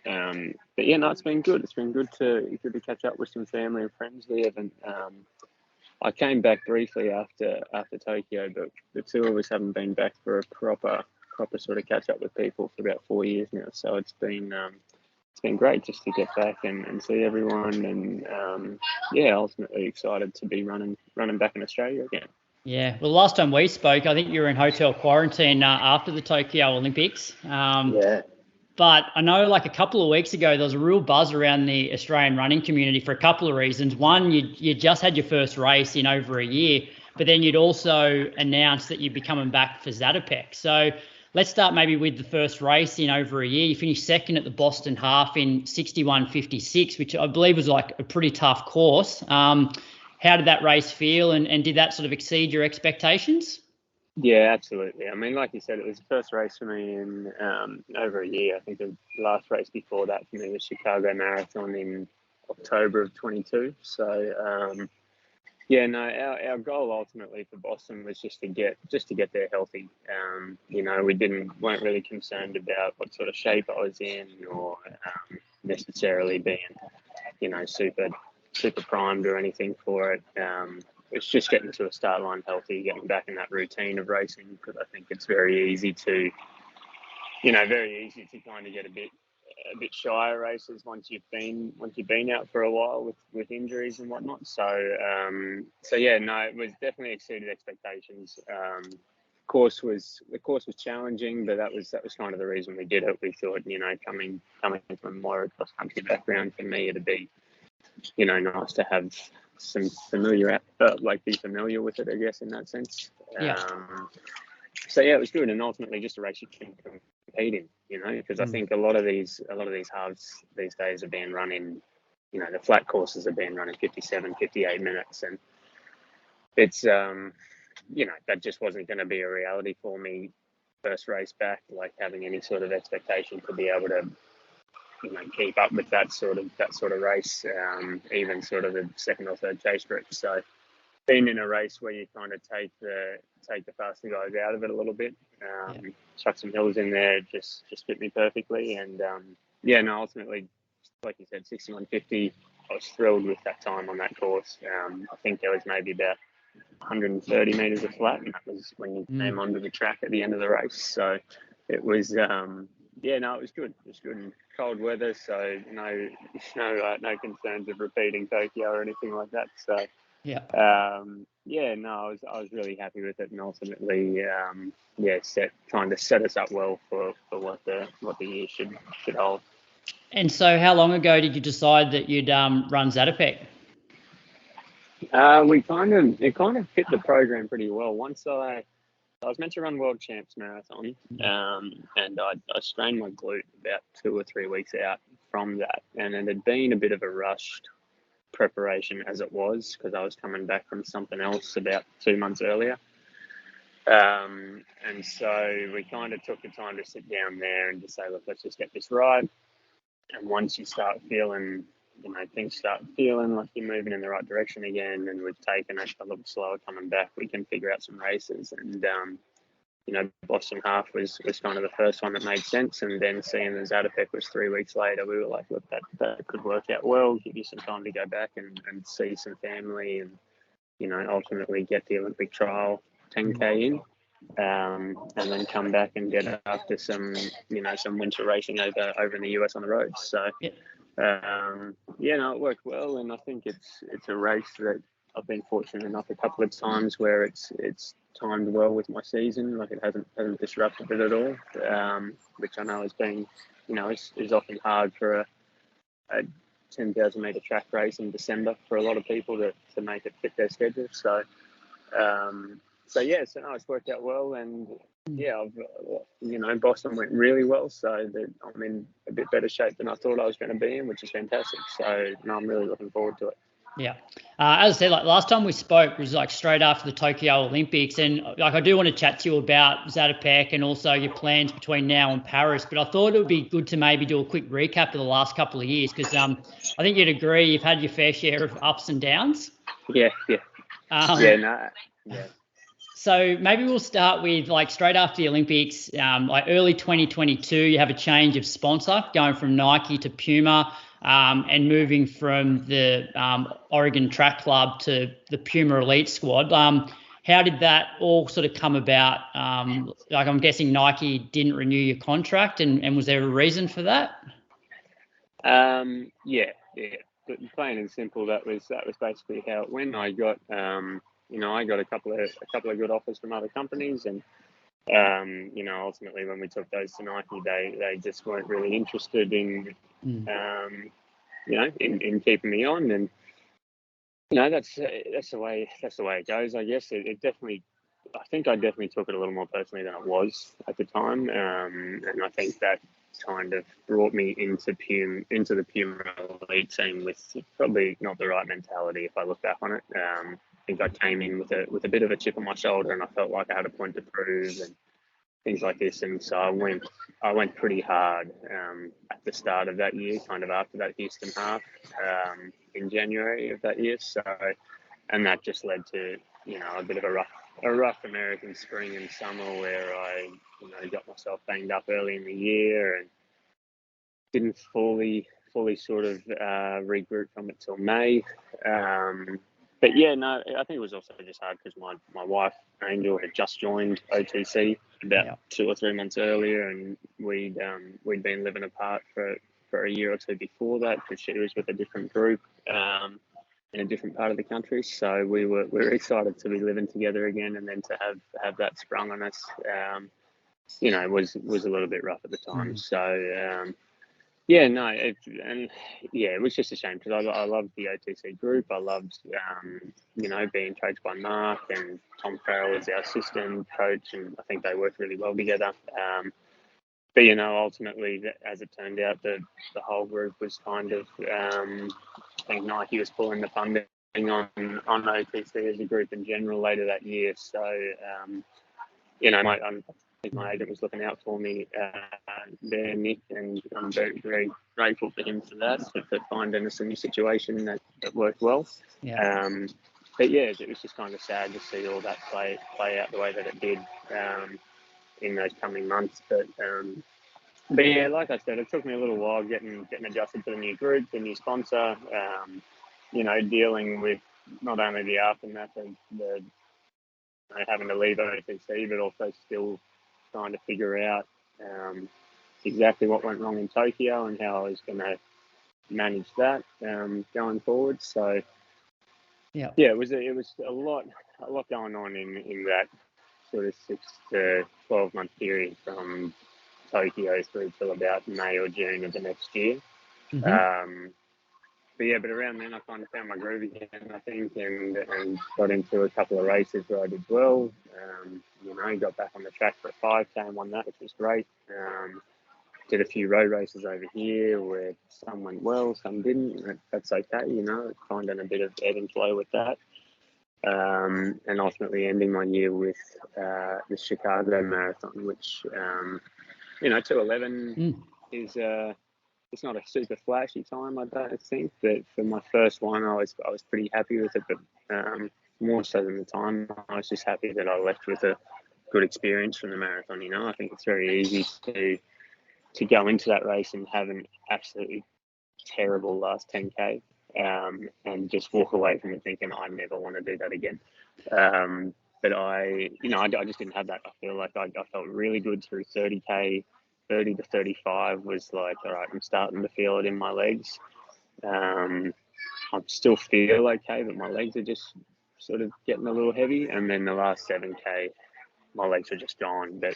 yeah, no, it's been good. It's been good to catch up with some family and friends there. And I came back briefly after Tokyo, but the two of us haven't been back for a proper sort of catch up with people for about 4 years now. So it's been great just to get back and see everyone, and ultimately excited to be running back in Australia again. Yeah, well, last time we spoke, I think you were in hotel quarantine after the Tokyo Olympics. Yeah. But I know like a couple of weeks ago, there was a real buzz around the Australian running community for a couple of reasons. One, you just had your first race in over a year, but then you'd also announced that you'd be coming back for Zatopek. So let's start maybe with the first race in over a year. You finished second at the Boston Half in 61.56, which I believe was like a pretty tough course. How did that race feel, and did that sort of exceed your expectations? Yeah, absolutely. I mean, like you said, it was the first race for me in over a year. I think the last race before that for me was Chicago Marathon in October of 22. So, our goal ultimately for Boston was just to get there healthy. We weren't really concerned about what sort of shape I was in, or necessarily being, super primed or anything for it. It's just getting to a start line healthy, getting back in that routine of racing, because I think it's very easy to kind of get a bit shy of races once you've been out for a while with injuries and whatnot. So it was definitely exceeded expectations. The course was challenging, but that was kind of the reason we did it. We thought, coming from more cross country background, for me it'd be, nice to have some be familiar with it, I guess, in that sense. Yeah. It was good, and ultimately just a race you can compete in, because I think a lot of these halves these days have been running, the flat courses have been running 57, 58 minutes, and it's that just wasn't going to be a reality for me first race back, like having any sort of expectation to be able to keep up with that sort of race, even sort of the second or third chase group. So being in a race where you kind of take the faster guys out of it a little bit, chuck some hills in there, just fit me perfectly. And ultimately, like you said, 61.50, I was thrilled with that time on that course. I think there was maybe about 130 metres of flat, and that was when you came onto the track at the end of the race. So it was it was good. It was good in cold weather, so no concerns of repeating Tokyo or anything like that. So I was really happy with it, and ultimately set us up well for what the year should hold. And so, how long ago did you decide that you'd run Zatopek? It kind of fit the program pretty well. Once I was meant to run World Champs Marathon, and I strained my glute about 2 or 3 weeks out from that, and it had been a bit of a rushed preparation as it was, because I was coming back from something else about 2 months earlier. And so we kind of took the time to sit down there and just say, look, let's just get this right. And once you start feeling, things start feeling like you're moving in the right direction again, and we've taken it a little slower coming back, we can figure out some races. And, Boston Half was kind of the first one that made sense. And then seeing the Zatopek was 3 weeks later, we were like, look, that could work out well, give you some time to go back and see some family, and, ultimately get the Olympic trial 10K in. And then come back and get after some winter racing over in the US on the road. So, it worked well, and I think it's a race that I've been fortunate enough a couple of times where it's timed well with my season. Like, it hasn't disrupted it at all, which I know has been, is often hard for a 10,000 metre track race in December for a lot of people to make it fit their schedule. So it's worked out well, and Boston went really well, so that I'm in a bit better shape than I thought I was going to be in, which is fantastic. So I'm really looking forward to it. Yeah. As I said, like last time we spoke was like straight after the Tokyo Olympics, and like I do want to chat to you about Zatopek and also your plans between now and Paris. But I thought it would be good to maybe do a quick recap of the last couple of years because I think you'd agree you've had your fair share of ups and downs. Yeah. Yeah. So maybe we'll start with like straight after the Olympics, like early 2022, you have a change of sponsor going from Nike to Puma. And moving from the Oregon Track Club to the Puma Elite Squad. How did that all sort of come about? Like I'm guessing Nike didn't renew your contract, and was there a reason for that? Yeah. But plain and simple, that was basically how it went. I got I got a couple of good offers from other companies, and ultimately when we took those to Nike, they just weren't really interested in in keeping me on, and that's the way it goes. I guess I think I definitely took it a little more personally than it was at the time, and I think that kind of brought me into the Puma Elite team with probably not the right mentality if I look back on it. I think I came in with a bit of a chip on my shoulder, and I felt like I had a point to prove and things like this, and so I went pretty hard at the start of that year, kind of after that Houston half in January of that year. So, and that just led to a bit of a rough American spring and summer where I got myself banged up early in the year and didn't fully sort of regroup from it till May. But yeah, no, I think it was also just hard because my wife, Angel, had just joined OTC about 2 or 3 months earlier, and we'd been living apart for a year or two before that because she was with a different group in a different part of the country. So we were excited to be living together again, and then to have that sprung on us, was a little bit rough at the time. So. It was just a shame because I loved the OTC group. I loved, being coached by Mark, and Tom Farrell was our assistant coach, and I think they worked really well together. But ultimately, as it turned out, the whole group was kind of, I think Nike was pulling the funding on OTC as a group in general later that year. So, I think my agent was looking out for me there, Nick, and I'm very, very grateful for him for that, for finding us a new situation that worked well. Yeah. But yeah, it was just kind of sad to see all that play out the way that it did in those coming months. But yeah, like I said, it took me a little while getting adjusted to the new group, the new sponsor, dealing with not only the aftermath of the having to leave OTC, but also still trying to figure out exactly what went wrong in Tokyo and how I was going to manage that going forward. So, it was a lot going on in that sort of 6 to 12 month period from Tokyo through till about May or June of the next year. But around then I kind of found my groove again, I think, and got into a couple of races where I did well. Got back on the track for a 5K and won that, which was great. Did a few road races over here where some went well, some didn't. That's okay, finding a bit of ebb and flow with that. And ultimately ending my year with the Chicago Marathon, which, 2:11 is... it's not a super flashy time, I don't think, but for my first one, I was pretty happy with it. But more so than the time, I was just happy that I left with a good experience from the marathon. I think it's very easy to go into that race and have an absolutely terrible last 10K and just walk away from it thinking I never want to do that again. But I just didn't have that. I feel like I felt really good through 30K. 30 to 35 was like, all right, I'm starting to feel it in my legs. I still feel okay, but my legs are just sort of getting a little heavy. And then the last 7K, my legs were just gone. But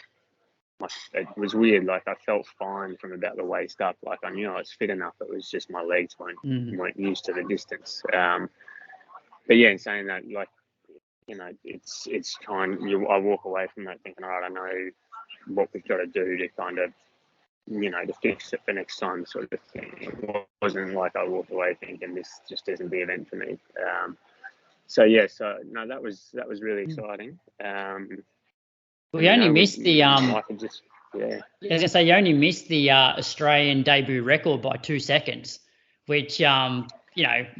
it was weird. Like I felt fine from about the waist up. Like I knew I was fit enough. It was just my legs weren't used to the distance. But yeah, in saying that, like, it's kind. I walk away from that thinking, all right, I know what we've got to do to kind of to fix it for next time sort of thing. It wasn't like I walked away thinking this just isn't the event for me. So no, that was really exciting. We only missed the I could just, yeah. I was gonna say you only missed the Australian debut record by 2 seconds, which you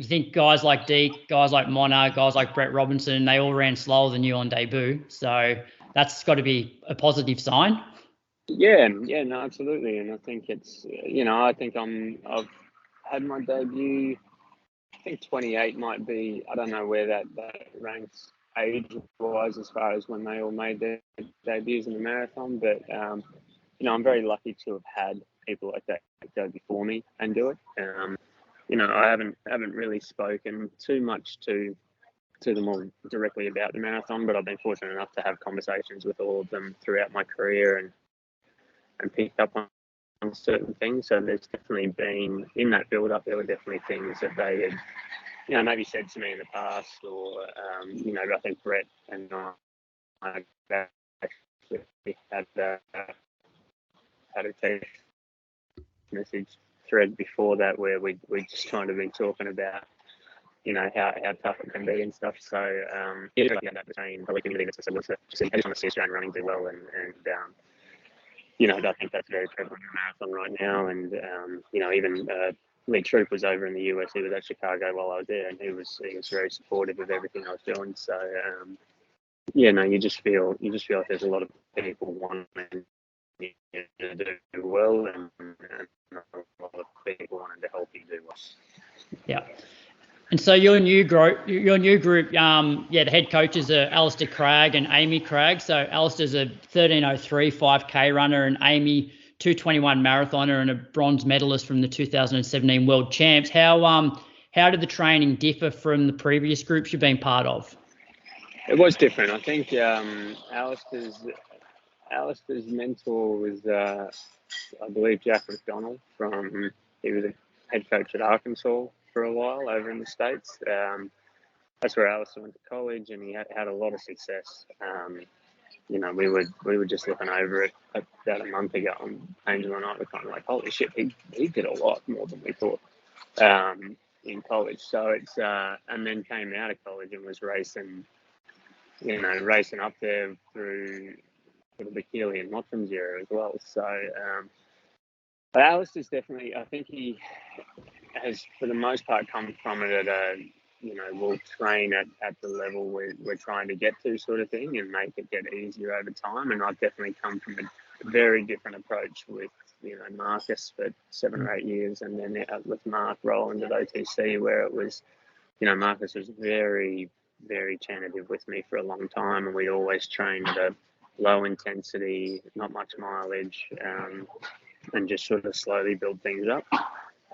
think guys like Deke, guys like Mona, guys like Brett Robinson, they all ran slower than you on debut. So that's got to be a positive sign. Yeah, no, absolutely. And I think it's, I think I've had my debut. I think 28 might be. I don't know where that ranks age-wise as far as when they all made their debuts in the marathon, but I'm very lucky to have had people like that go before me and do it. I haven't really spoken too much to them all directly about the marathon, but I've been fortunate enough to have conversations with all of them throughout my career and picked up on certain things. So there's definitely been, in that build-up, there were definitely things that they had, maybe said to me in the past, or I think Brett and I actually had a text message thread before that where we just kind of been talking about how tough it can be and stuff. So that between the community that's just I just want to see Australian running do well, and I think that's very prevalent in marathon right now. And even Lee Troop was over in the US. He was at Chicago while I was there, and he was very supportive of everything I was doing. So you just feel like there's a lot of people wanting to do well, and a lot of people wanting to help you do well. Yeah. And so your new group, the head coaches are Alistair Cragg and Amy Cragg. So Alistair's a 13:03 5K runner, and Amy 2:21 marathoner and a bronze medalist from the 2017 World Champs. How did the training differ from the previous groups you've been part of? It was different. I think Alistair's mentor was, I believe, Jack McDonald. He was a head coach at Arkansas for a while over in the States. That's where Alistair went to college, and he had a lot of success. We were just looking over it about a month ago on Angel and I were kind of like, holy shit, he did a lot more than we thought in college. So it's and then came out of college and was racing up there through sort of the Keeley and Mottram's era as well. So but Alistair's definitely, I think he has for the most part come from it at a, we'll train at the level we're trying to get to sort of thing and make it get easier over time. And I've definitely come from a very different approach with, Marcus for 7 or 8 years, and then with Mark Rowland at OTC, where it was, Marcus was very, very tentative with me for a long time, and we always trained at a low intensity, not much mileage, and just sort of slowly build things up.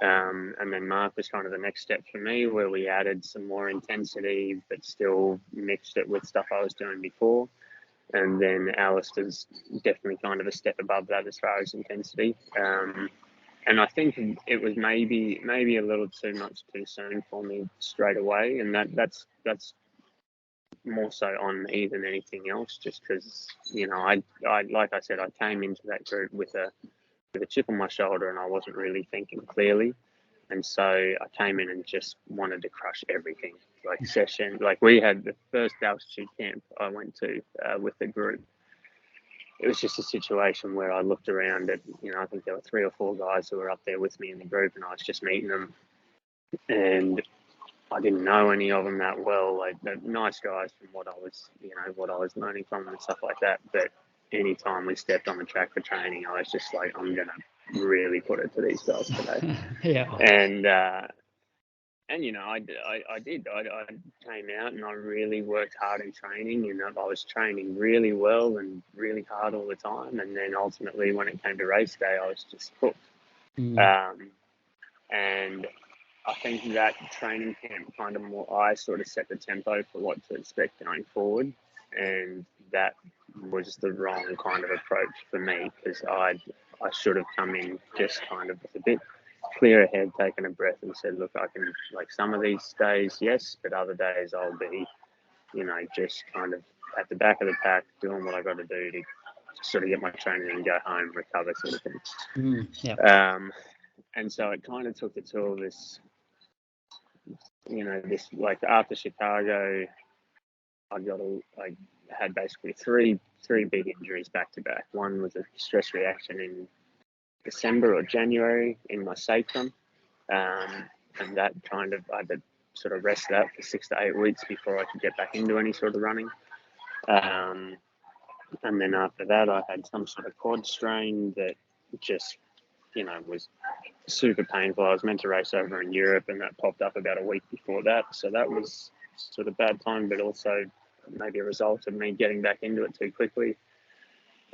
And then Mark was kind of the next step for me, where we added some more intensity, but still mixed it with stuff I was doing before. And then Alistair's definitely kind of a step above that as far as intensity. And I think it was maybe a little too much too soon for me straight away. And that's more so on me than anything else, just because, I like I said, I came into that group with a chip on my shoulder, and I wasn't really thinking clearly. And so I came in and just wanted to crush everything, like session. Like we had the first altitude camp I went to with the group. It was just a situation where I looked around at, I think there were 3 or 4 guys who were up there with me in the group, and I was just meeting them. And I didn't know any of them that well. Like, they're nice guys from what I was learning from them and stuff like that. But anytime we stepped on the track for training, I was just like, I'm going to really put it to these guys today. Yeah. And I did. I came out and I really worked hard in training. I was training really well and really hard all the time. And then ultimately, when it came to race day, I was just hooked. And I think that training camp I sort of set the tempo for what to expect going forward. And that was the wrong kind of approach for me, because I should have come in just kind of with a bit clearer head, taken a breath and said, look, I can, like, some of these days, yes, but other days I'll be, just kind of at the back of the pack doing what I got to do to sort of get my training and go home, recover, sort of thing. And so it kind of took it to all this, this, like, after Chicago, I had basically three big injuries back to back. One was a stress reaction in December or January in my sacrum, and that kind of, I had to sort of rest that for 6 to 8 weeks before I could get back into any sort of running. And then after that, I had some sort of quad strain that just, was super painful. I was meant to race over in Europe, and that popped up about a week before that. So that was sort of bad time, but also maybe a result of me getting back into it too quickly.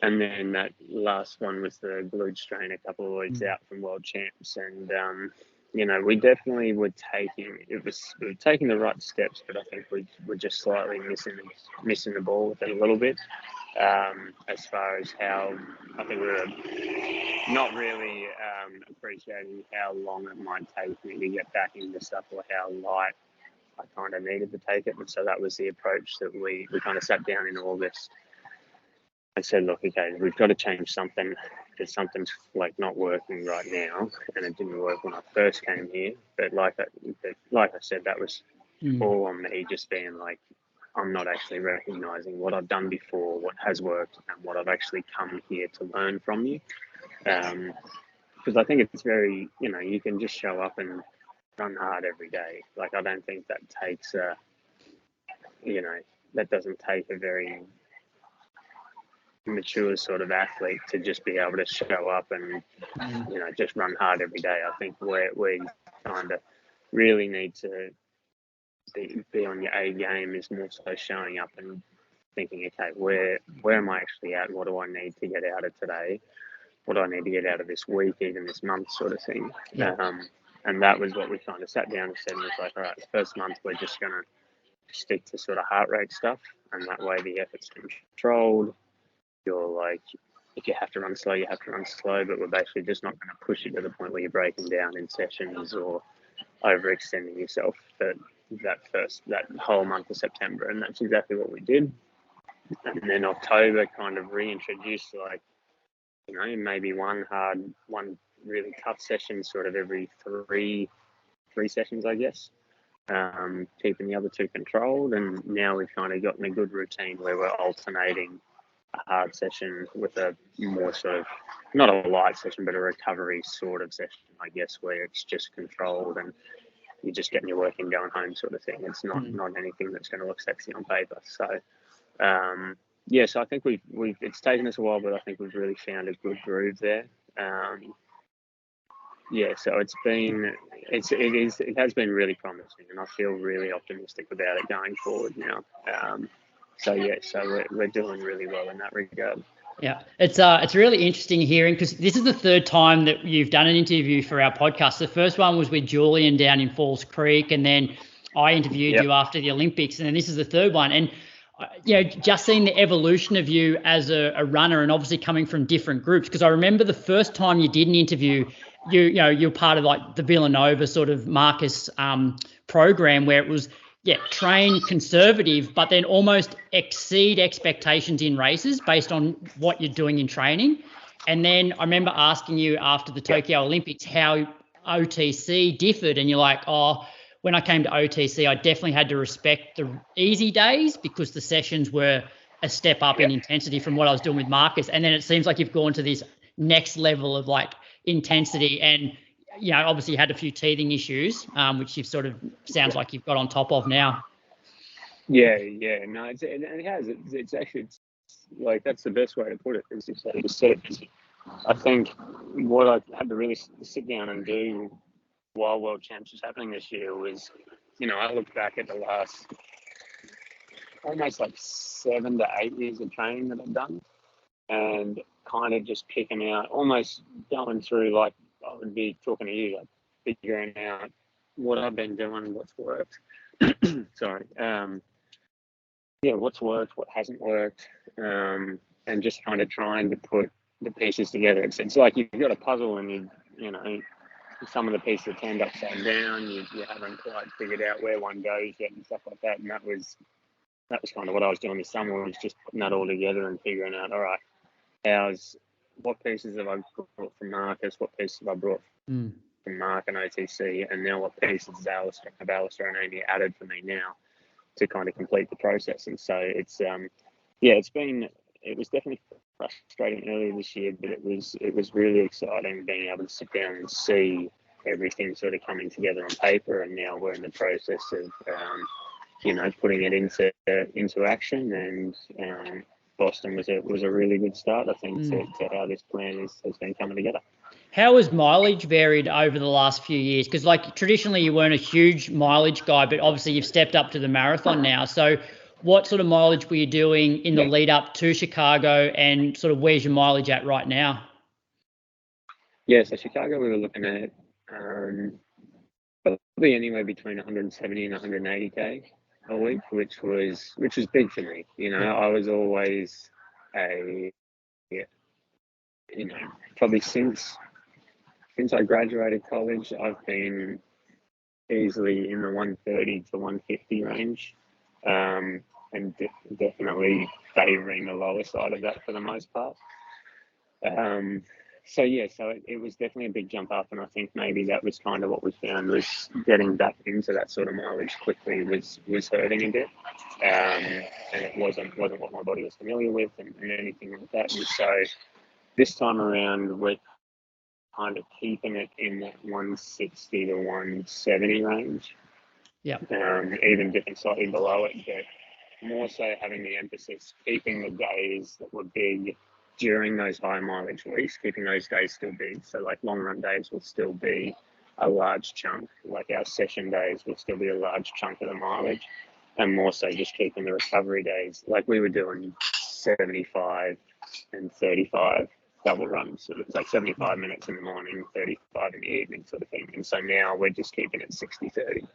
And then that last one was the glute strain a couple of weeks out from World Champs. And, we definitely were taking the right steps, but I think we were just slightly missing the ball with it a little bit. As far as how, I think we were not really appreciating how long it might take me to get back into stuff, or how light I kind of needed to take it. And so that was the approach that we kind of sat down in August. I said, look, okay, we've got to change something, because something's like not working right now, and it didn't work when I first came here. But like I said, that was all on me, just being like, I'm not actually recognising what I've done before, what has worked, and what I've actually come here to learn from you. Because I think it's very, you can just show up and run hard every day. Like, I don't think that takes that doesn't take a very mature sort of athlete to just be able to show up and, just run hard every day. I think we kind of really need to be on your A game is more so showing up and thinking, okay, where am I actually at? What do I need to get out of today? What do I need to get out of this week, even this month, sort of thing? And that was what we kind of sat down and said, and it's like, all right, the first month we're just going to stick to sort of heart rate stuff, and that way the effort's controlled. You're like, if you have to run slow, you have to run slow, but we're basically just not going to push you to the point where you're breaking down in sessions or overextending yourself for that whole month of September. And that's exactly what we did. And then October kind of reintroduced, like, maybe one really tough session sort of every three sessions, I guess, keeping the other two controlled. And now we've kind of gotten a good routine where we're alternating a hard session with a more sort of, not a light session, but a recovery sort of session, I guess, where it's just controlled and you're just getting your work in, going home, sort of thing. It's not anything that's going to look sexy on paper. So, so I think we've it's taken us a while, but I think we've really found a good groove there. So it has been really promising, and I feel really optimistic about it going forward now. So we're doing really well in that regard. Yeah, it's really interesting hearing, because this is the third time that you've done an interview for our podcast. The first one was with Julian down in Falls Creek, and then I interviewed you after the Olympics, and then this is the third one. And just seeing the evolution of you as a runner, and obviously coming from different groups. Because I remember the first time you did an interview, you're part of like the Villanova sort of Marcus program, where it was train conservative, but then almost exceed expectations in races based on what you're doing in training. And then I remember asking you after the Tokyo Olympics how OTC differed, and you're like, when I came to OTC, I definitely had to respect the easy days because the sessions were a step up in intensity from what I was doing with Marcus. And then it seems like you've gone to this next level of like intensity, and obviously you had a few teething issues, which you've sort of sounds like you've got on top of now. No, it has. It's actually, it's like, that's the best way to put it. Is just like you said. I think what I had to really sit down and do while World Champs was happening this year was, I looked back at the last almost like 7 to 8 years of training that I've done, and kind of just picking out, almost going through, like I would be talking to you, like figuring out what I've been doing, what's worked. Sorry. What's worked, what hasn't worked, and just kind of trying to put the pieces together. It's like you've got a puzzle, and some of the pieces turned upside down. You haven't quite figured out where one goes yet and stuff like that. And that was kind of what I was doing this summer, was just putting that all together and figuring out, all right, what pieces have I brought from Marcus, what pieces have I brought from Mark and OTC, and now what pieces have Alistair and Amy added for me now to kind of complete the process. And so it's it was definitely frustrating earlier this year, but it was really exciting being able to sit down and see everything sort of coming together on paper, and now we're in the process of putting it into action. And Boston was a really good start, I think, to how this plan has been coming together. How has mileage varied over the last few years? Because traditionally you weren't a huge mileage guy, but obviously you've stepped up to the marathon now. So what sort of mileage were you doing in the lead up to Chicago, and sort of where's your mileage at right now? Yeah, so Chicago we were looking at probably anywhere between 170 and 180k a week, which was big for me. I was always probably since I graduated college, I've been easily in the 130 to 150 range, and definitely favouring the lower side of that for the most part. So it was definitely a big jump up, and I think maybe that was kind of what we found was getting back into that sort of mileage quickly was hurting a bit, and it wasn't what my body was familiar with and anything like that. And so this time around, we're kind of keeping it in that 160 to 170 range. Yeah. Even dipping slightly below it, but more so having the emphasis, keeping the days that were big during those high mileage weeks, keeping those days still big. So like long run days will still be a large chunk, like our session days will still be a large chunk of the mileage, and more so just keeping the recovery days. Like we were doing 75 and 35 double runs. So it's like 75 minutes in the morning, 35 in the evening sort of thing. And so now we're just keeping it 60-30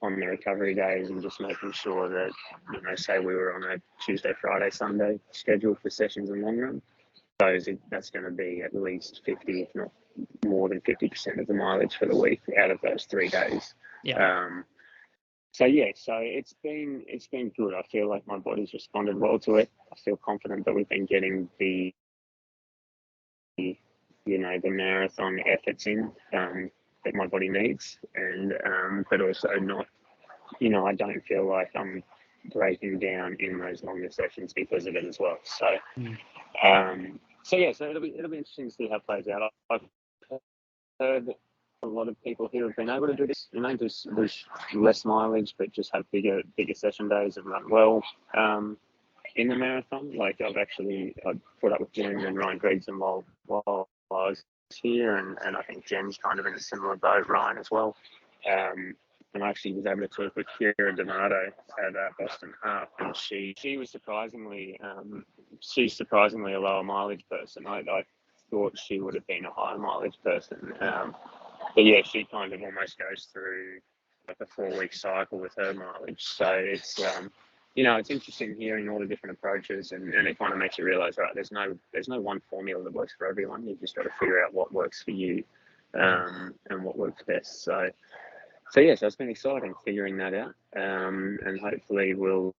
on the recovery days, and just making sure that, say we were on a Tuesday, Friday, Sunday schedule for sessions and long run, that's going to be at least 50, if not more than 50% of the mileage for the week out of those 3 days. Yeah. So it's been good. I feel like my body's responded well to it. I feel confident that we've been getting the marathon efforts in that my body needs, and but also not, I don't feel like I'm breaking down in those longer sessions because of it as well. So it'll be interesting to see how it plays out. I've heard a lot of people here have been able to do this, just less mileage, but just have bigger session days and run well in the marathon. Like I've put up with Julian and Ryan Gregson while I was here, and I think Jen's kind of in a similar boat, Ryan as well. And I actually was able to talk with Kira D'Amato at Boston Half, and she was surprisingly a lower mileage person. I thought she would have been a higher mileage person, but yeah, she kind of almost goes through like a 4-week cycle with her mileage. So it's it's interesting hearing all the different approaches, and it kind of makes you realise, right, there's no one formula that works for everyone. You've just got to figure out what works for you, and what works best. So it's been exciting figuring that out, and hopefully we'll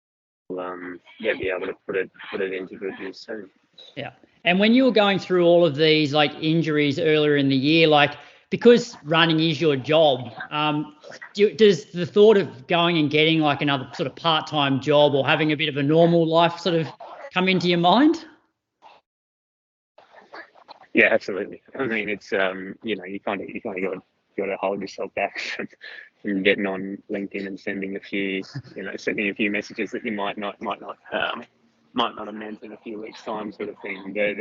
be able to put it into good use soon. Yeah. And when you were going through all of these injuries earlier in the year, because running is your job, does the thought of going and getting another sort of part-time job or having a bit of a normal life sort of come into your mind? Yeah, absolutely. I mean, it's you kind of got to hold yourself back from getting on LinkedIn and sending a few messages that you might not have meant in a few weeks' time, sort of thing. But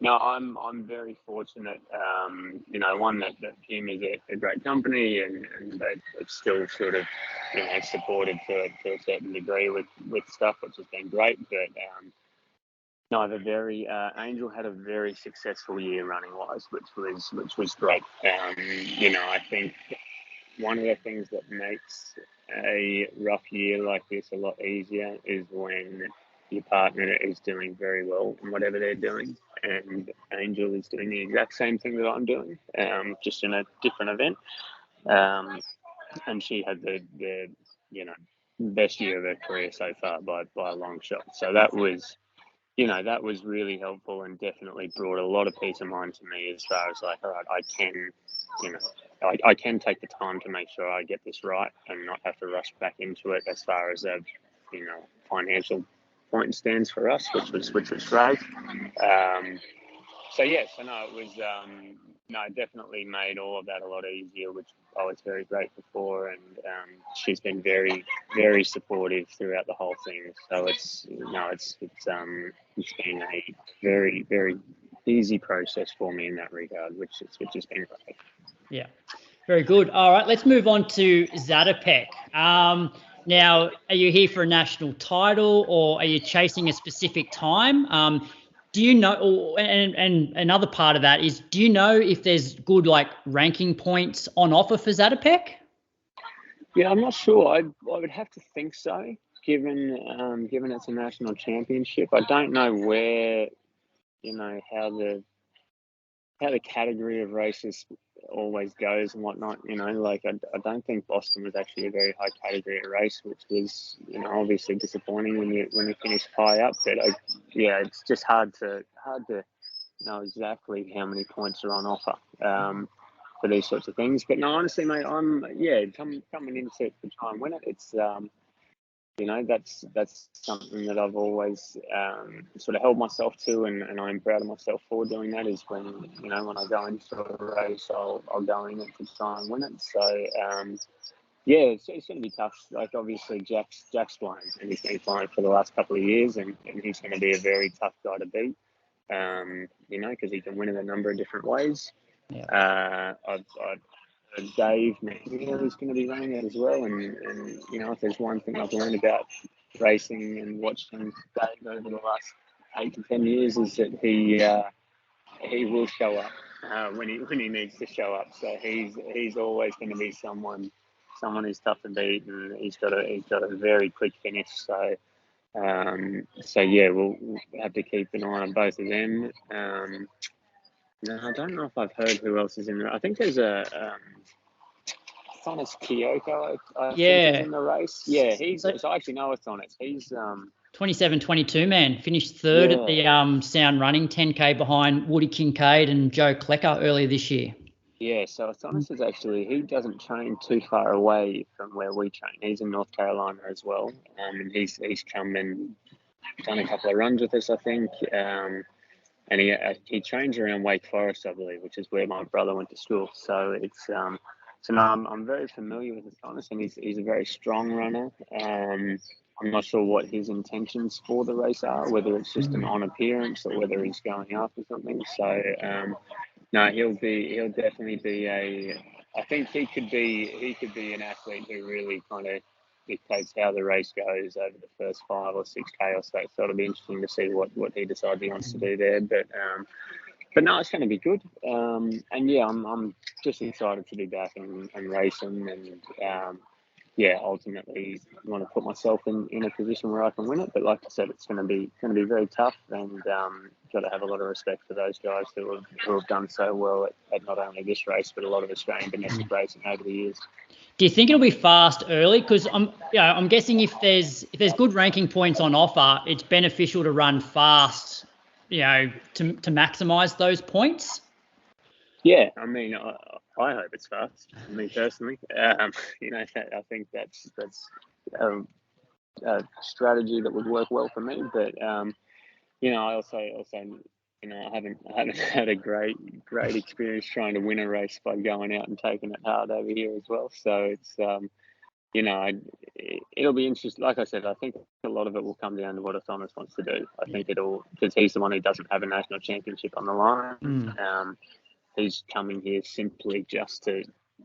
no, I'm very fortunate. One that Kim is a great company, and they've still sort of supported to a certain degree with stuff, which has been great. But Angel had a very successful year running wise, which was great. I think one of the things that makes a rough year like this a lot easier is when your partner is doing very well in whatever they're doing, and Angel is doing the exact same thing that I'm doing, just in a different event. And she had the best year of her career so far by a long shot. So that was you know, that was really helpful and definitely brought a lot of peace of mind to me as far as like, all right, I can, you know, I can take the time to make sure I get this right and not have to rush back into it as far as a, you know, financial point stands for us, which was great. So yes, I know it was no, it definitely made all of that a lot easier, which I was very grateful for, and she's been very, very supportive throughout the whole thing. So it's been a very, very easy process for me in that regard, which has been great. Yeah, very good. All right, let's move on to Zatopek. Now, are you here for a national title, or are you chasing a specific time? Do you know, and another part of that is, do you know if there's good like ranking points on offer for Zatopek? Yeah, I'm not sure. I would have to think so, given it's a national championship. I don't know where, you know, how the category of races always goes and whatnot. You know, like I don't think Boston was actually a very high category of race, which was, you know, obviously disappointing when you finish high up. But it's just hard to know exactly how many points are on offer for these sorts of things. But no, honestly, mate, I'm coming into it to try and win it. It's you know, that's something that I've always sort of held myself to, and I'm proud of myself for doing that. Is when, you know, when I go into a race, I'll go in it to try and win it. So it's going to be tough. Like obviously Jack's flying, and he's been flying for the last couple of years, and he's going to be a very tough guy to beat. You know, because he can win in a number of different ways. Yeah. Dave McNeil is going to be running it as well, and you know, if there's one thing I've learned about racing and watching Dave over the last 8 to 10 years is that he will show up when he needs to show up. So he's always going to be someone who's tough to beat, and he's got a very quick finish. So we'll have to keep an eye on both of them. No, I don't know if I've heard who else is in there. I think there's a Thomas Kyoko, I think is in the race. Yeah, I actually know it's on it. He's 27-22 man, finished third at the Sound Running 10K behind Woody Kincaid and Joe Klecker earlier this year. Yeah, so Thomas is actually, he doesn't train too far away from where we train. He's in North Carolina as well, and he's come and done a couple of runs with us, I think. And he trains around Wake Forest, I believe, which is where my brother went to school. So it's so no, I'm very familiar with Thomas, and he's a very strong runner. I'm not sure what his intentions for the race are, whether it's just an on appearance or whether he's going up or something. So no, he'll definitely be I think he could be an athlete who really kind of dictates how the race goes over the first 5 or 6K or so. So it'll be interesting to see what he decides he wants to do there. But no, it's going to be good. And yeah, I'm just excited to be back and racing, and ultimately want to put myself in a position where I can win it. But like I said, it's going to be very tough, and got to have a lot of respect for those guys who have done so well at not only this race but a lot of Australian domestic racing over the years. Do you think it'll be fast early? Because I'm guessing if there's good ranking points on offer, it's beneficial to run fast, you know, to maximise those points. Yeah, I mean, I hope it's fast. Me personally, you know, I think that's a strategy that would work well for me. But you know, I also, you know, I haven't had a great experience trying to win a race by going out and taking it hard over here as well. So it's you know, it'll be interesting. Like I said, I think a lot of it will come down to what Thomas wants to do. I think because he's the one who doesn't have a national championship on the line. He's coming here simply just to,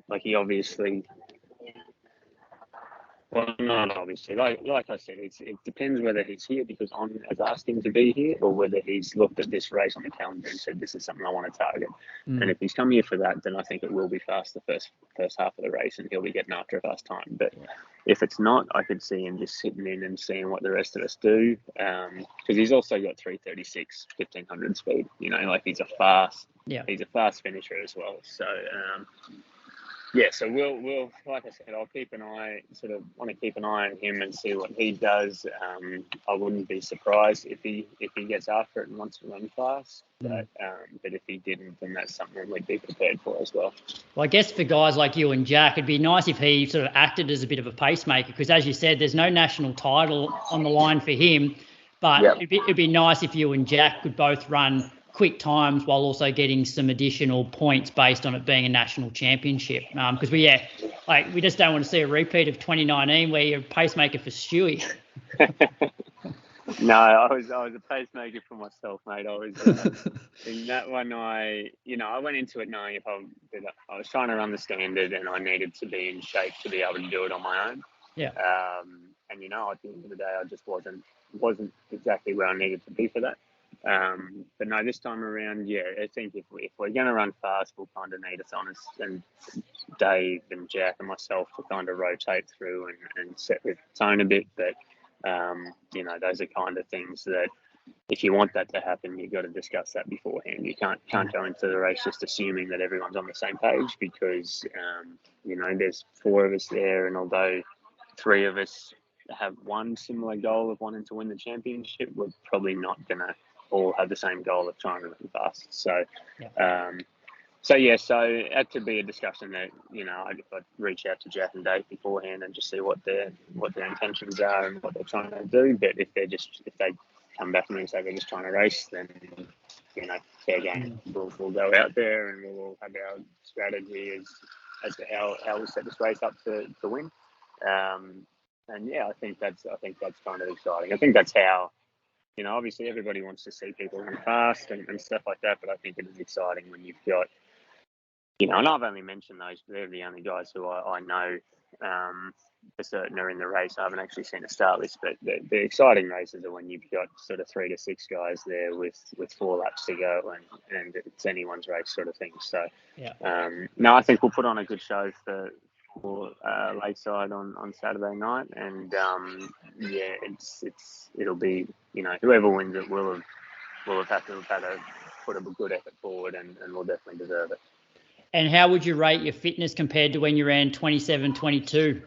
like, he obviously. Well, not obviously. Like I said, it depends whether he's here because On has asked him to be here, or whether he's looked at this race on the calendar and said, this is something I want to target. And if he's come here for that, then I think it will be fast the first half of the race, and he'll be getting after a fast time. But if it's not, I could see him just sitting in and seeing what the rest of us do. Because he's also got 3:36, 1500 speed. You know, like he's a fast finisher as well. So, Yeah, so we'll like I said, I'll want to keep an eye on him and see what he does. I wouldn't be surprised if he gets after it and wants to run fast, but if he didn't, then that's something we'd be prepared for as well. Well, I guess for guys like you and Jack, it'd be nice if he sort of acted as a bit of a pacemaker, because as you said, there's no national title on the line for him, but it'd be nice if you and Jack could both run quick times while also getting some additional points based on it being a national championship. Because we just don't want to see a repeat of 2019 where you're a pacemaker for Stewie. No, I was a pacemaker for myself, mate. I was in that one. I went into it knowing I was trying to run the standard and I needed to be in shape to be able to do it on my own. Yeah. And at the end of the day, I just wasn't exactly where I needed to be for that. But no, this time around, I think if we're going to run fast, we'll kind of need and Dave and Jack and myself to kind of rotate through and set the tone a bit. But those are kind of things that if you want that to happen, you've got to discuss that beforehand. You can't go into the race just assuming that everyone's on the same page, because there's 4 of us there, and although 3 of us have one similar goal of wanting to win the championship, we're probably not gonna all have the same goal of trying to run fast. So that could be a discussion that I'd reach out to Jack and Dave beforehand and just see what their intentions are and what they're trying to do. But if they come back to me and say they're just trying to race, then fair game. We'll go out there and we'll have our strategy as to how we set this race up to win. I think that's kind of exciting. I think that's how. Obviously everybody wants to see people run fast and stuff like that, but I think it is exciting when you've got, and I've only mentioned those, they're the only guys who I know for certain are in the race. I haven't actually seen a start list, but the exciting races are when you've got sort of 3 to 6 guys there with 4 laps to go and it's anyone's race sort of thing. So, I think we'll put on a good show for Lakeside on Saturday night, and it'll be whoever wins it will have had to put a good effort forward, and will definitely deserve it. And how would you rate your fitness compared to when you ran 27-22?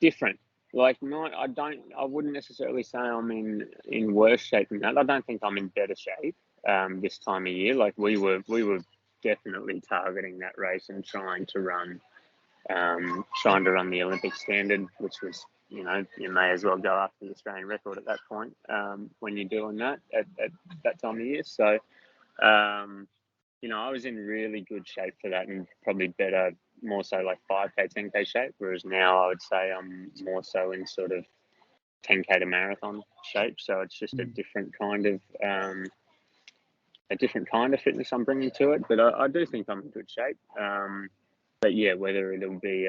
Different. I wouldn't necessarily say I'm in worse shape than that. I don't think I'm in better shape this time of year. Like we were definitely targeting that race and trying to run the Olympic standard, which was, you may as well go after the Australian record at that point when you're doing that at that time of year. So, I was in really good shape for that, and probably better, more so like 5K, 10K shape, whereas now I would say I'm more so in sort of 10K to marathon shape. So it's just a different kind of fitness I'm bringing to it, but I do think I'm in good shape. But whether it'll be,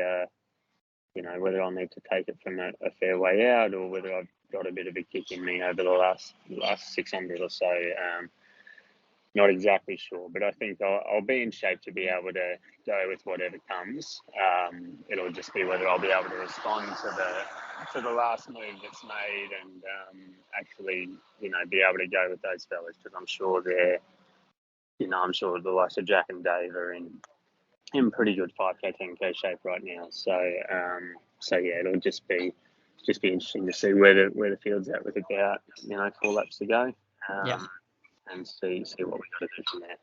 whether I'll need to take it from a fair way out, or whether I've got a bit of a kick in me over the last 600 or so, not exactly sure. But I think I'll be in shape to be able to go with whatever comes. It'll just be whether I'll be able to respond to the last move that's made, and actually, be able to go with those fellas, because I'm sure I'm sure the likes of Jack and Dave are in pretty good 5K, 10K shape right now. So, it'll just be interesting to see where the field's at with about 4 laps to go, and see what we've got to do from there.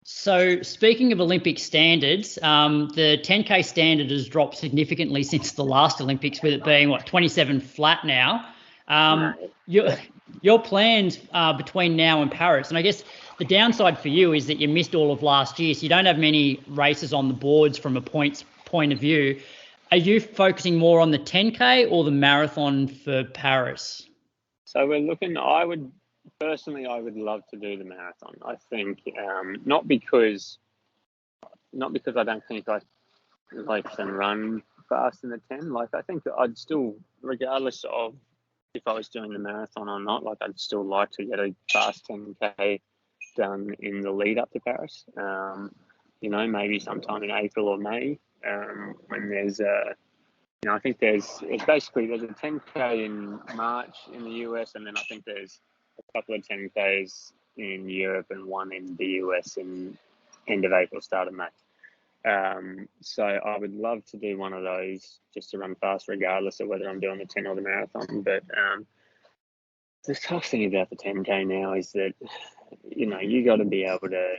So speaking of Olympic standards, the 10K standard has dropped significantly since the last Olympics, with it being 27 flat now. Your plans between now and Paris, and I guess the downside for you is that you missed all of last year, so you don't have many races on the boards from a points point of view. Are you focusing more on the 10K or the marathon for Paris? So we're looking. I would love to do the marathon. I think not because I don't think I can run fast in the 10. I think I'd still, regardless of if I was doing the marathon or not, I'd still like to get a fast 10K done in the lead up to Paris. Maybe sometime in April or May, when there's I think there's a 10K in March in the US, and then I think there's a couple of 10Ks in Europe and one in the US in end of April, start of May. So I would love to do one of those just to run fast, regardless of whether I'm doing the 10 or the marathon. But the tough thing about the 10K now is that, you know, you got to be able to,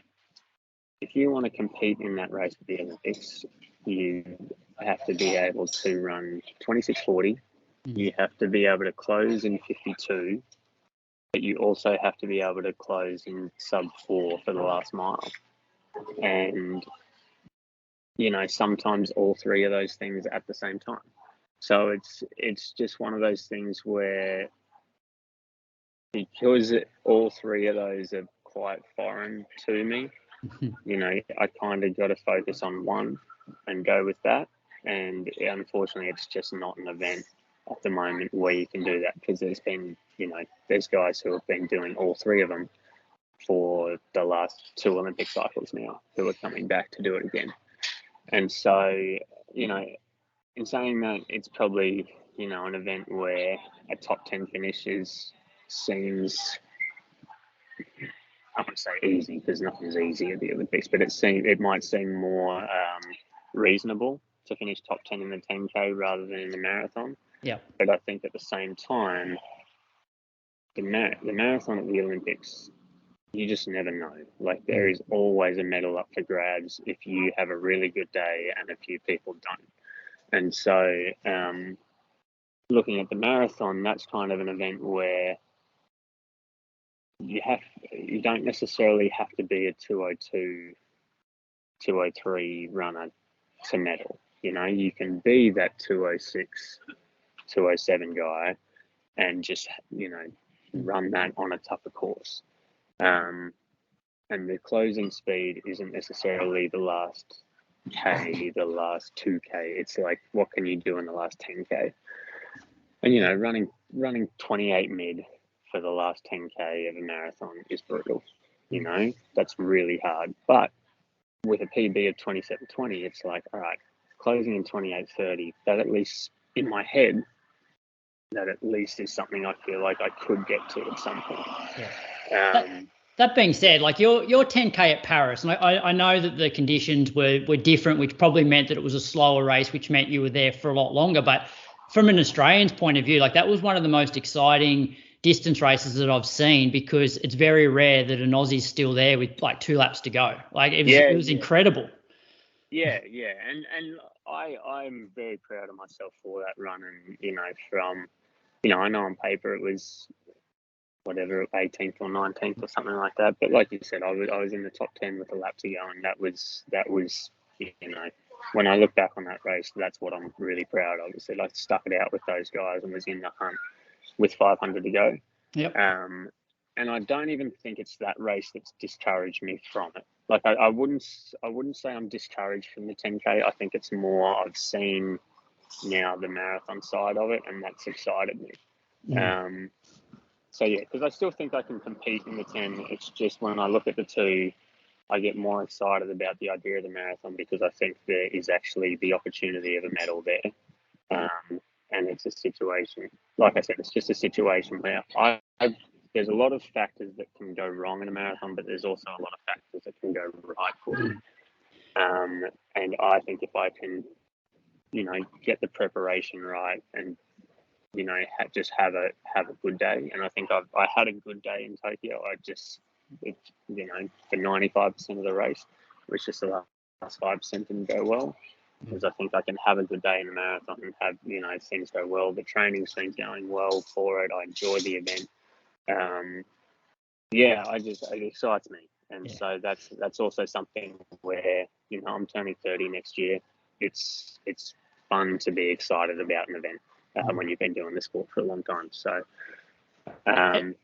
if you want to compete in that race at the Olympics, you have to be able to run 26:40. You have to be able to close in 52, but you also have to be able to close in sub 4 for the last mile. And, you know, sometimes all three of those things at the same time. So it's just one of those things where, because all three of those are quite foreign to me, you know, I kind of got to focus on one and go with that. And unfortunately, it's just not an event at the moment where you can do that, because there's been, you know, there's guys who have been doing all three of them for the last 2 Olympic cycles now who are coming back to do it again. And so, you know, in saying that, it's probably, you know, an event where a top 10 finish seems, I wouldn't say easy, because nothing's easy at the Olympics, but it might seem more reasonable to finish top 10 in the 10K rather than in the marathon. Yeah. But I think at the same time, the marathon at the Olympics, you just never know. Like, there is always a medal up for grabs if you have a really good day and a few people don't. And so looking at the marathon, that's kind of an event where you don't necessarily have to be a 2:02, 2:03 runner to medal. You know, you can be that 2:06, 2:07 guy and just, you know, run that on a tougher course. And the closing speed isn't necessarily the last K, the last 2K. It's like, what can you do in the last 10K? And, you know, running 28 mid for the last 10K of a marathon is brutal. You know, that's really hard. But with a PB of 27:20, it's like, all right, closing in 28:30, that at least in my head, that at least is something I feel like I could get to at some point. Yeah. That being said, like your 10K at Paris, and I know that the conditions were different, which probably meant that it was a slower race, which meant you were there for a lot longer. But from an Australian's point of view, like, that was one of the most exciting distance races that I've seen, because it's very rare that an Aussie's still there with like 2 laps to go. Like, it was incredible. Yeah. And I'm very proud of myself for that run. And, you know, from, you know, I know on paper it was whatever, 18th or 19th or something like that. But like you said, I was in the top 10 with a lap to go, and that was, you know, when I look back on that race, that's what I'm really proud of. Is that I stuck it out with those guys and was in the hunt with 500 to go. Yep. And I don't even think it's that race that's discouraged me from it. Like, I wouldn't say I'm discouraged from the 10K. I think it's more, I've seen now the marathon side of it, and that's excited me. So yeah, because I still think I can compete in the 10. It's just when I look at the 2, I get more excited about the idea of the marathon, because I think there is actually the opportunity of a medal there. And it's a situation, like I said, it's just a situation where there's a lot of factors that can go wrong in a marathon, but there's also a lot of factors that can go right for you. And I think if I can, you know, get the preparation right and, you know, just have a good day. And I think I had a good day in Tokyo. You know, for 95% of the race, it was just the last 5% didn't go well. Because I think I can have a good day in the marathon and have, you know, things go well. The training's been going well for it. I enjoy the event. It excites me. And so that's also something where, you know, I'm turning 30 next year. It's fun to be excited about an event when you've been doing the sport for a long time. So, but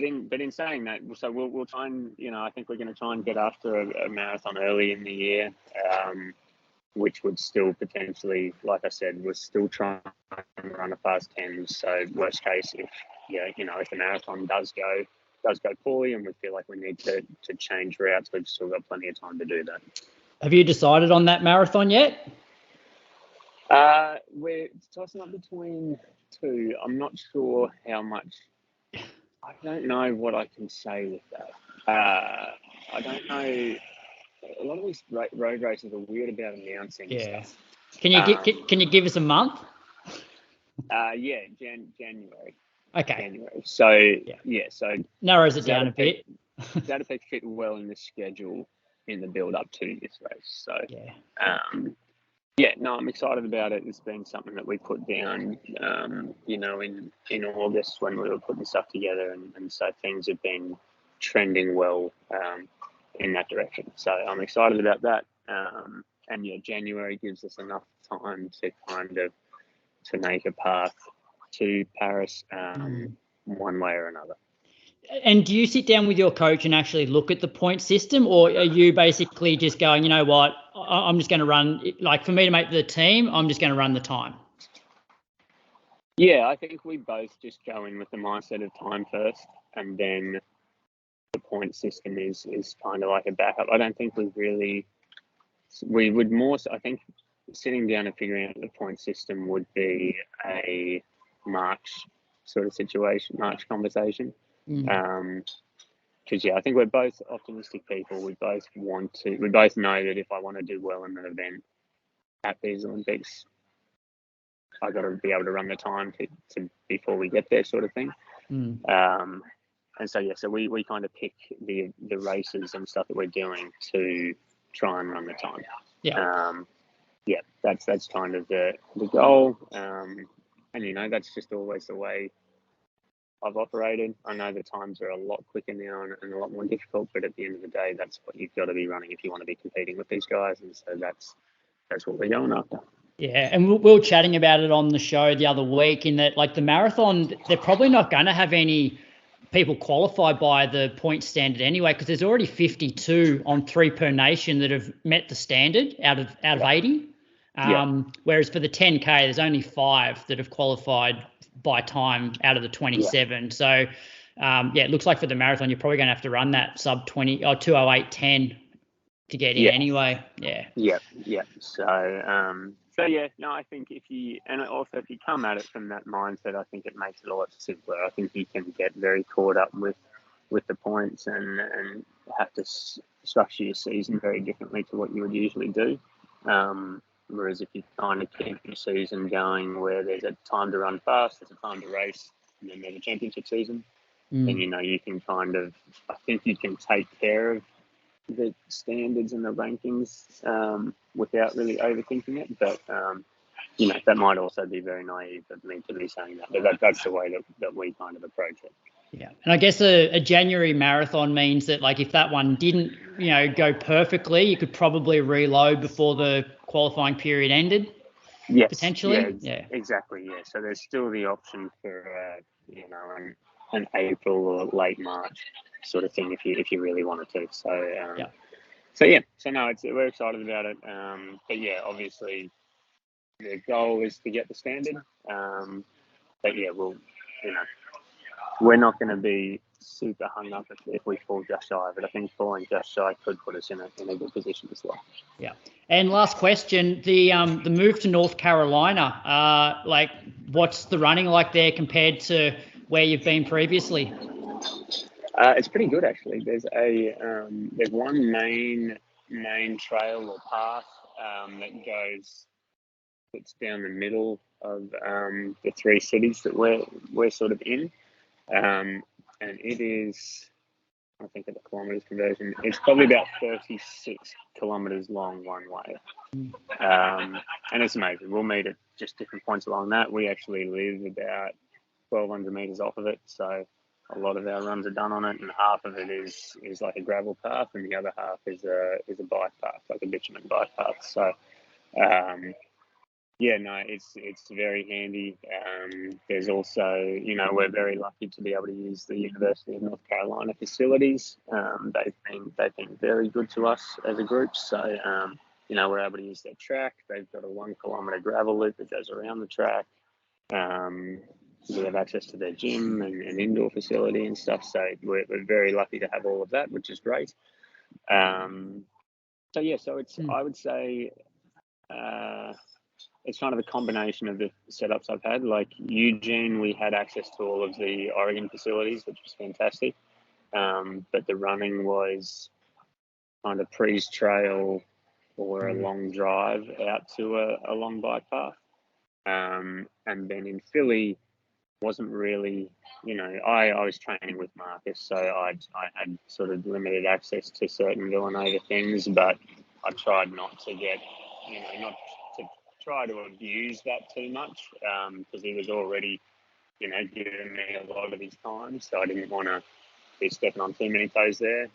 in saying that, so we'll try and, you know, I think we're going to try and get after a marathon early in the year, which would still potentially, like I said, we're still trying to run a fast 10. So worst case, if the marathon does go poorly and we feel like we need to change routes, we've still got plenty of time to do that. Have you decided on that marathon yet? We're tossing up between 2. I'm not sure how much. I don't know what I can say with that. I don't know. lot of these road races are weird about announcing stuff. Can you give us a month? January. Okay. January. So narrows it down a bit. Zatopek fit well in the schedule in the build up to this race. So I'm excited about it. It's been something that we put down, in August when we were putting stuff together, and so things have been trending well in that direction. So I'm excited about that. January gives us enough time to kind of to make a path to Paris one way or another. And do you sit down with your coach and actually look at the point system, or are you basically just going, you know what, I'm just going to run, like for me to make the team, I'm just going to run the time? Yeah, I think we both just go in with the mindset of time first, and then the point system is kind of like a backup. I don't think we would more, I think sitting down and figuring out the point system would be a March sort of situation, March conversation. Because I think we're both optimistic people. We both know that if I want to do well in an event at these Olympics, I got to be able to run the time to before we get there, sort of thing. And so we kind of pick the races and stuff that we're doing to try and run the time. That's kind of the goal. And that's just always the way I've operated. I know the times are a lot quicker now and a lot more difficult, but at the end of the day, that's what you've got to be running if you want to be competing with these guys. And so that's what we're going after. Yeah, and we were chatting about it on the show the other week, in that like the marathon, they're probably not going to have any people qualify by the point standard anyway, because there's already 52 on 3 per nation that have met the standard out of 80. Whereas for the 10K, there's only 5 that have qualified by time out of the 27. So it looks like for the marathon you're probably going to have to run that sub 20 or 2:08:10 to get in anyway. I think if you come at it from that mindset, I think it makes it a lot simpler. I think you can get very caught up with the points and have to structure your season very differently to what you would usually do. Whereas if you kind of keep your season going where there's a time to run fast, there's a time to race, and then there's a championship season, then you can kind of, I think you can take care of the standards and the rankings without really overthinking it. But, that might also be very naive of me to be saying that. But that's the way that we kind of approach it. Yeah. And I guess a January marathon means that, like, if that one didn't, go perfectly, you could probably reload before the qualifying period ended. Yes. Potentially. Yeah. Exactly. Yeah. So there's still the option for, an April or late March sort of thing if you really wanted to. So, we're excited about it. Obviously the goal is to get the standard. We're not going to be super hung up if we fall just shy, but I think falling just shy could put us in a good position as well. Yeah. And last question, the move to North Carolina, what's the running like there compared to where you've been previously? It's pretty good, actually. There's one main trail or path that's down the middle of the 3 cities that we're sort of in. And it is, I think at the kilometres conversion, it's probably about 36 kilometres long one way. And it's amazing. We'll meet at just different points along that. We actually live about 1,200 metres off of it. So a lot of our runs are done on it, and half of it is like a gravel path, and the other half is a bike path, like a bitumen bike path. So, it's very handy. There's also, we're very lucky to be able to use the University of North Carolina facilities. They've been very good to us as a group. So, we're able to use their track. They've got a 1 kilometre gravel loop that goes around the track. We have access to their gym and indoor facility and stuff. So we're very lucky to have all of that, which is great. So it's, I would say, it's kind of a combination of the setups I've had. Like Eugene, we had access to all of the Oregon facilities, which was fantastic. But the running was kind of Prees Trail or a long drive out to a long bike path. And then in Philly, wasn't really, I was training with Marcus, so I had sort of limited access to certain Villanova things, but I tried not to get, not to try to abuse that too much, because he was already, giving me a lot of his time, so I didn't want to be stepping on too many toes there.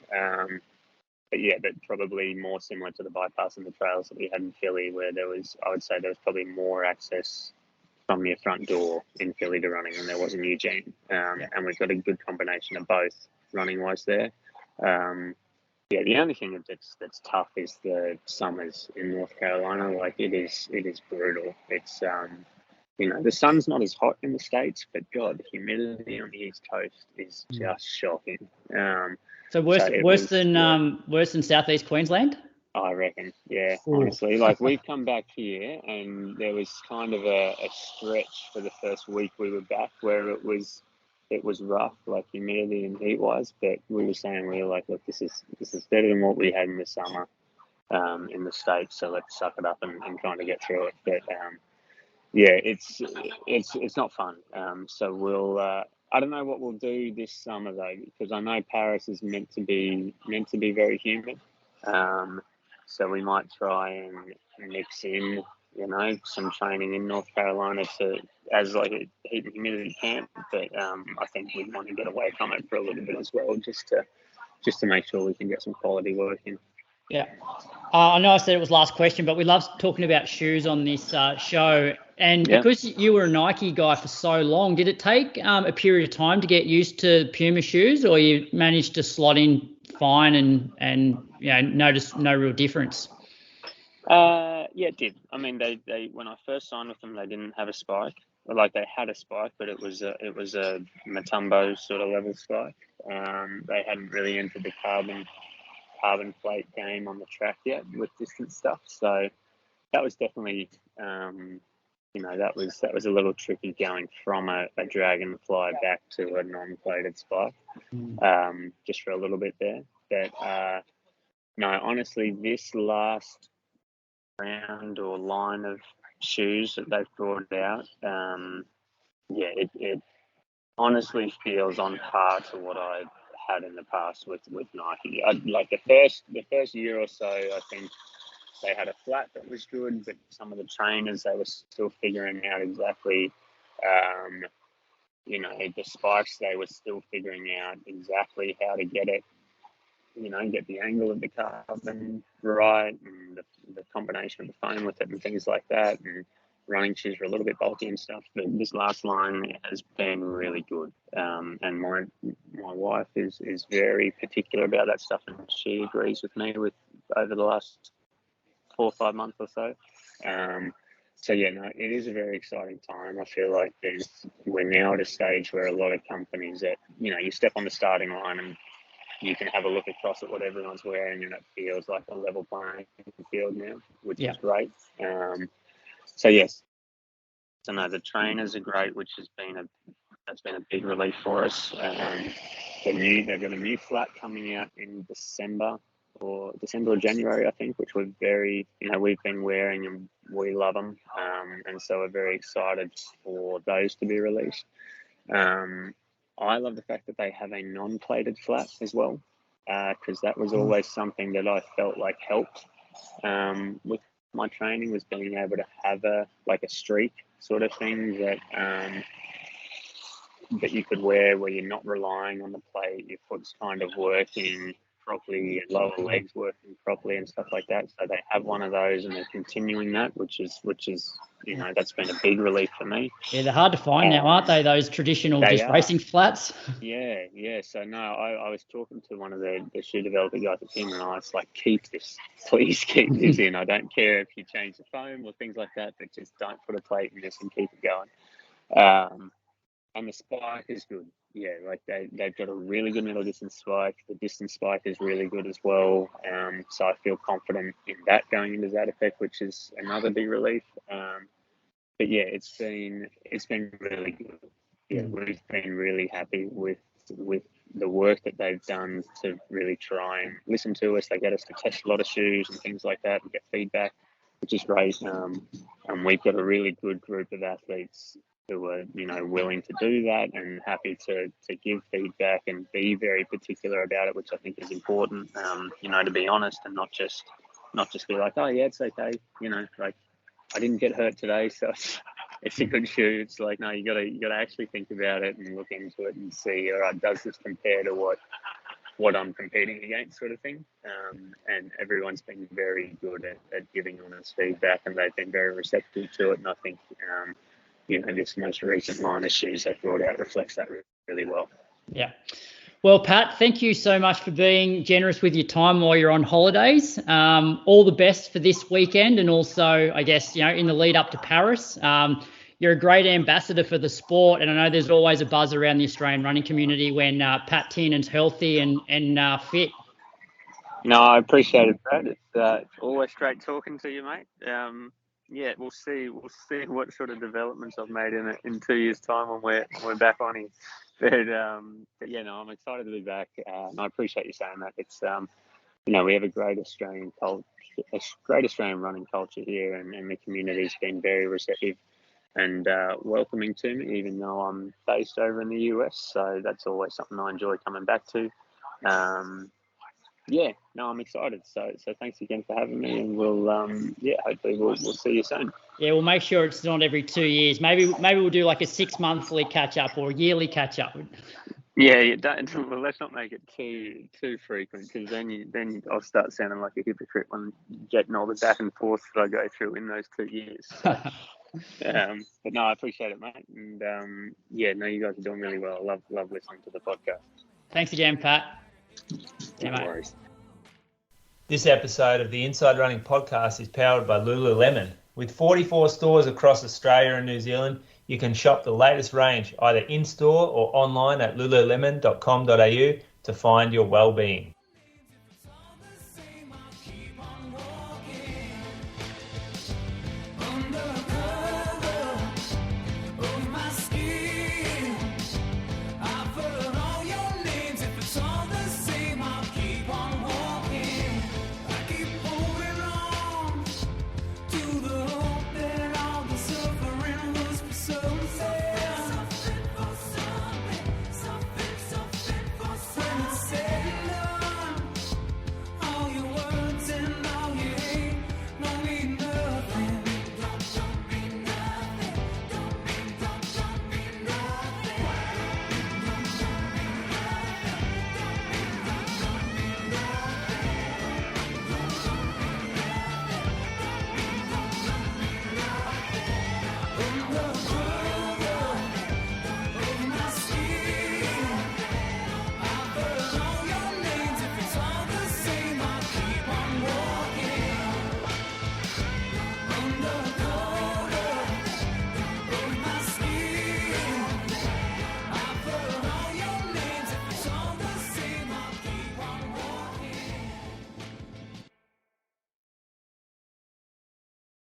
But probably more similar to the bypass and the trails that we had in Philly, where I would say there was probably more access from your front door in Philly to running than there was in Eugene. And we've got a good combination of both running wise there. The only thing that's tough is the summers in North Carolina. Like it is brutal. It's the sun's not as hot in the States, but God, the humidity on the East Coast is just shocking. So worse than Southeast Queensland? I reckon, yeah. Ooh. Honestly, like we come back here and there was kind of a stretch for the first week we were back where it was rough, like humidity and heat wise. But we were saying, we were like, look, this is better than what we had in the summer in the States. So let's suck it up and kind of get through it. But it's not fun. So we'll. I don't know what we'll do this summer though, because I know Paris is meant to be very humid. So we might try and mix in, some training in North Carolina as like a heat and humidity camp. But I think we want to get away from it for a little bit as well, just to make sure we can get some quality work in. Yeah. I know I said it was last question, but we love talking about shoes on this show. And because you were a Nike guy for so long, did it take a period of time to get used to Puma shoes, or you managed to slot in fine and notice no real difference? It did. I mean, they when I first signed with them, they didn't have a spike. Like they had a spike, but it was a Matumbo sort of level spike. They hadn't really entered the carbon plate game on the track yet with distance stuff. So that was definitely, that was a little tricky going from a Dragonfly back to a non-plated spike, just for a little bit there. But no, honestly, this last round or line of shoes that they've brought out, it honestly feels on par to what I had in the past with Nike. Like the first year or so, I think they had a flat that was good, but some of the trainers, they were still figuring out exactly, the spikes, they were still figuring out exactly how to get it, get the angle of the carbon right, and the combination of the foam with it and things like that. And running shoes were a little bit bulky and stuff, but this last line has been really good. And my wife is very particular about that stuff, and she agrees with me with over the last 4 or 5 months or so. It is a very exciting time. I feel like we're now at a stage where a lot of companies that, you step on the starting line and you can have a look across at what everyone's wearing, and it feels like a level playing field now, which is great. So no, the trainers are great, which that's been a big relief for us. They've got a new flat coming out in December or January, I think, which we're very, we've been wearing and we love them. And so we're very excited for those to be released. I love the fact that they have a non-plated flat as well, because that was always something that I felt like helped with my training, was being able to have a streak sort of thing that you could wear where you're not relying on the plate, your foot's kind of working properly, your lower legs working properly and stuff like that. So they have one of those and they're continuing that, which is that's been a big relief for me. Yeah, they're hard to find now, aren't they? Those traditional racing flats. Yeah. So no, I was talking to one of the shoe developer guys at Tiernan, and I was like, please keep this in. I don't care if you change the foam or things like that, but just don't put a plate in this and keep it going. And the spike is good. Yeah, like they've got a really good middle distance spike. The distance spike is really good as well. So I feel confident in that going into Zatopek, which is another big relief. But yeah, it's been really good. Yeah, we've been really happy with the work that they've done to really try and listen to us. They get us to test a lot of shoes and things like that and get feedback, which is great. And we've got a really good group of athletes who are, willing to do that and happy to give feedback and be very particular about it, which I think is important, to be honest and not just be like, oh yeah, it's okay. Like I didn't get hurt today, so it's a good shoe. It's like, no, you gotta actually think about it and look into it and see, all right, does this compare to what I'm competing against, sort of thing. And everyone's been very good at giving honest feedback, and they've been very receptive to it. And I think, this most recent line of shoes they've brought out reflects that really well. Yeah. Well, Pat, thank you so much for being generous with your time while you're on holidays. All the best for this weekend, and also, I guess, in the lead up to Paris. You're a great ambassador for the sport, and I know there's always a buzz around the Australian running community when Pat Tiernan's healthy and fit. No, I appreciate it, Brad. It's always great talking to you, mate. We'll see what sort of developments I've made in 2 years' time when we're back on here. But I'm excited to be back. And I appreciate you saying that. It's we have a great Australian running culture here, and the community's been very receptive and welcoming to me, even though I'm based over in the US. So that's always something I enjoy coming back to. I'm excited. So thanks again for having me, and we'll hopefully we'll see you soon. Yeah, we'll make sure it's not every 2 years. Maybe we'll do like a 6 monthly catch up or a yearly catch up. Yeah, well, let's not make it too frequent, because then I'll start sounding like a hypocrite when getting all the back and forth that I go through in those 2 years. So, but no, I appreciate it, mate. And you guys are doing really well. I love listening to the podcast. Thanks again, Pat. No worries. This episode of the Inside Running Podcast is powered by Lululemon. With 44 stores across Australia and New Zealand, you can shop the latest range either in-store or online at lululemon.com.au to find your well-being.